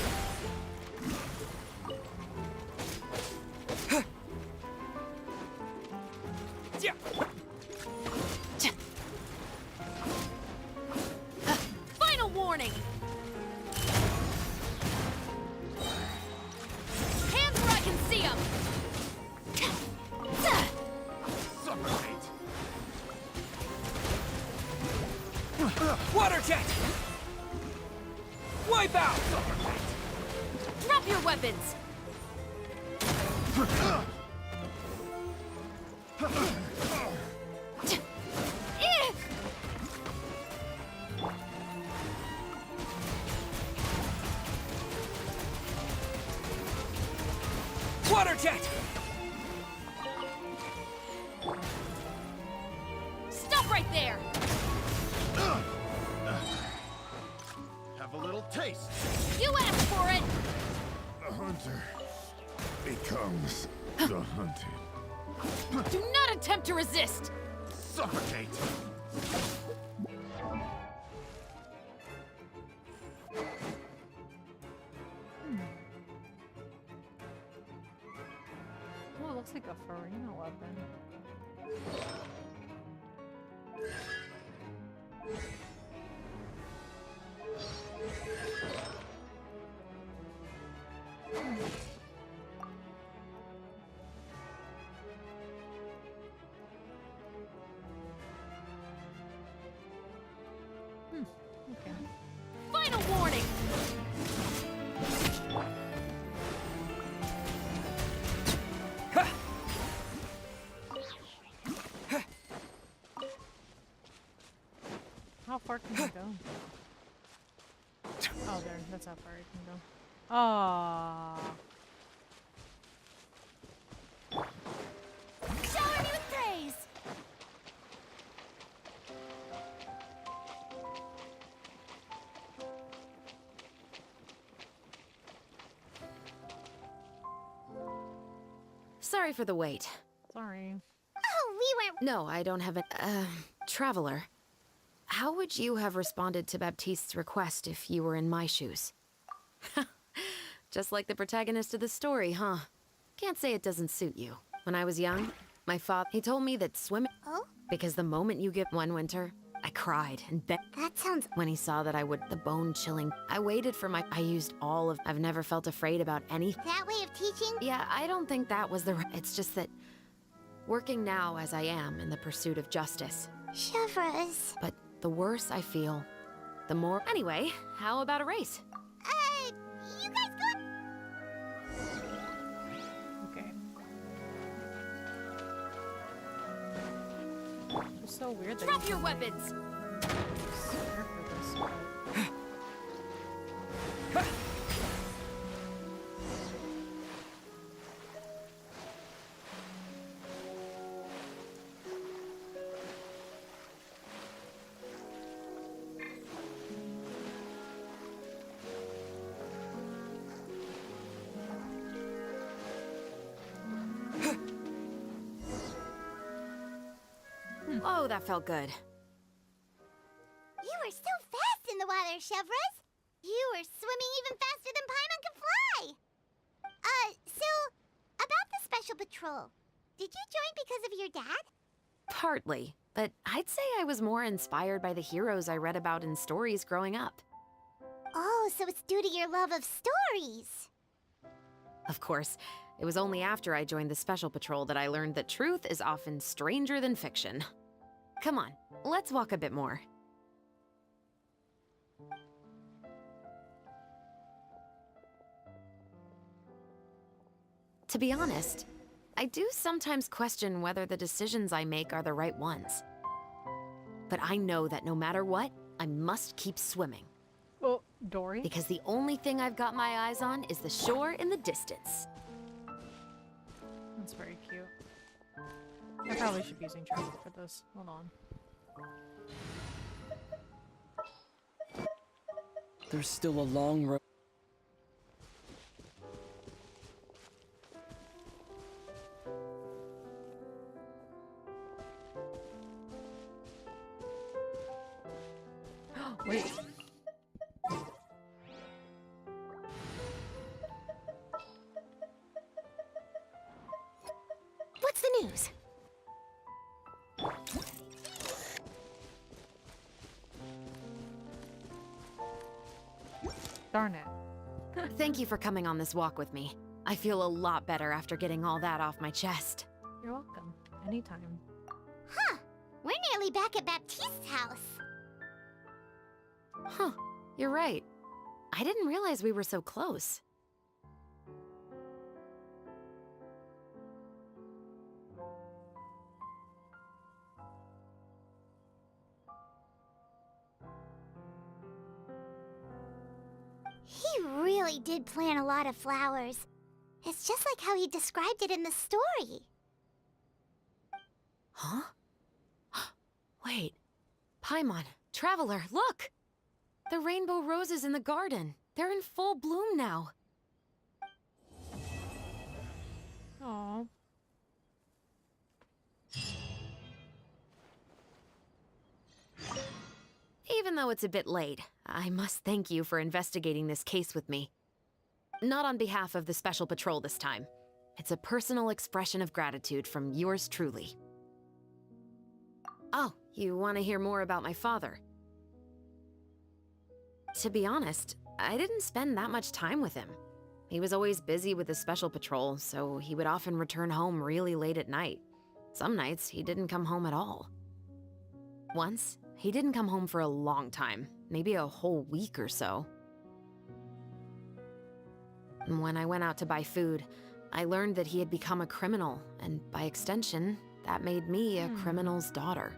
Final warning! Hands where I can see them! Water jet! Wipe out! Drop your weapons! Water jet! Stop right there! Have a little taste. You asked for it! The hunter becomes the hunted. Do not attempt to resist! Suffocate! Oh, it looks like a Farina weapon. Okay. Final warning! How far can you go? Oh, there. That's how far I can go. Ah. Shower me with praise! Sorry for the wait. Sorry. Oh, we weren't... No, I don't have a traveler. How would you have responded to Baptiste's request if you were in my shoes? Just like the protagonist of the story, huh? Can't say it doesn't suit you. When I was young, my father, he told me that swimming... Oh? Because the moment you get one winter, I cried and begged. That sounds... When he saw that I would, the bone-chilling, I waited for my... I used all of... I've never felt afraid about anything. That way of teaching? Yeah, I don't think that was the... It's just that... Working now as I am in the pursuit of justice. Chevres. But the worse I feel, the more... Anyway, how about a race? You guys go... Okay. It's so weird that Drop your weapons! Oh, that felt good. You were so fast in the water, Chevres. You were swimming even faster than Paimon can fly. So, about the Special Patrol, did you join because of your dad? Partly, but I'd say I was more inspired by the heroes I read about in stories growing up. Oh, so it's due to your love of stories. Of course, it was only after I joined the Special Patrol that I learned that truth is often stranger than fiction. Come on, let's walk a bit more. To be honest, I do sometimes question whether the decisions I make are the right ones. But I know that no matter what, I must keep swimming. Oh, Dory? Because the only thing I've got my eyes on is the shore in the distance. That's very cute. I probably should be using travel for this. Hold on. There's still a long road. Wait. What's the news? Darn it. Thank you for coming on this walk with me. I feel a lot better after getting all that off my chest. You're welcome. Anytime. Huh. We're nearly back at Baptiste's house. Huh, you're right. I didn't realize we were so close. He really did plant a lot of flowers. It's just like how he described it in the story. Huh? Wait. Paimon, Traveler, look! The rainbow roses in the garden. They're in full bloom now. Aww. Even though it's a bit late, I must thank you for investigating this case with me. Not on behalf of the Special Patrol this time. It's a personal expression of gratitude from yours truly. Oh, you want to hear more about my father? To be honest, I didn't spend that much time with him. He was always busy with the Special Patrol, so he would often return home really late at night. Some nights, he didn't come home at all. Once, he didn't come home for a long time, maybe a whole week or so. When I went out to buy food, I learned that he had become a criminal, and by extension, that made me a criminal's daughter.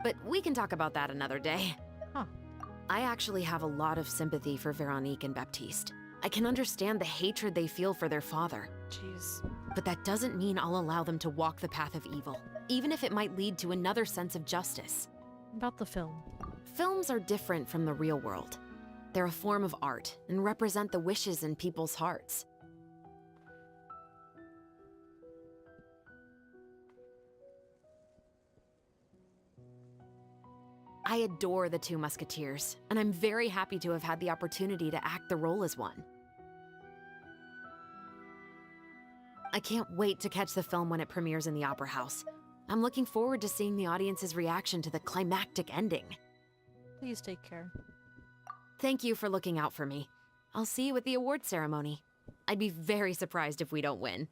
But we can talk about that another day. Huh. I actually have a lot of sympathy for Veronique and Baptiste. I can understand the hatred they feel for their father. Jeez. But that doesn't mean I'll allow them to walk the path of evil, even if it might lead to another sense of justice. About the film. Films are different from the real world. They're a form of art and represent the wishes in people's hearts. I adore the two Musketeers, and I'm very happy to have had the opportunity to act the role as one. I can't wait to catch the film when it premieres in the Opera House. I'm looking forward to seeing the audience's reaction to the climactic ending. Please take care. Thank you for looking out for me. I'll see you at the award ceremony. I'd be very surprised if we don't win.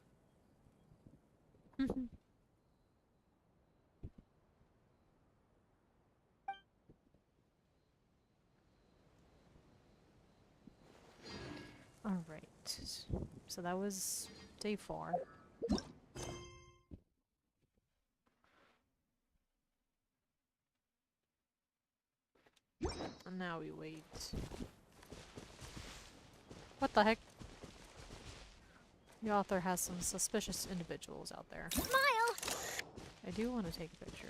Alright. So that was day 4. And now we wait. What the heck? The author has some suspicious individuals out there. Smile! I do want to take a picture.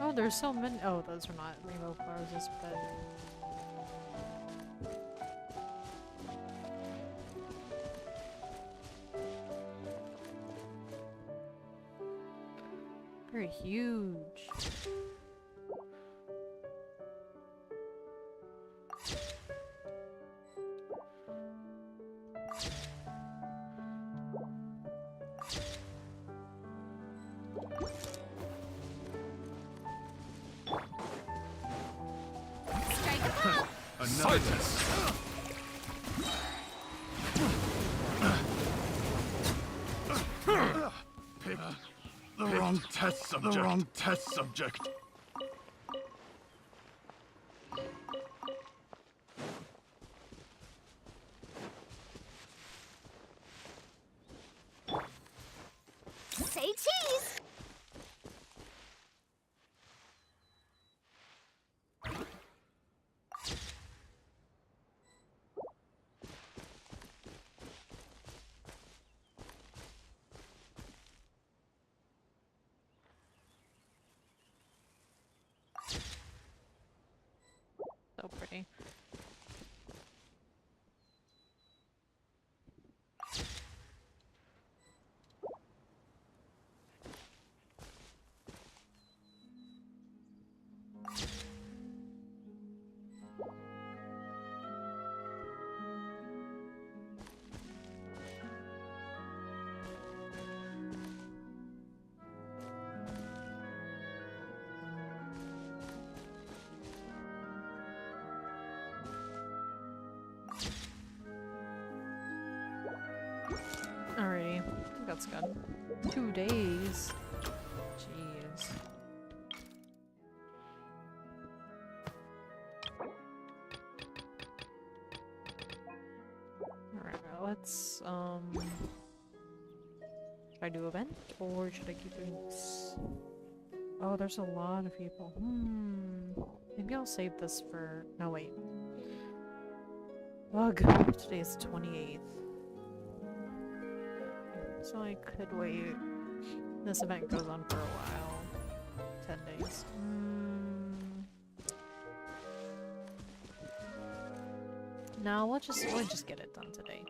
Oh, there's so many. Oh, those are not rainbow roses, but. Very huge. Silence! Pick the wrong test subject. The wrong test subject. Say cheese! So pretty. Alrighty, I think that's good. 2 days. Jeez. Alright, let's, should I do event? Or should I keep doing this? Oh, there's a lot of people. Maybe I'll save this for... No, wait. Ugh, today's the 28th. So I could wait. This event goes on for a while. 10 days. No, we'll just get it done today.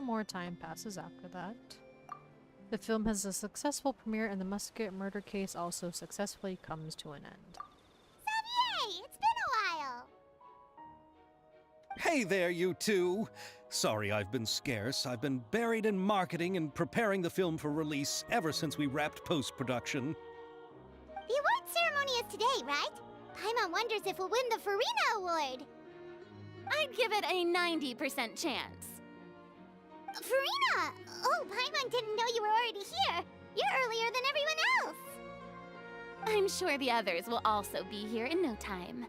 some more time passes after that. The film has a successful premiere and the Musket murder case also successfully comes to an end. Xavier, it's been a while. Hey there, you two! Sorry I've been scarce. I've been buried in marketing and preparing the film for release ever since we wrapped post-production. The award ceremony is today, right? Paimon wonders if we'll win the Farina Award. I'd give it a 90% chance. Farina! Oh, Paimon didn't know you were already here. You're earlier than everyone else. I'm sure the others will also be here in no time.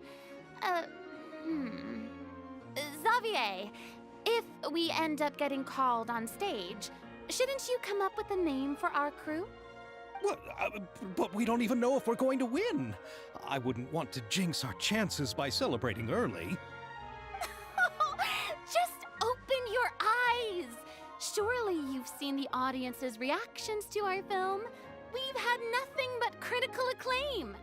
Xavier, if we end up getting called on stage, shouldn't you come up with a name for our crew? What? But we don't even know if we're going to win. I wouldn't want to jinx our chances by celebrating early. Just open your eyes! Surely you've seen the audience's reactions to our film. We've had nothing but critical acclaim.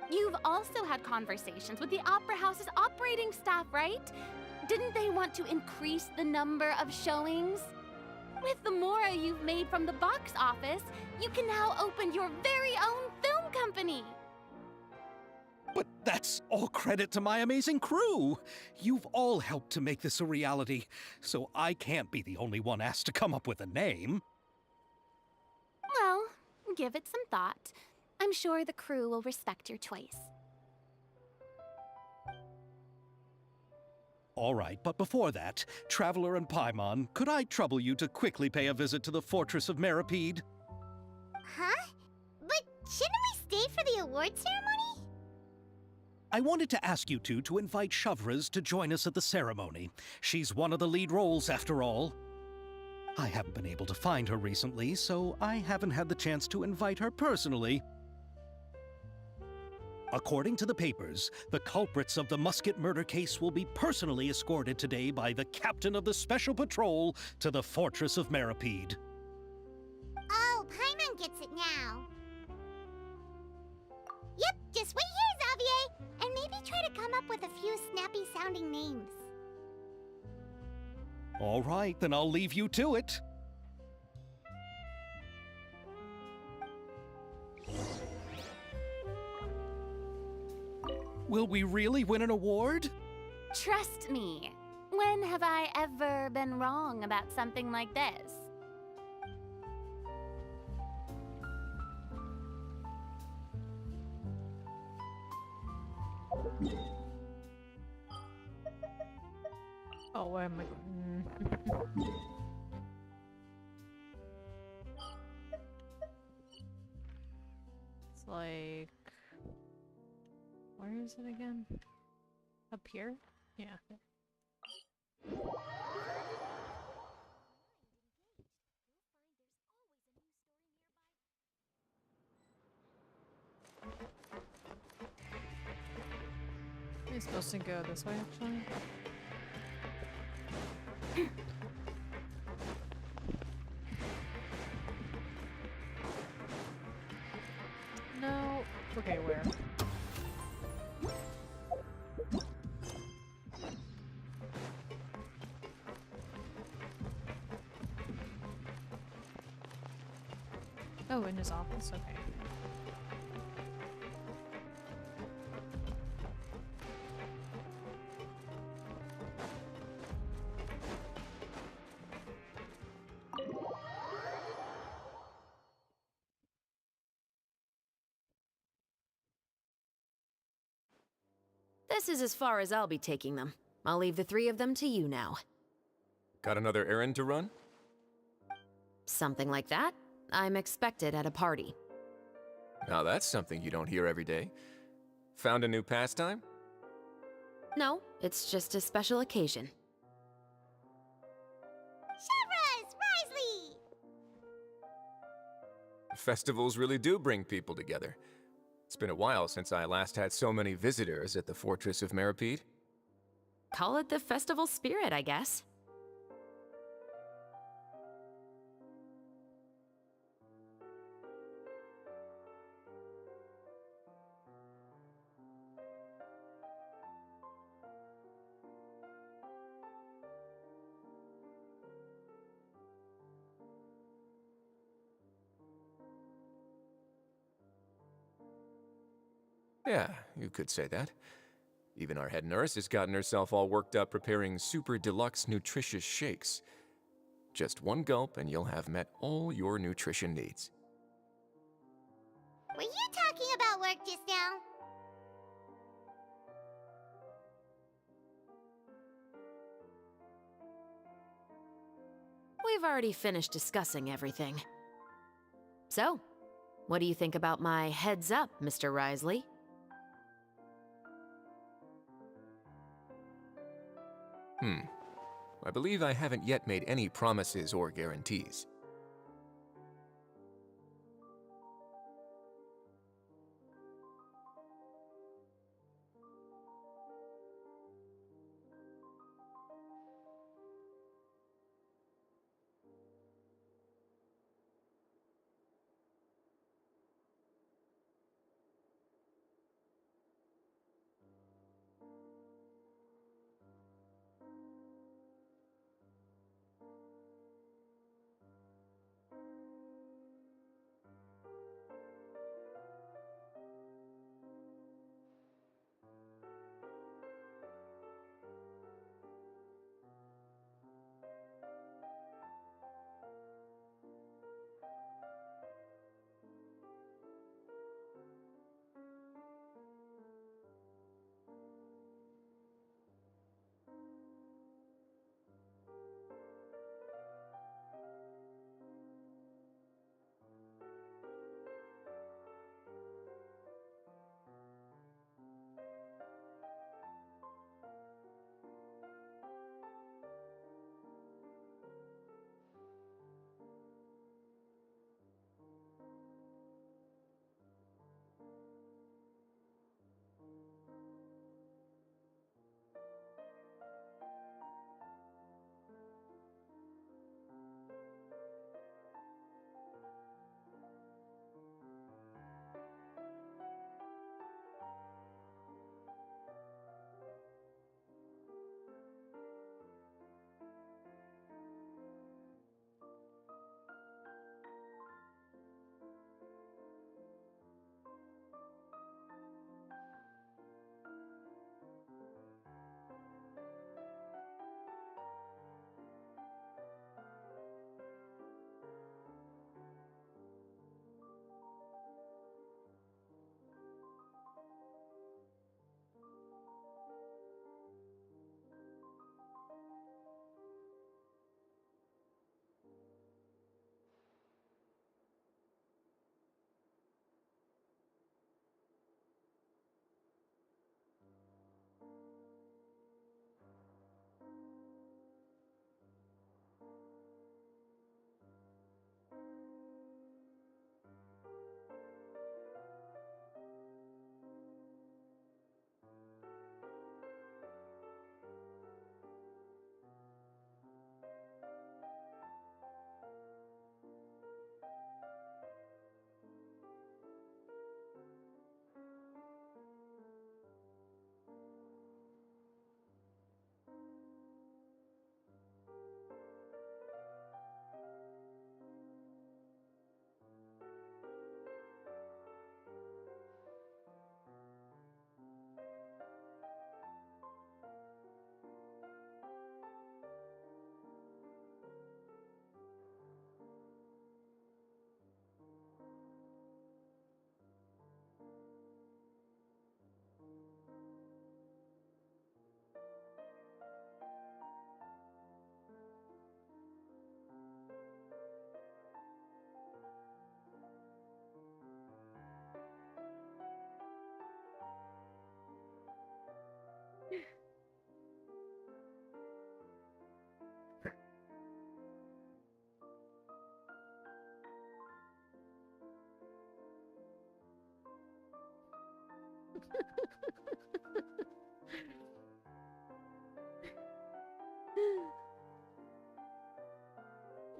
You've also had conversations with the Opera House's operating staff, right? Didn't they want to increase the number of showings? With the more you've made from the box office, you can now open your very own film company. But that's all credit to my amazing crew. You've all helped to make this a reality, so I can't be the only one asked to come up with a name. Well, give it some thought. I'm sure the crew will respect your choice. All right, but before that, Traveler and Paimon, could I trouble you to quickly pay a visit to the Fortress of Meripede? Huh? But shouldn't we stay for the award ceremony? I wanted to ask you two to invite Shavraz to join us at the ceremony. She's one of the lead roles, after all. I haven't been able to find her recently, so I haven't had the chance to invite her personally. According to the papers, the culprits of the Musket murder case will be personally escorted today by the captain of the Special Patrol to the Fortress of Meripede. Oh, Paimon gets it now. Yep, just wait here, Xavier, and maybe try to come up with a few snappy-sounding names. All right, then I'll leave you to it. Will we really win an award? Trust me. When have I ever been wrong about something like this? Oh, where am I going? It's like... Where is it again? Up here? Yeah. Am I supposed to go this way, actually? No. Okay, where? Oh, in his office, okay. This is as far as I'll be taking them. I'll leave the three of them to you now. Got another errand to run? Something like that. I'm expected at a party. Now that's something you don't hear every day. Found a new pastime? No, it's just a special occasion. Shavraz! Risley! Festivals really do bring people together. It's been a while since I last had so many visitors at the Fortress of Meripede. Call it the festival spirit, I guess. Yeah, you could say that. Even our head nurse has gotten herself all worked up preparing super deluxe nutritious shakes. Just one gulp and you'll have met all your nutrition needs. Were you talking about work just now? We've already finished discussing everything. So, what do you think about my heads up, Mr. Risley? I believe I haven't yet made any promises or guarantees.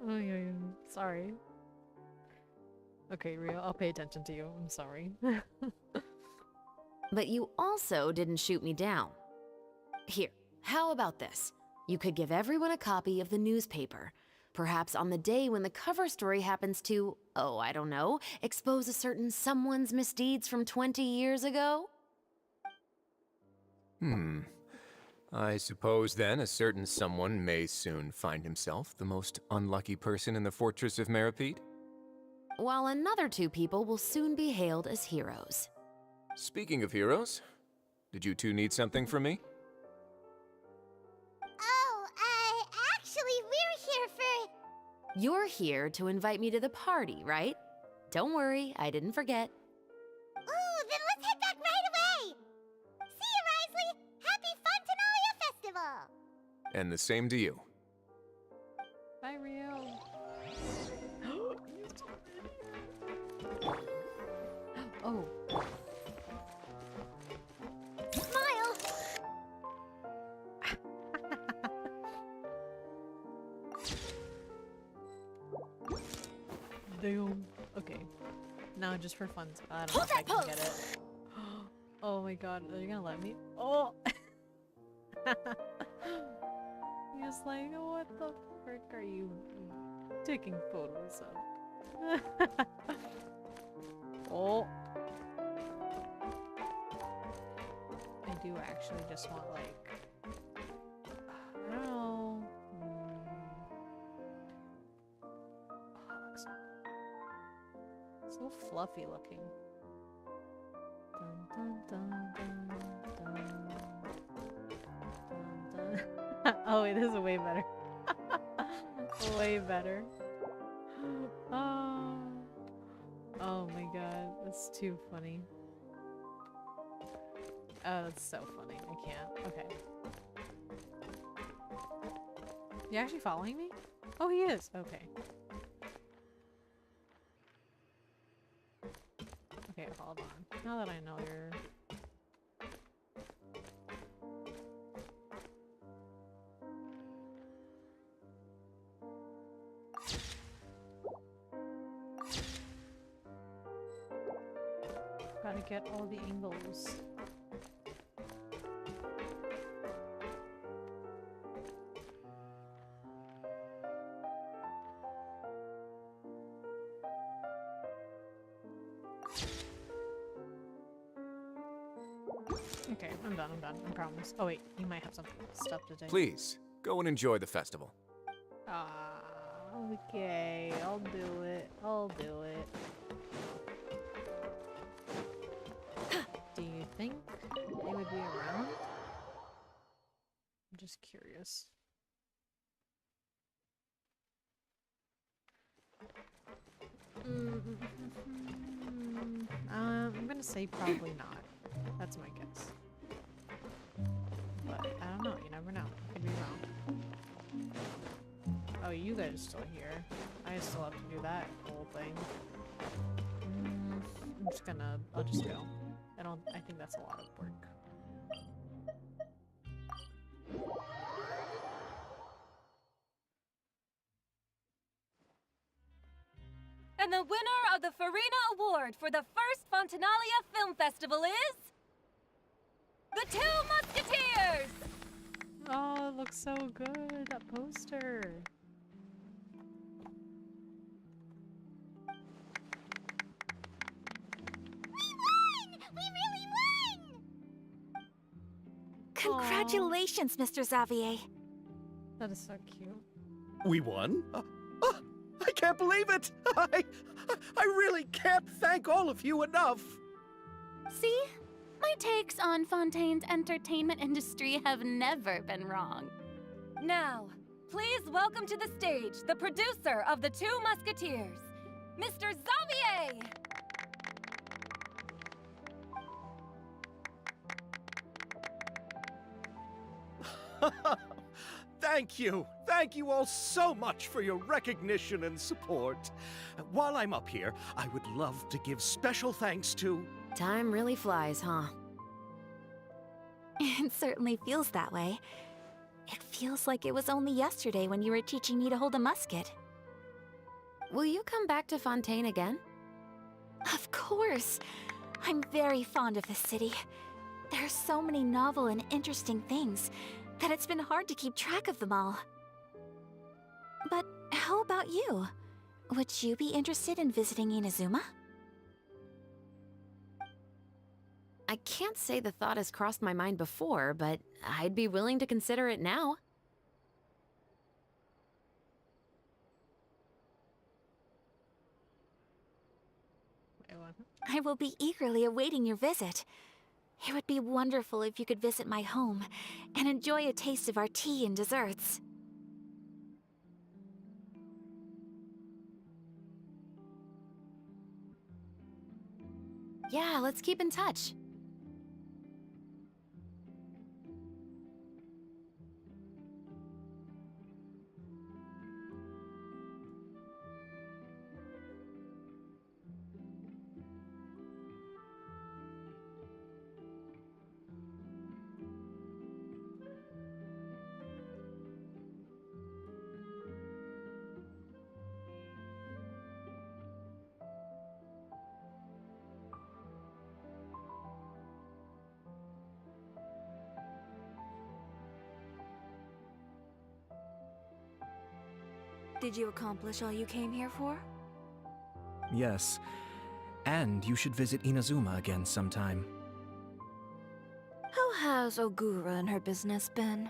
Oh, yeah. Sorry. Okay, Rio, I'll pay attention to you. I'm sorry. But you also didn't shoot me down. Here, how about this? You could give everyone a copy of the newspaper. Perhaps on the day when the cover story happens to, oh, I don't know, expose a certain someone's misdeeds from 20 years ago? I suppose then a certain someone may soon find himself the most unlucky person in the fortress of Meripede? While another 2 people will soon be hailed as heroes. Speaking of heroes, did you two need something from me? Oh, actually, we're here for... You're here to invite me to the party, right? Don't worry, I didn't forget. Ooh, then let's head back right away! See you, Risley! Happy Fontenalia Festival! And the same to you. Bye, Rio. Oh. Smile! Damn. Okay. Now just for fun. I don't know if I can get it. Oh my god, are you gonna let me? Oh! He's like, what the frick are you taking photos of? Oh! I do actually just want, like... I don't know... Oh, looks so fluffy looking. Dun, dun, dun, dun, dun, dun. Oh, it is way better. Way better. Oh. Oh my god, that's too funny. Oh, that's so funny. I can't. Okay. You actually following me? Oh, he is. Okay. Okay, hold on. Now that I know you're... Gotta get all the angles. Okay, I'm done, I promise. Oh wait, you might have some stuff to do. Please, go and enjoy the festival. Ah, okay, I'll do it. I'll do it. Do you think they would be around? I'm just curious. I'm gonna say probably not. That's my guess. But I don't know, you never know. I could be wrong. Oh, you guys are still here. I still have to do that whole thing. I'll just go. I think that's a lot of work. And the winner of the Farina Award for the first Fontenalia Film Festival is... The Two Musketeers! Oh, it looks so good, that poster. Congratulations, Mr. Xavier. That is so cute. We won? I can't believe it! I really can't thank all of you enough! See? My takes on Fontaine's entertainment industry have never been wrong. Now, please welcome to the stage the producer of The Two Musketeers, Mr. Xavier! Thank you. Thank you all so much for your recognition and support. While I'm up here, I would love to give special thanks to... Time really flies, huh? It certainly feels that way. It feels like it was only yesterday when you were teaching me to hold a musket. Will you come back to Fontaine again? Of course. I'm very fond of this city. There are so many novel and interesting things that it's been hard to keep track of them all. But how about you? Would you be interested in visiting Inazuma? I can't say the thought has crossed my mind before, but I'd be willing to consider it now. I will be eagerly awaiting your visit. It would be wonderful if you could visit my home and enjoy a taste of our tea and desserts. Yeah, let's keep in touch. Did you accomplish all you came here for? Yes. And you should visit Inazuma again sometime. How has Ogura and her business been?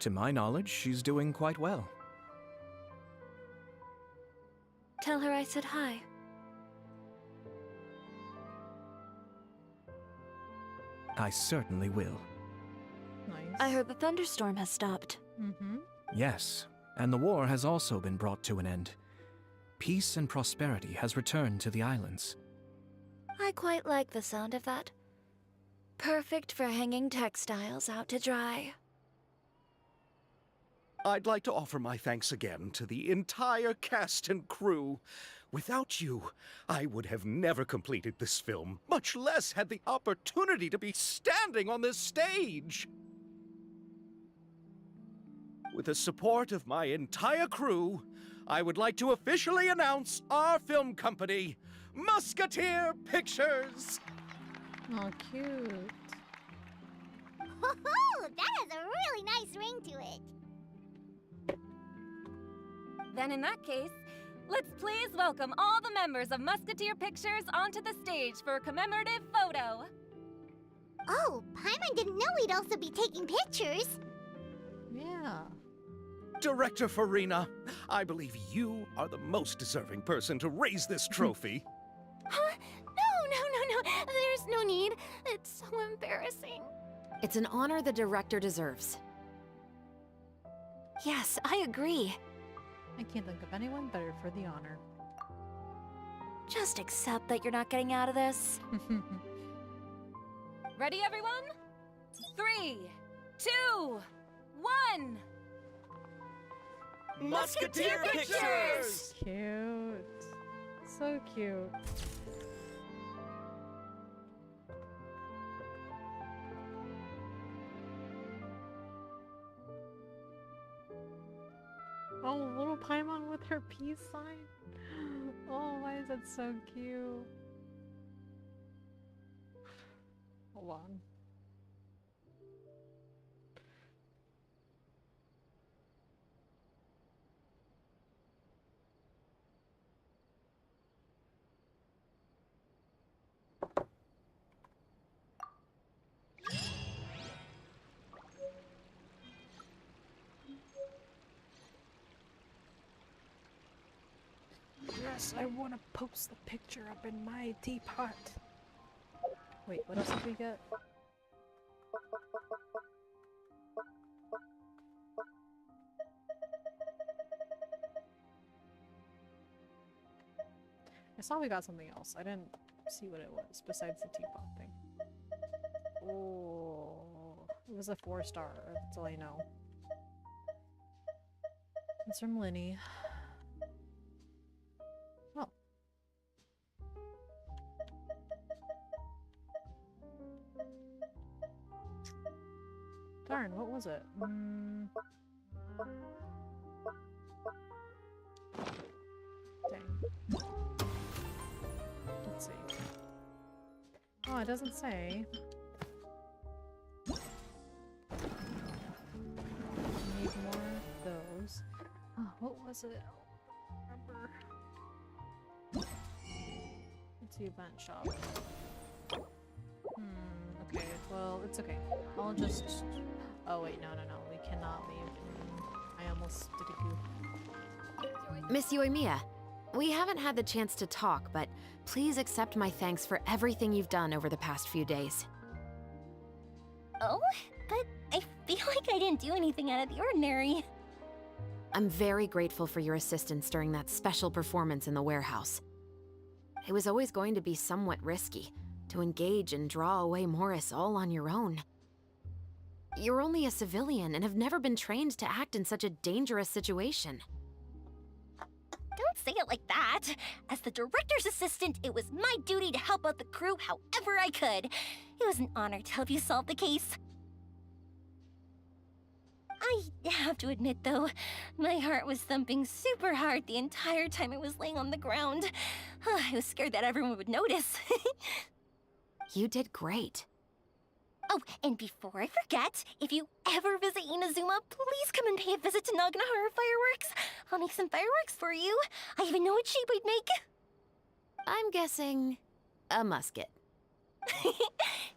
To my knowledge, she's doing quite well. Tell her I said hi. I certainly will. Nice. I heard the thunderstorm has stopped. Mm-hmm. Yes, and the war has also been brought to an end. Peace and prosperity has returned to the islands. I quite like the sound of that. Perfect for hanging textiles out to dry. I'd like to offer my thanks again to the entire cast and crew. Without you, I would have never completed this film, much less had the opportunity to be standing on this stage. With the support of my entire crew, I would like to officially announce our film company, Musketeer Pictures! Oh, cute. Ho-ho! That has a really nice ring to it. Then in that case, let's please welcome all the members of Musketeer Pictures onto the stage for a commemorative photo. Oh, Paimon didn't know we'd also be taking pictures. Yeah. Director Farina, I believe you are the most deserving person to raise this trophy. Huh? No. There's no need. It's so embarrassing. It's an honor the director deserves. Yes, I agree. I can't think of anyone better for the honor. Just accept that you're not getting out of this. Ready, everyone? 3, 2, 1. Musketeer Pictures! Cute. So cute. Oh, little Paimon with her peace sign. Oh, why is that so cute? Hold on. Yes, I want to post the picture up in my teapot. Wait, what else did we get? I saw we got something else. I didn't see what it was besides the teapot thing. Oh, it was a 4-star. That's all I know. It's from Linny. Oh. Darn, what was it? Dang. Let's see. Oh, it doesn't say. Need more of those. Oh, what was it? I don't remember. It's the event shop. Okay, well, it's okay. I'll just... Oh, wait, no. We cannot leave. I almost did a goof. Miss Yoimiya, we haven't had the chance to talk, but please accept my thanks for everything you've done over the past few days. Oh, but I feel like I didn't do anything out of the ordinary. I'm very grateful for your assistance during that special performance in the warehouse. It was always going to be somewhat risky to engage and draw away Morris all on your own. You're only a civilian and have never been trained to act in such a dangerous situation. Don't say it like that. As the director's assistant, it was my duty to help out the crew however I could. It was an honor to help you solve the case. I have to admit, though, my heart was thumping super hard the entire time I was laying on the ground. I was scared that everyone would notice. You did great. Oh, and before I forget, if you ever visit Inazuma, please come and pay a visit to Naganohara Fireworks. I'll make some fireworks for you. I even know what shape I'd make. I'm guessing a musket.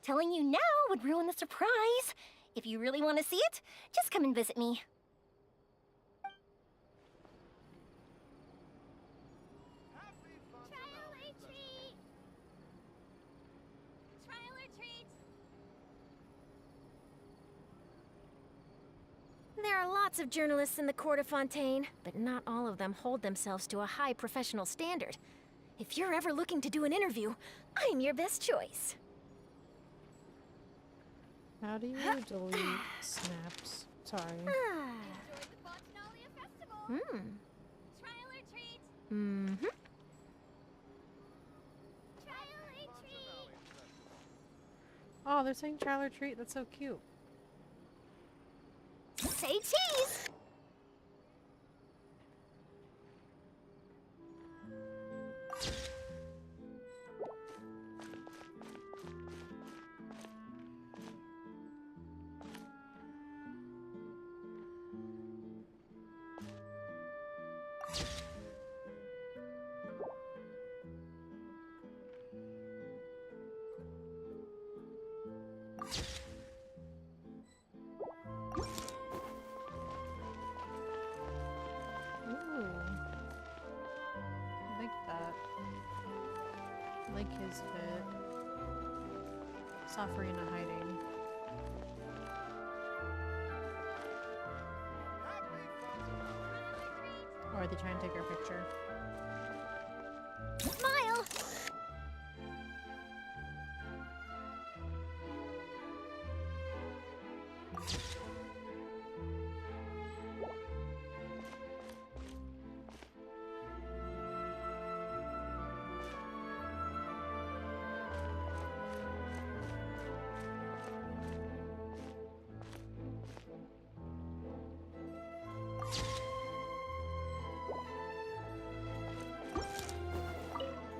Telling you now would ruin the surprise. If you really want to see it, just come and visit me. There are lots of journalists in the Court of Fontaine, but not all of them hold themselves to a high professional standard. If you're ever looking to do an interview, I'm your best choice. How do you delete snaps? Sorry. Oh, they're saying trial or treat. That's so cute. Say cheese! His fit. Saw Farina hiding. Or are they trying to take our picture? Smile!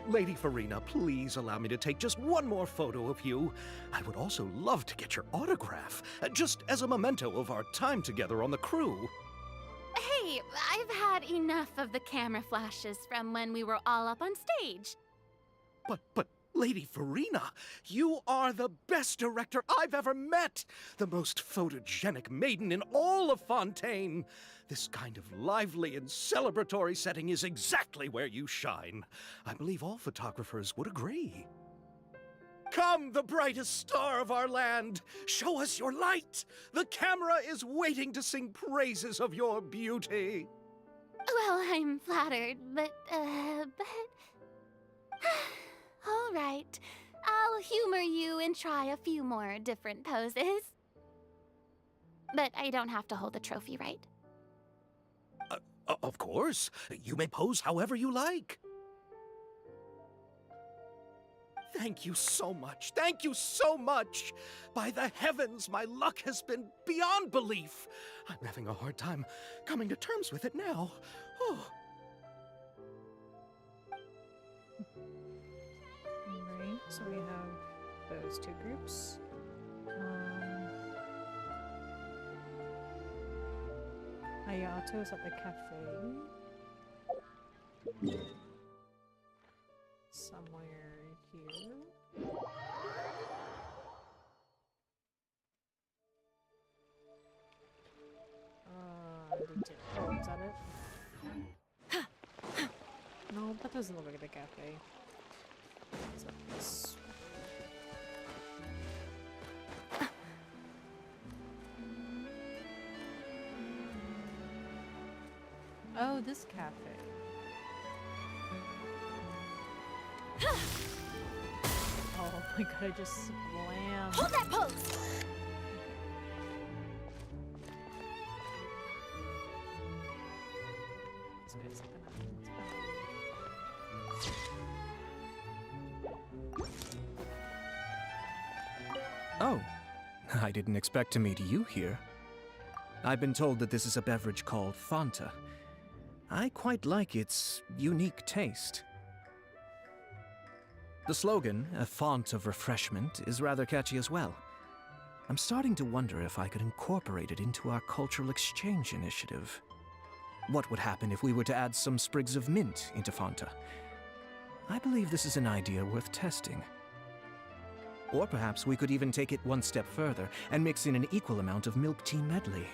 Lady Farina, please allow me to take just one more photo of you. I would also love to get your autograph, just as a memento of our time together on the crew. Hey, I've had enough of the camera flashes from when we were all up on stage. But, Lady Farina, you are the best director I've ever met! The most photogenic maiden in all of Fontaine! This kind of lively and celebratory setting is exactly where you shine. I believe all photographers would agree. Come, the brightest star of our land! Show us your light! The camera is waiting to sing praises of your beauty! Well, I'm flattered, but... All right. I'll humor you and try a few more different poses. But I don't have to hold the trophy, right? Of course. You may pose however you like. Thank you so much. Thank you so much. By the heavens, my luck has been beyond belief. I'm having a hard time coming to terms with it now. Oh. Alright, so we have those two groups. Ayato's at the cafe. Somewhere here. No, that doesn't look like a cafe. What's up this? Oh, this cafe. Oh my god, I just slammed. Hold that pose! This guy's gonna- Oh, I didn't expect to meet you here. I've been told that this is a beverage called Fanta. I quite like its unique taste. The slogan, a font of refreshment, is rather catchy as well. I'm starting to wonder if I could incorporate it into our cultural exchange initiative. What would happen if we were to add some sprigs of mint into Fanta? I believe this is an idea worth testing. Or perhaps we could even take it one step further and mix in an equal amount of milk tea medley.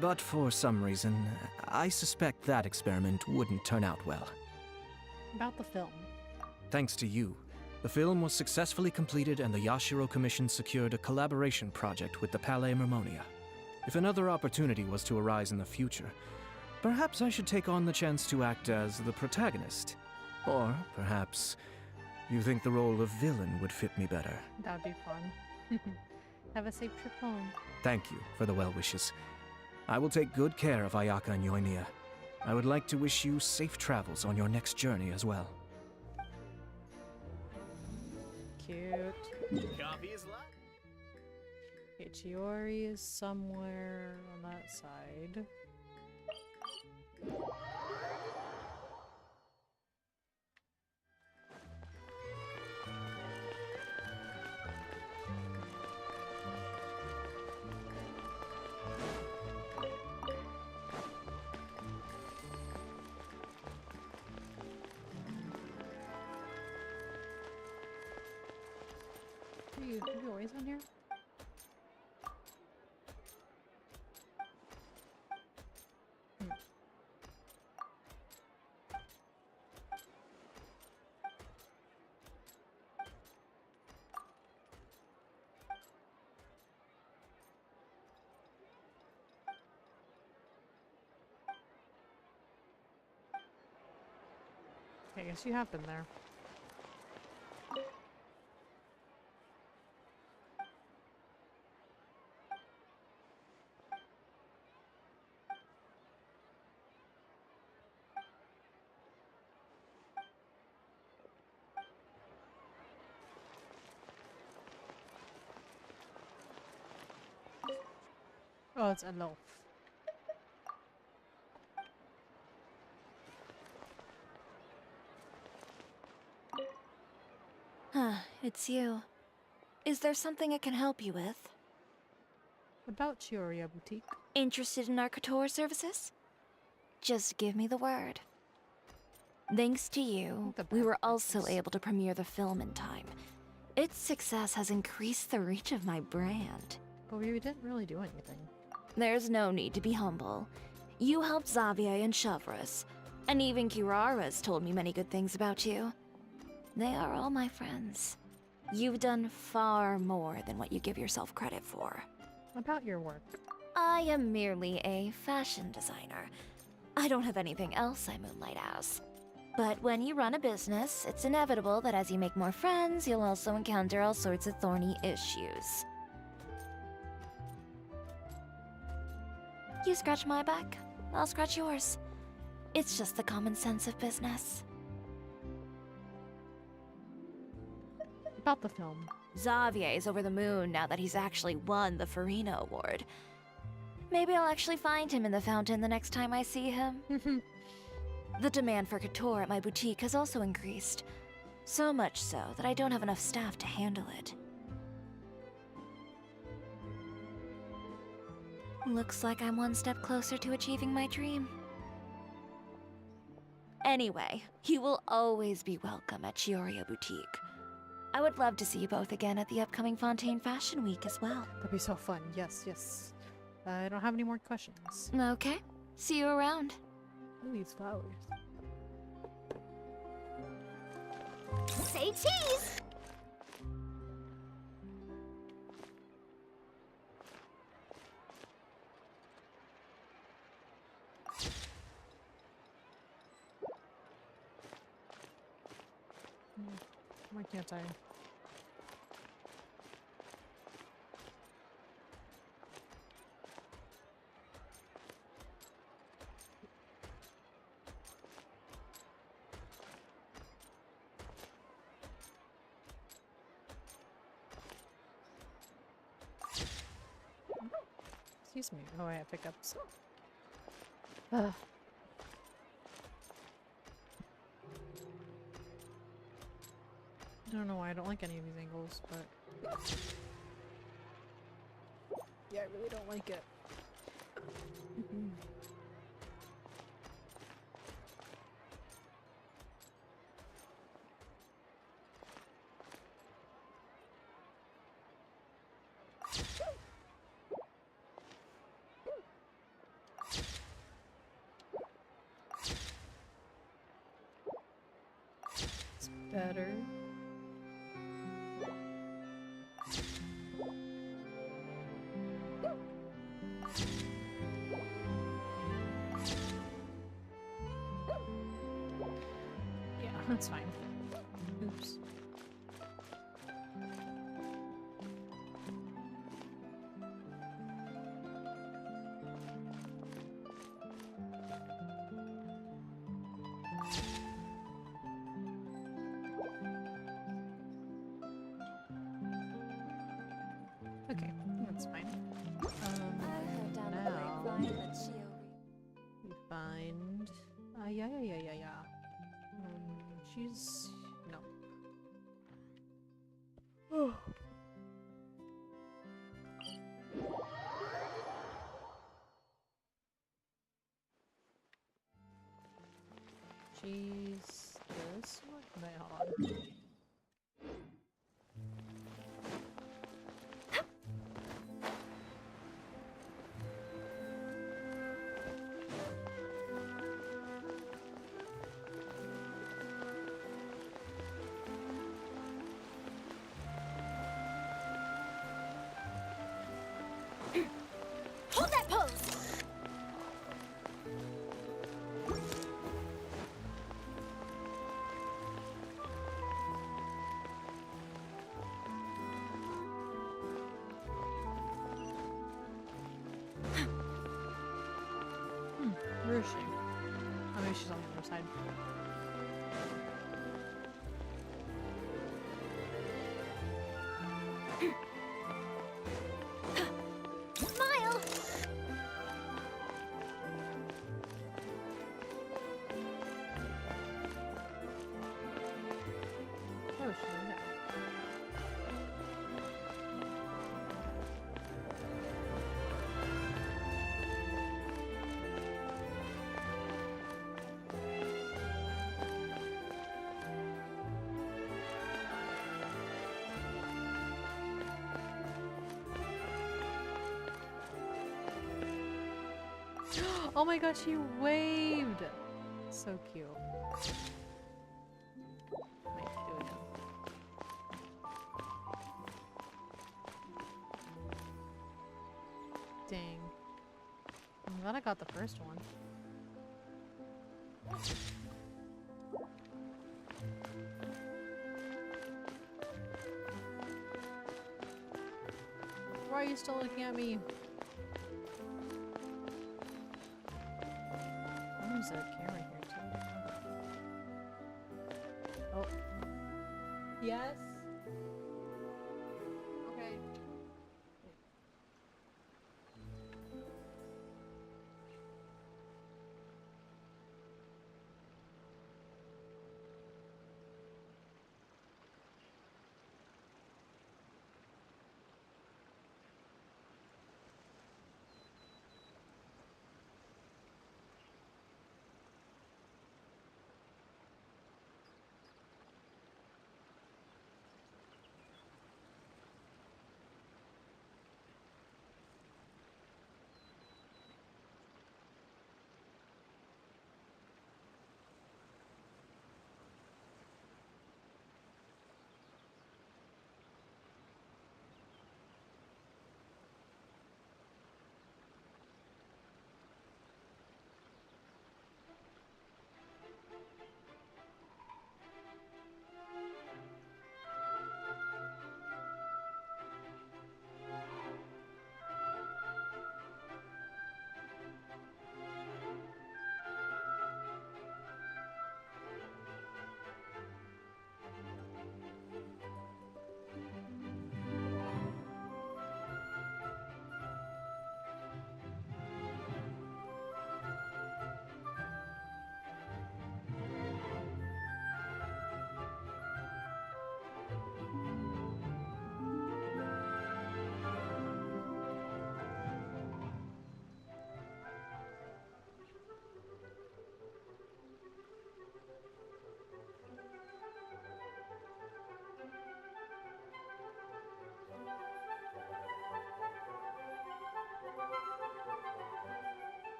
But for some reason, I suspect that experiment wouldn't turn out well. About the film. Thanks to you, the film was successfully completed and the Yashiro Commission secured a collaboration project with the Palais Mermonia. If another opportunity was to arise in the future, perhaps I should take on the chance to act as the protagonist. Or perhaps you think the role of villain would fit me better. That would be fun. Have a safe trip home. Thank you for the well wishes. I will take good care of Ayaka and Yoimiya. I would like to wish you safe travels on your next journey as well. Cute. Coffee is live. Okay, Chiori is somewhere on that side. Are you always on here? I guess you have been there. Oh, it's a loaf. Huh, it's you. Is there something I can help you with? What about Chioriya Boutique? Interested in our couture services? Just give me the word. Thanks to you, we were also able to premiere the film in time. Its success has increased the reach of my brand. But we didn't really do anything. There's no need to be humble. You helped Xavier and Chevres, and even Kirara's told me many good things about you. They are all my friends. You've done far more than what you give yourself credit for. About your work. I am merely a fashion designer. I don't have anything else I moonlight as. But when you run a business, it's inevitable that as you make more friends, you'll also encounter all sorts of thorny issues. You scratch my back, I'll scratch yours. It's just the common sense of business. About the film. Xavier's over the moon now that he's actually won the Farina Award. Maybe I'll actually find him in the fountain the next time I see him. The demand for couture at my boutique has also increased. So much so that I don't have enough staff to handle it. Looks like I'm one step closer to achieving my dream. Anyway, you will always be welcome at Chioriya Boutique. I would love to see you both again at the upcoming Fontaine Fashion Week as well. That'd be so fun. Yes, yes. I don't have any more questions. Okay. See you around. Look at these flowers. Say cheese! Why can't I? Excuse me. Oh, I have pickups. Ugh. I don't know why I don't like any of these angles, but yeah, I really don't like it. It's better. Yeah, that's fine. Oops. Okay, that's fine. Now we find. Yeah. She's no. Oh. She's this one. Wait, hold on. Hold that pose! Where is she? Oh, maybe she's on the other side. Smile! Oh, she's in there. Oh my god, she waved! So cute. Might do it again. Dang. I'm glad I got the first one. Why are you still looking at me? There's a camera here too. Oh. Yes? Okay.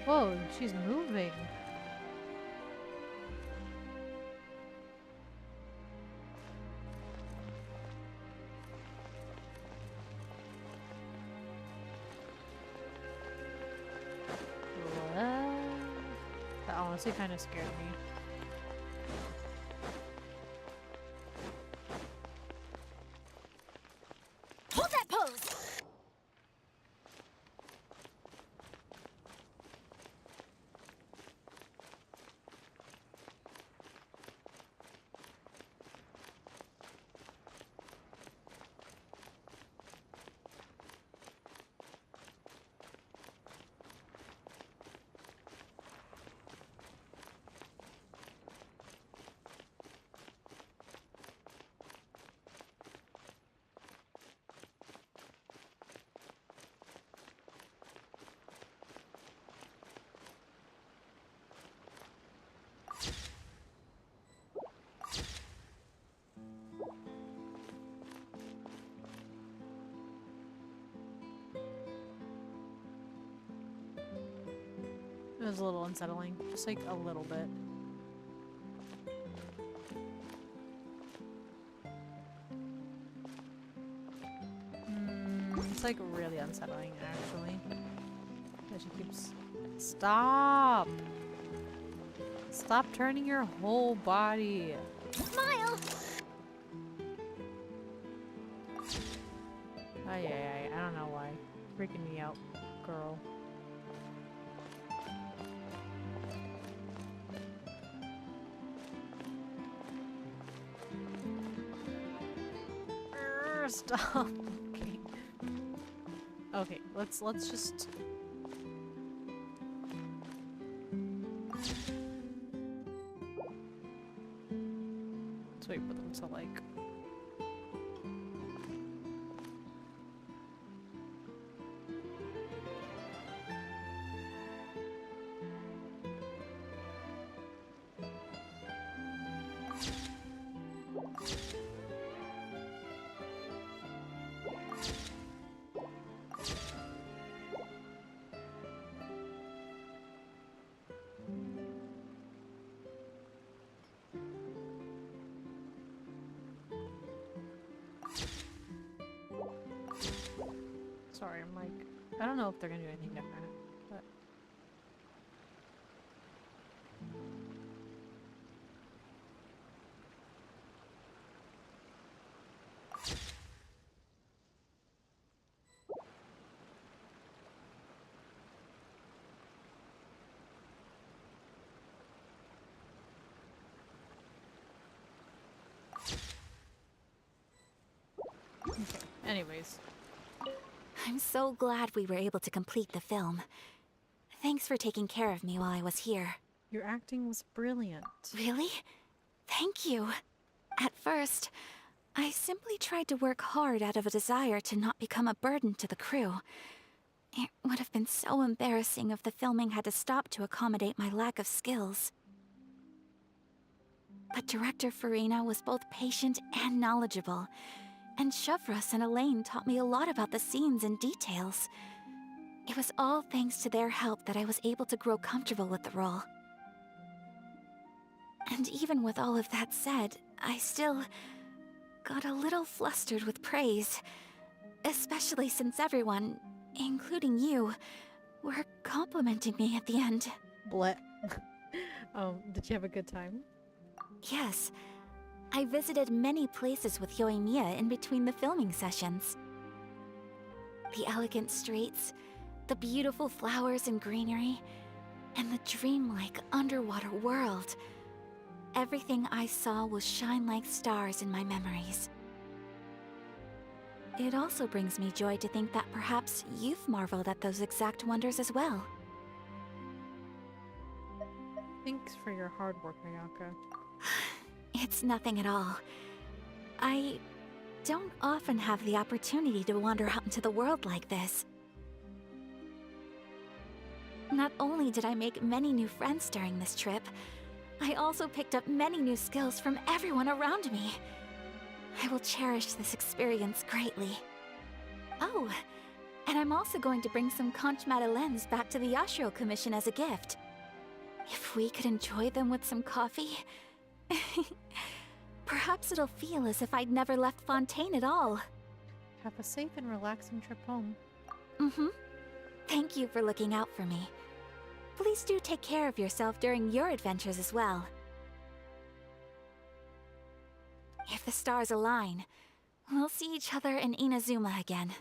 Whoa, she's moving. What? That honestly kind of scared me. Hold that pose! It was a little unsettling, just like a little bit. It's like really unsettling, actually. That she keeps. Stop! Stop turning your whole body. Smile! I don't know why. Freaking me out, girl. Stop. Okay. Okay, let's just. Let's wait for them to like. Sorry, I'm like, I don't know if they're gonna do anything different, but. Okay, anyways. I'm so glad we were able to complete the film. Thanks for taking care of me while I was here. Your acting was brilliant. Really? Thank you. At first, I simply tried to work hard out of a desire to not become a burden to the crew. It would have been so embarrassing if the filming had to stop to accommodate my lack of skills. But Director Farina was both patient and knowledgeable, and Shavras and Elaine taught me a lot about the scenes and details. It was all thanks to their help that I was able to grow comfortable with the role. And even with all of that said, I still got a little flustered with praise. Especially since everyone, including you, were complimenting me at the end. Bleh. Did you have a good time? Yes. I visited many places with Yoimiya in between the filming sessions. The elegant streets, the beautiful flowers and greenery, and the dreamlike underwater world. Everything I saw will shine like stars in my memories. It also brings me joy to think that perhaps you've marveled at those exact wonders as well. Thanks for your hard work, Ayaka. It's nothing at all. I don't often have the opportunity to wander out into the world like this. Not only did I make many new friends during this trip, I also picked up many new skills from everyone around me. I will cherish this experience greatly. Oh, And I'm also going to bring some conch madeleines back to the Yashiro Commission as a gift. If we could enjoy them with some coffee, perhaps it'll feel as if I'd never left Fontaine at all. Have a safe and relaxing trip home. Mm-hmm. Thank you for looking out for me. Please do take care of yourself during your adventures as well. If the stars align, we'll see each other in Inazuma again.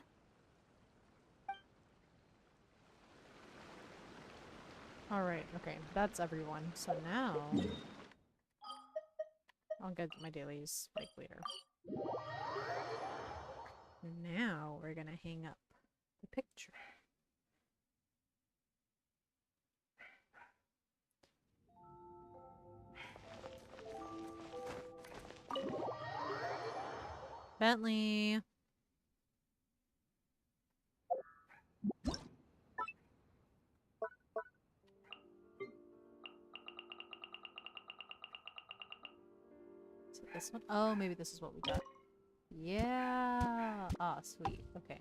Alright, okay, that's everyone. So now... I'll get my dailies like later. Now we're gonna hang up the picture. Bentley! Is it this one? Oh, maybe this is what we got. Yeah! Ah, sweet. Okay.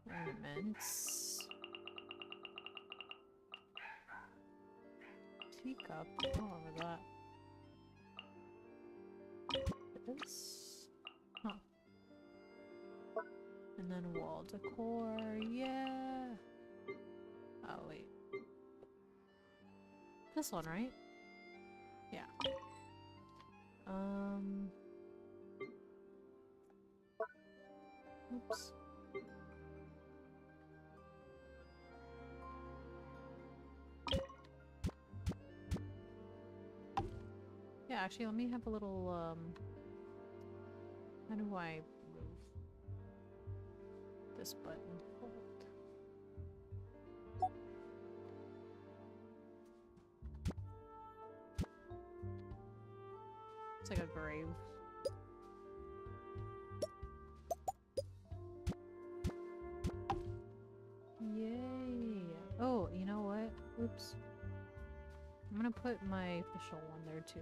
Ornaments. Teacup. Oh, over that. This. Huh. And then wall decor. Yeah! Oh, wait. This one, right? Yeah. Oops. Yeah, actually, let me have a little, how do I move this button? Hold. It's like a grave. Yay! Oh, you know what? Oops. I'm gonna put my official one there too.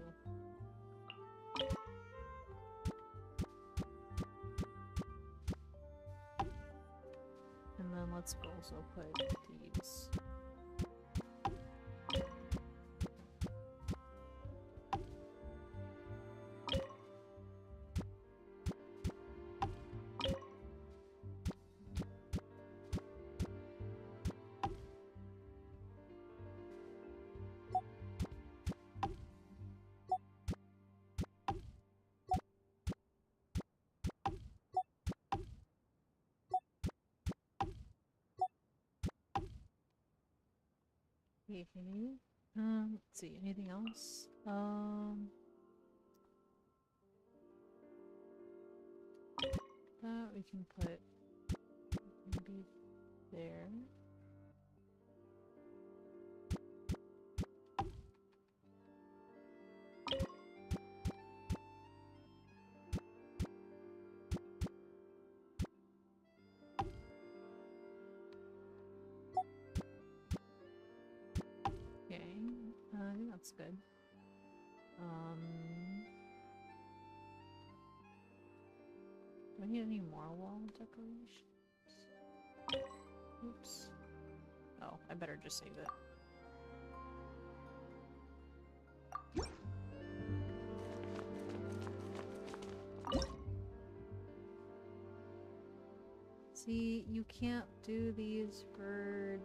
And then let's also put these. Okay. Let's see, anything else? That we can put maybe there. Okay, I think that's good. Do I need any more wall decorations? Oops. Oh, I better just save it. See, you can't do these for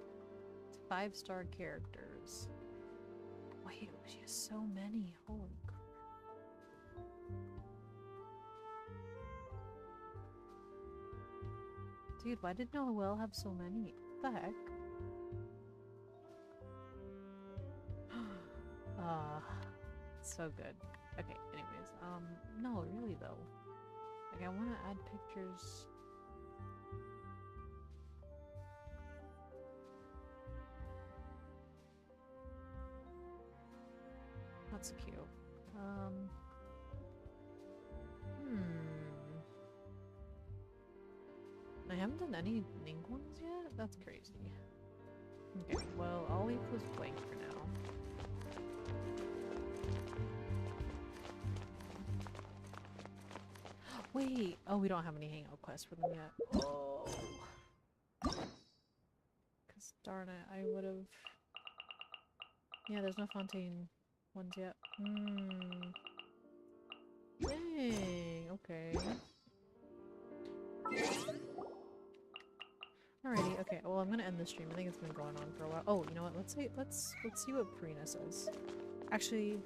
5-star characters. Wait, she has so many. Holy crap. Dude, why did Noel have so many? What the heck? So good. Okay, anyways, no, really though. Like, I want to add pictures. That's cute. I haven't done any Link ones yet? That's crazy. Okay, well, I'll leave this blank for now. Wait! Oh, we don't have any hangout quests for them yet. Oh. Darn it, I would've... Yeah, there's no Fontaine ones yet. Dang, okay. Alrighty, okay, well I'm gonna end the stream. I think it's been going on for a while. Oh, you know what, let's see what Prina says. Actually...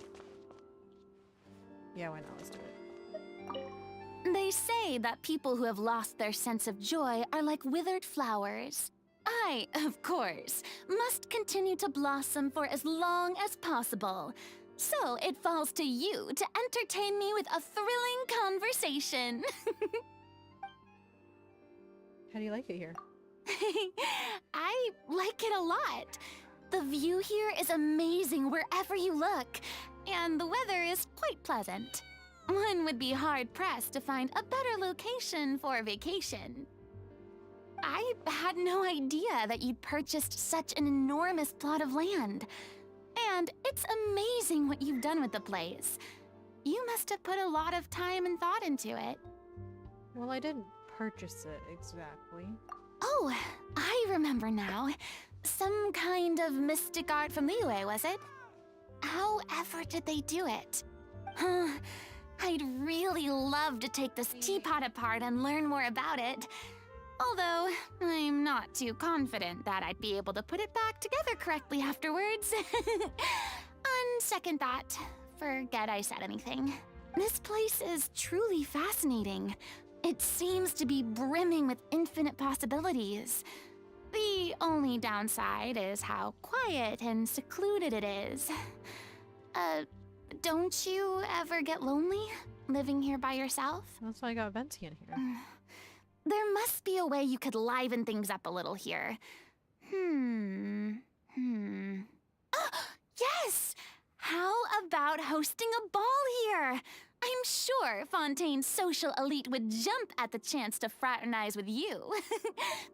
Yeah, why not? Let's do it. They say that people who have lost their sense of joy are like withered flowers. I, of course, must continue to blossom for as long as possible. So it falls to you to entertain me with a thrilling conversation. How do you like it here? I like it a lot. The view here is amazing wherever you look, and the weather is quite pleasant. One would be hard-pressed to find a better location for a vacation. I had no idea that you'd purchased such an enormous plot of land. And it's amazing what you've done with the place. You must have put a lot of time and thought into it. Well, I didn't purchase it exactly. Oh, I remember now. Some kind of mystic art from Liyue, was it? However did they do it? I'd really love to take this teapot apart and learn more about it. Although, I'm not too confident that I'd be able to put it back together correctly afterwards. On second thought, forget I said anything. This place is truly fascinating. It seems to be brimming with infinite possibilities. The only downside is how quiet and secluded it is. Don't you ever get lonely living here by yourself? That's why I got Venti in here. There must be a way you could liven things up a little here. Yes! How about hosting a ball here? I'm sure Fontaine's social elite would jump at the chance to fraternize with you.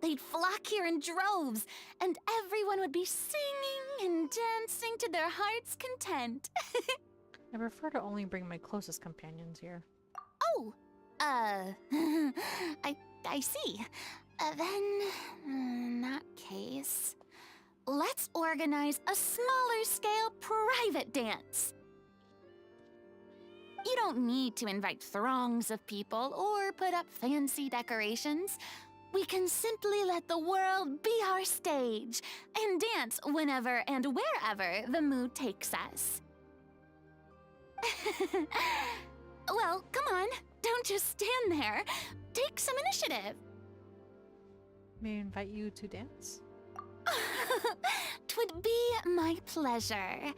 They'd flock here in droves, and everyone would be singing and dancing to their heart's content. I prefer to only bring my closest companions here. Oh! I see. Then, in that case, let's organize a smaller scale private dance. You don't need to invite throngs of people or put up fancy decorations. We can simply let the world be our stage and dance whenever and wherever the mood takes us. Well, come on. Don't just stand there. Take some initiative. May I invite you to dance? 'Twould be my pleasure.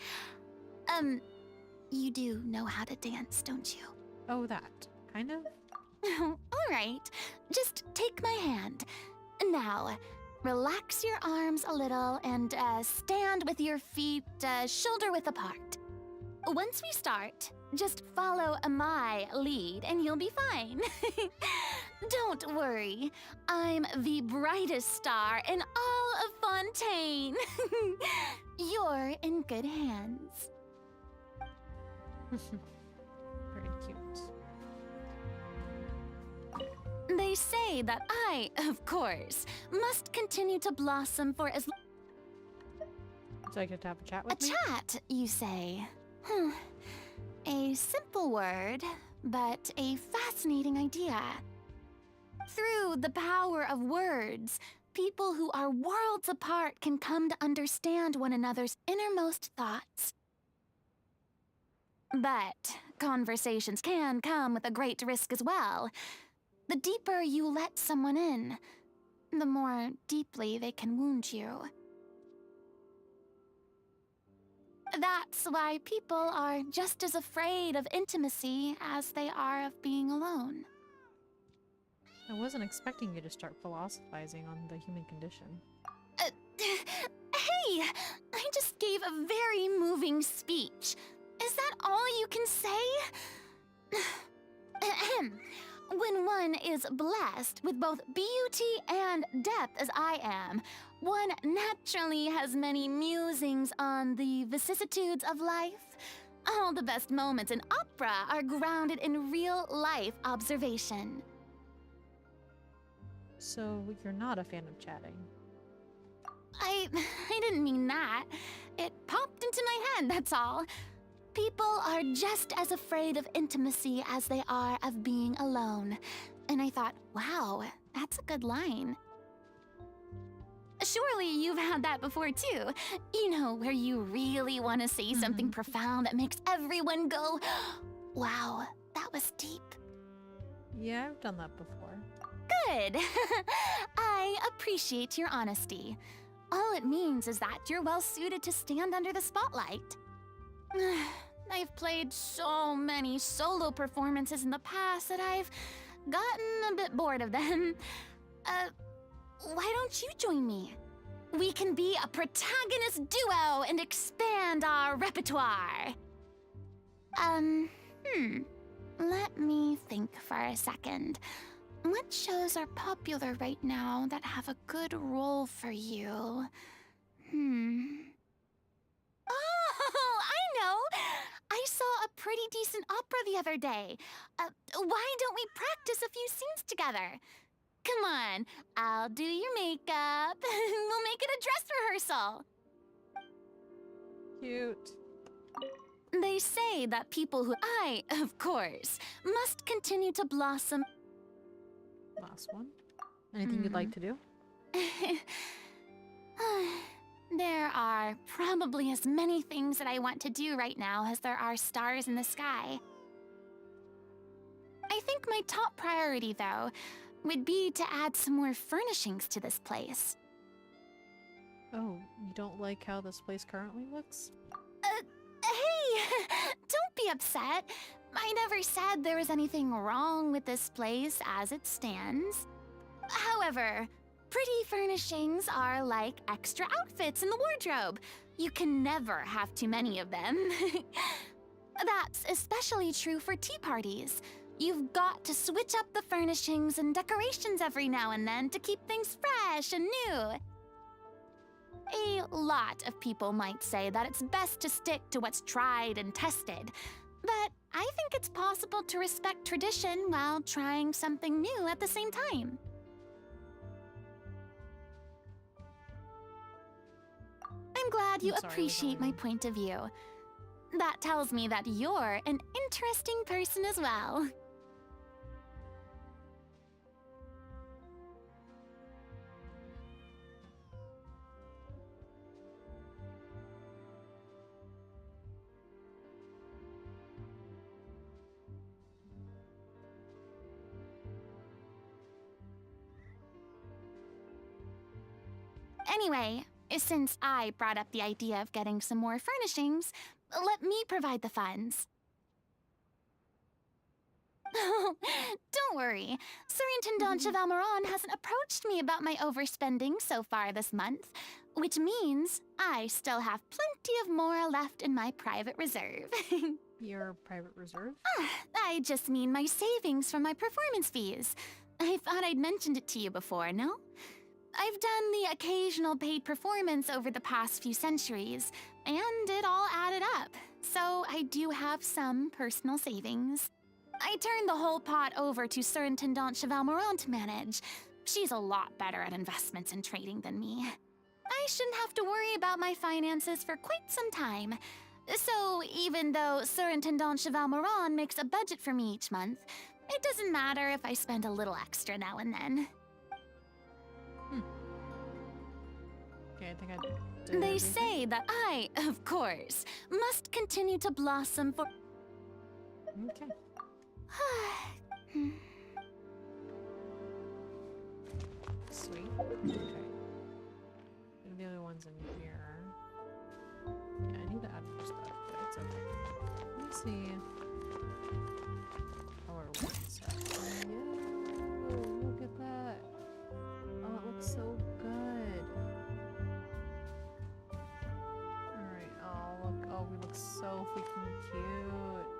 You do know how to dance, don't you? Oh, that. Kind of? All right. Just take my hand. Now, relax your arms a little and stand with your feet shoulder-width apart. Once we start, just follow my lead and you'll be fine. Don't worry. I'm the brightest star in all of Fontaine. You're in good hands. Very cute. They say that I, of course, must continue to blossom for as long. So I get to have a chat with me? A chat, you say? A simple word, but a fascinating idea. Through the power of words, people who are worlds apart can come to understand one another's innermost thoughts. But conversations can come with a great risk as well. The deeper you let someone in, the more deeply they can wound you. That's why people are just as afraid of intimacy as they are of being alone. I wasn't expecting you to start philosophizing on the human condition. Hey! I just gave a very moving speech. Is that all you can say? When one is blessed with both beauty and depth as I am, one naturally has many musings on the vicissitudes of life. All the best moments in opera are grounded in real-life observation. So you're not a fan of chatting? I didn't mean that. It popped into my head, that's all. People are just as afraid of intimacy as they are of being alone. And I thought, wow, that's a good line. Surely you've had that before too. You know, where you really want to say something profound that makes everyone go, wow, that was deep. Yeah, I've done that before. Good. I appreciate your honesty. All it means is that you're well suited to stand under the spotlight. I've played so many solo performances in the past that I've gotten a bit bored of them. Why don't you join me? We can be a protagonist duo and expand our repertoire. Let me think for a second. What shows are popular right now that have a good role for you? Oh, I know! I saw a pretty decent opera the other day. Why don't we practice a few scenes together? Come on, I'll do your makeup. We'll make it a dress rehearsal. Cute. They say that people who of course, must continue to blossom. Last one. Anything you'd like to do? There are probably as many things that I want to do right now as there are stars in the sky. I think my top priority, though, would be to add some more furnishings to this place. Oh, you don't like how this place currently looks? Hey! Don't be upset. I never said there was anything wrong with this place as it stands. However, pretty furnishings are like extra outfits in the wardrobe. You can never have too many of them. That's especially true for tea parties. You've got to switch up the furnishings and decorations every now and then to keep things fresh and new. A lot of people might say that it's best to stick to what's tried and tested, but I think it's possible to respect tradition while trying something new at the same time. I'm glad you appreciate my point of view. That tells me that you're an interesting person as well. Anyway, since I brought up the idea of getting some more furnishings, let me provide the funds. Oh, don't worry. Surintendant Chevalmeron hasn't approached me about my overspending so far this month, which means I still have plenty of more left in my private reserve. Your private reserve? I just mean my savings from my performance fees. I thought I'd mentioned it to you before, no? I've done the occasional paid performance over the past few centuries, and it all added up, so I do have some personal savings. I turned the whole pot over to Surintendant Chevalmeron to manage. She's a lot better at investments and trading than me. I shouldn't have to worry about my finances for quite some time. So even though Surintendant Chevalmeron makes a budget for me each month, it doesn't matter if I spend a little extra now and then. Okay, I think I did They everything. say that I, of course, must continue to blossom for... Okay. Sweet. Okay. And the other one's in here. Yeah, I need to add more stuff, but it's okay. Let me see. How our ones are. Yo, look at that. Oh, it looks so good. Alright, oh look, oh we look so freaking cute.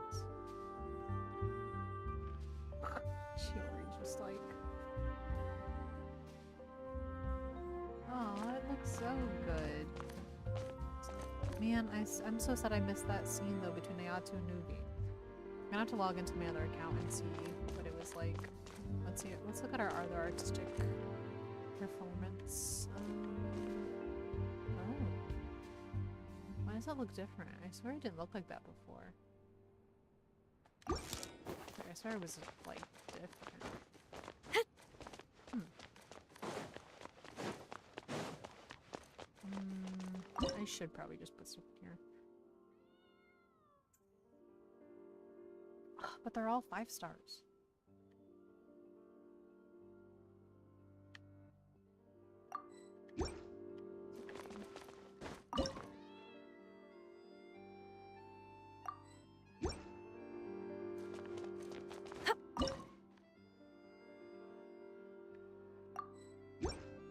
Chiori just like... Oh, it looks so good. Man, I'm so sad I missed that scene though between Naoto and Nuvi. I'm gonna have to log into my other account and see what it was like. Let's see, let's look at our other artistic performance. Why does that look different? I swear it didn't look like that before. Sorry, I swear it was, like, different. I should probably just put stuff here. But they're all 5 stars.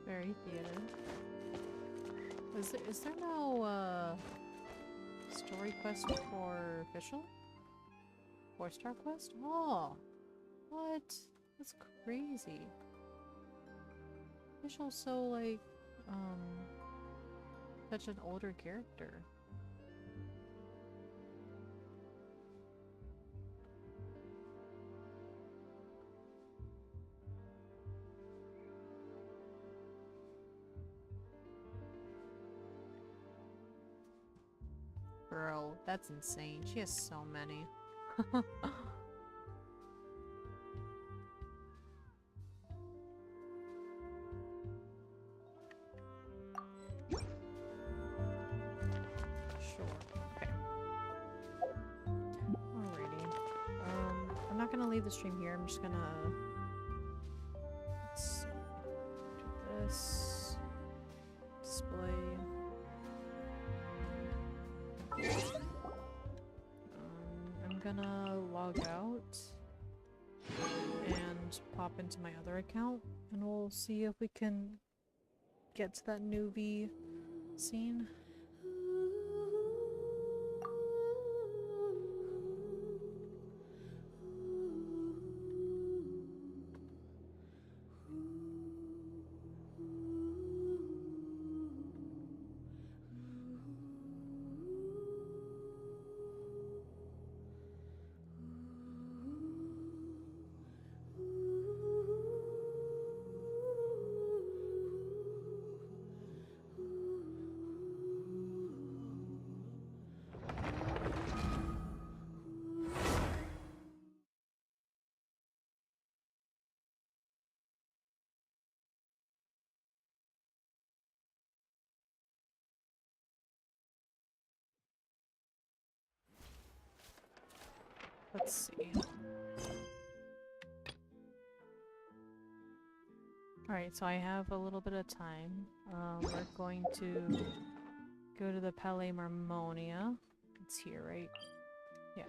Very theater. Is there no story quest for official? 4-star quest? Oh, what? That's crazy. Official's so like such an older character. Bro, that's insane. She has so many. Sure. Okay. Alrighty. I'm not gonna leave the stream here. I'm just gonna let's do this. Display. I'm gonna log out and pop into my other account and we'll see if we can get to that new V scene. Let's see. Alright, so I have a little bit of time. We're going to go to the Palais Marmonia. It's here, right? Yeah.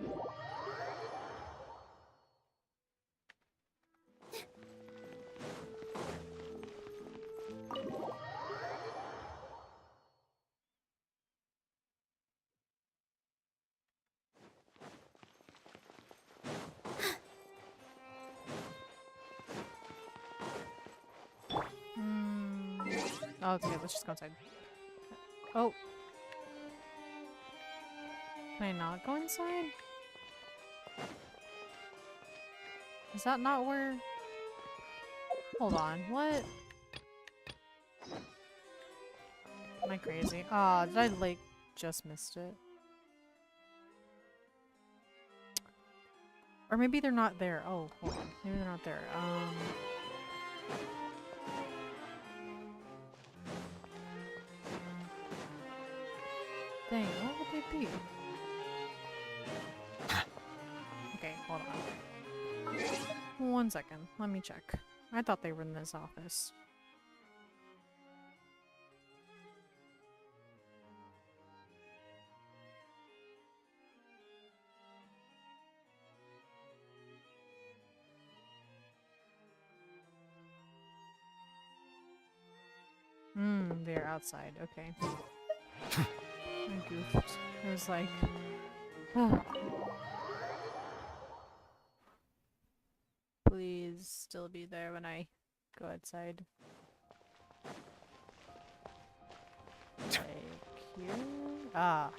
Oh, okay, let's just go inside. Oh. Can I not go inside? Is that not where... Hold on, what? Am I crazy? Ah, did I, like, just missed it? Or maybe they're not there. Oh, hold on. Maybe they're not there. Dang, what would they be? Okay, hold on. 1 second. Let me check. I thought they were in this office. They're outside. Okay. I goofed. I was like... Please still be there when I go outside. Like here? Ah.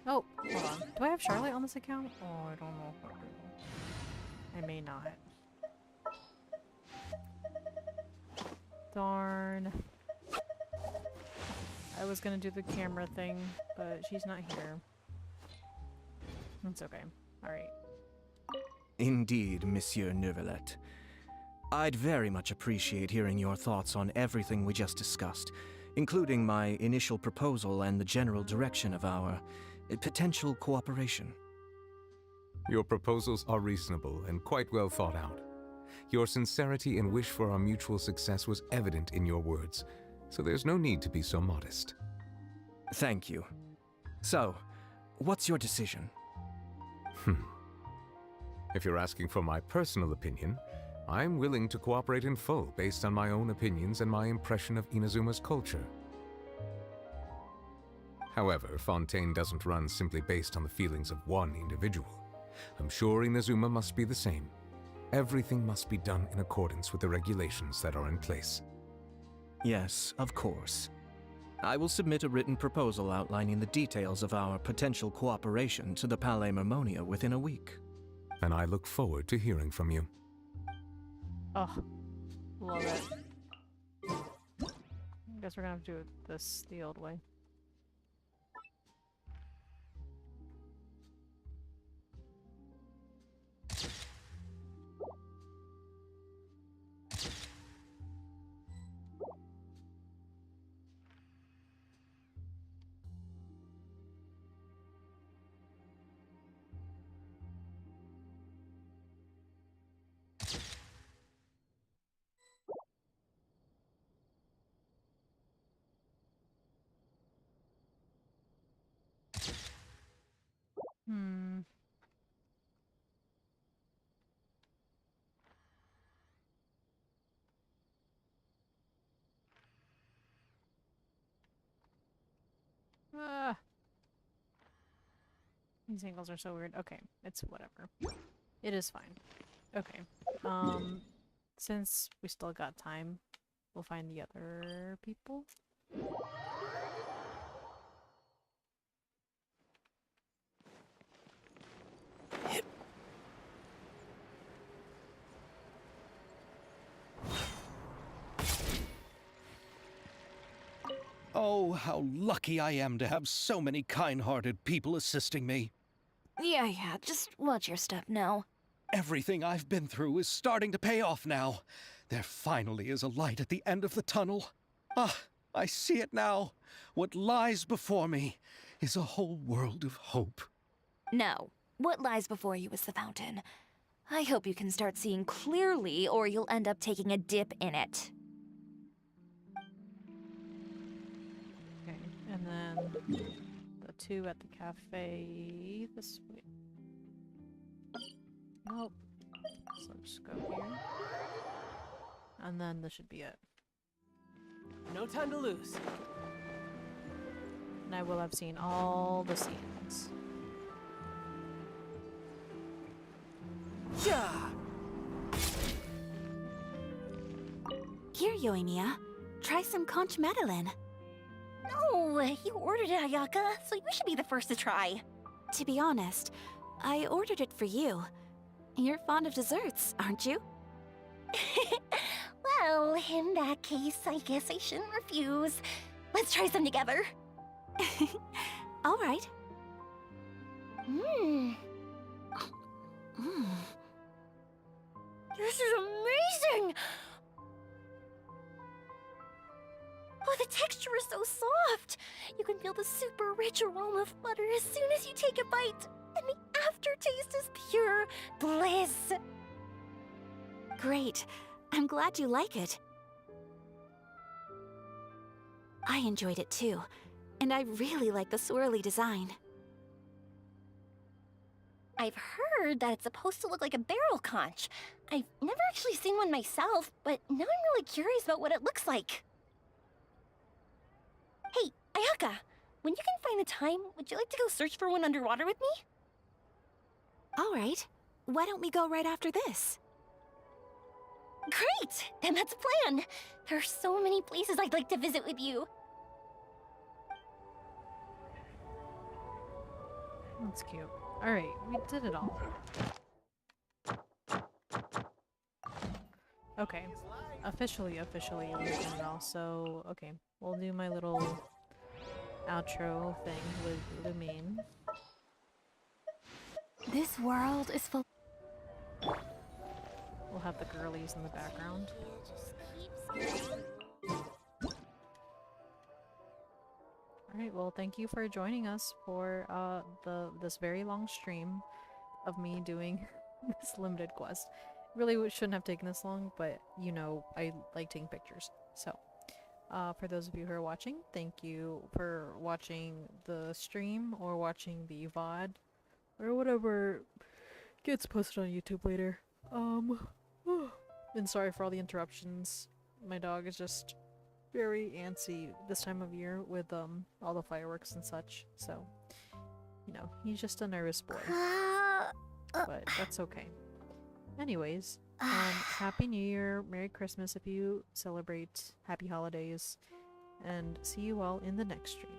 Oh, hold on. Do I have Charlotte on this account? Oh, I don't know if I do. I may not. Darn. I was gonna do the camera thing, but she's not here. It's okay. Alright. Indeed, Monsieur Neuvillette. I'd very much appreciate hearing your thoughts on everything we just discussed, including my initial proposal and the general direction of our potential cooperation. Your proposals are reasonable and quite well thought out. Your sincerity and wish for our mutual success was evident in your words, so there's no need to be so modest. Thank you. So, what's your decision? If you're asking for my personal opinion, I'm willing to cooperate in full based on my own opinions and my impression of Inazuma's culture. However, Fontaine doesn't run simply based on the feelings of one individual. I'm sure Inazuma must be the same. Everything must be done in accordance with the regulations that are in place. Yes, of course. I will submit a written proposal outlining the details of our potential cooperation to the Palais Mermonia within a week. And I look forward to hearing from you. Oh, love it. I guess we're gonna have to do this the old way. Ah. These angles are so weird. Okay, it's whatever. It is fine. Okay. Since we still got time, we'll find the other people. Oh, how lucky I am to have so many kind-hearted people assisting me. Yeah, just watch your step now. Everything I've been through is starting to pay off now. There finally is a light at the end of the tunnel. Ah, I see it now. What lies before me is a whole world of hope. No, what lies before you is the fountain. I hope you can start seeing clearly, or you'll end up taking a dip in it. Okay, and then the two at the cafe this way. Nope. So just go here. And then this should be it. No time to lose. And I will have seen all the scenes. Yeah. Here, Yoimiya. Try some conch madeleine. No, you ordered it, Ayaka, so you should be the first to try. To be honest, I ordered it for you. You're fond of desserts, aren't you? Well, in that case, I guess I shouldn't refuse. Let's try some together. All right. This is amazing! Oh, the texture is so soft! You can feel the super rich aroma of butter as soon as you take a bite, and the aftertaste is pure bliss! Great. I'm glad you like it. I enjoyed it too, and I really like the swirly design. I've heard that it's supposed to look like a barrel conch. I've never actually seen one myself, but now I'm really curious about what it looks like. Hey, Ayaka, when you can find the time, would you like to go search for one underwater with me? All right. Why don't we go right after this? Great! Then that's a plan. There are so many places I'd like to visit with you. That's cute. Alright, we did it all. Okay. Officially, we did it all. So, okay. We'll do my little outro thing with Lumine. This world is full. We'll have the girlies in the background. Alright, well thank you for joining us for this very long stream of me doing this limited quest. Really shouldn't have taken this long, but you know, I like taking pictures. So, for those of you who are watching, thank you for watching the stream or watching the VOD or whatever gets posted on YouTube later. And sorry for all the interruptions. My dog is just very antsy this time of year with all the fireworks and such. So, you know, he's just a nervous boy. But that's okay. Anyways, Happy New Year, Merry Christmas if you celebrate, Happy Holidays, and see you all in the next stream.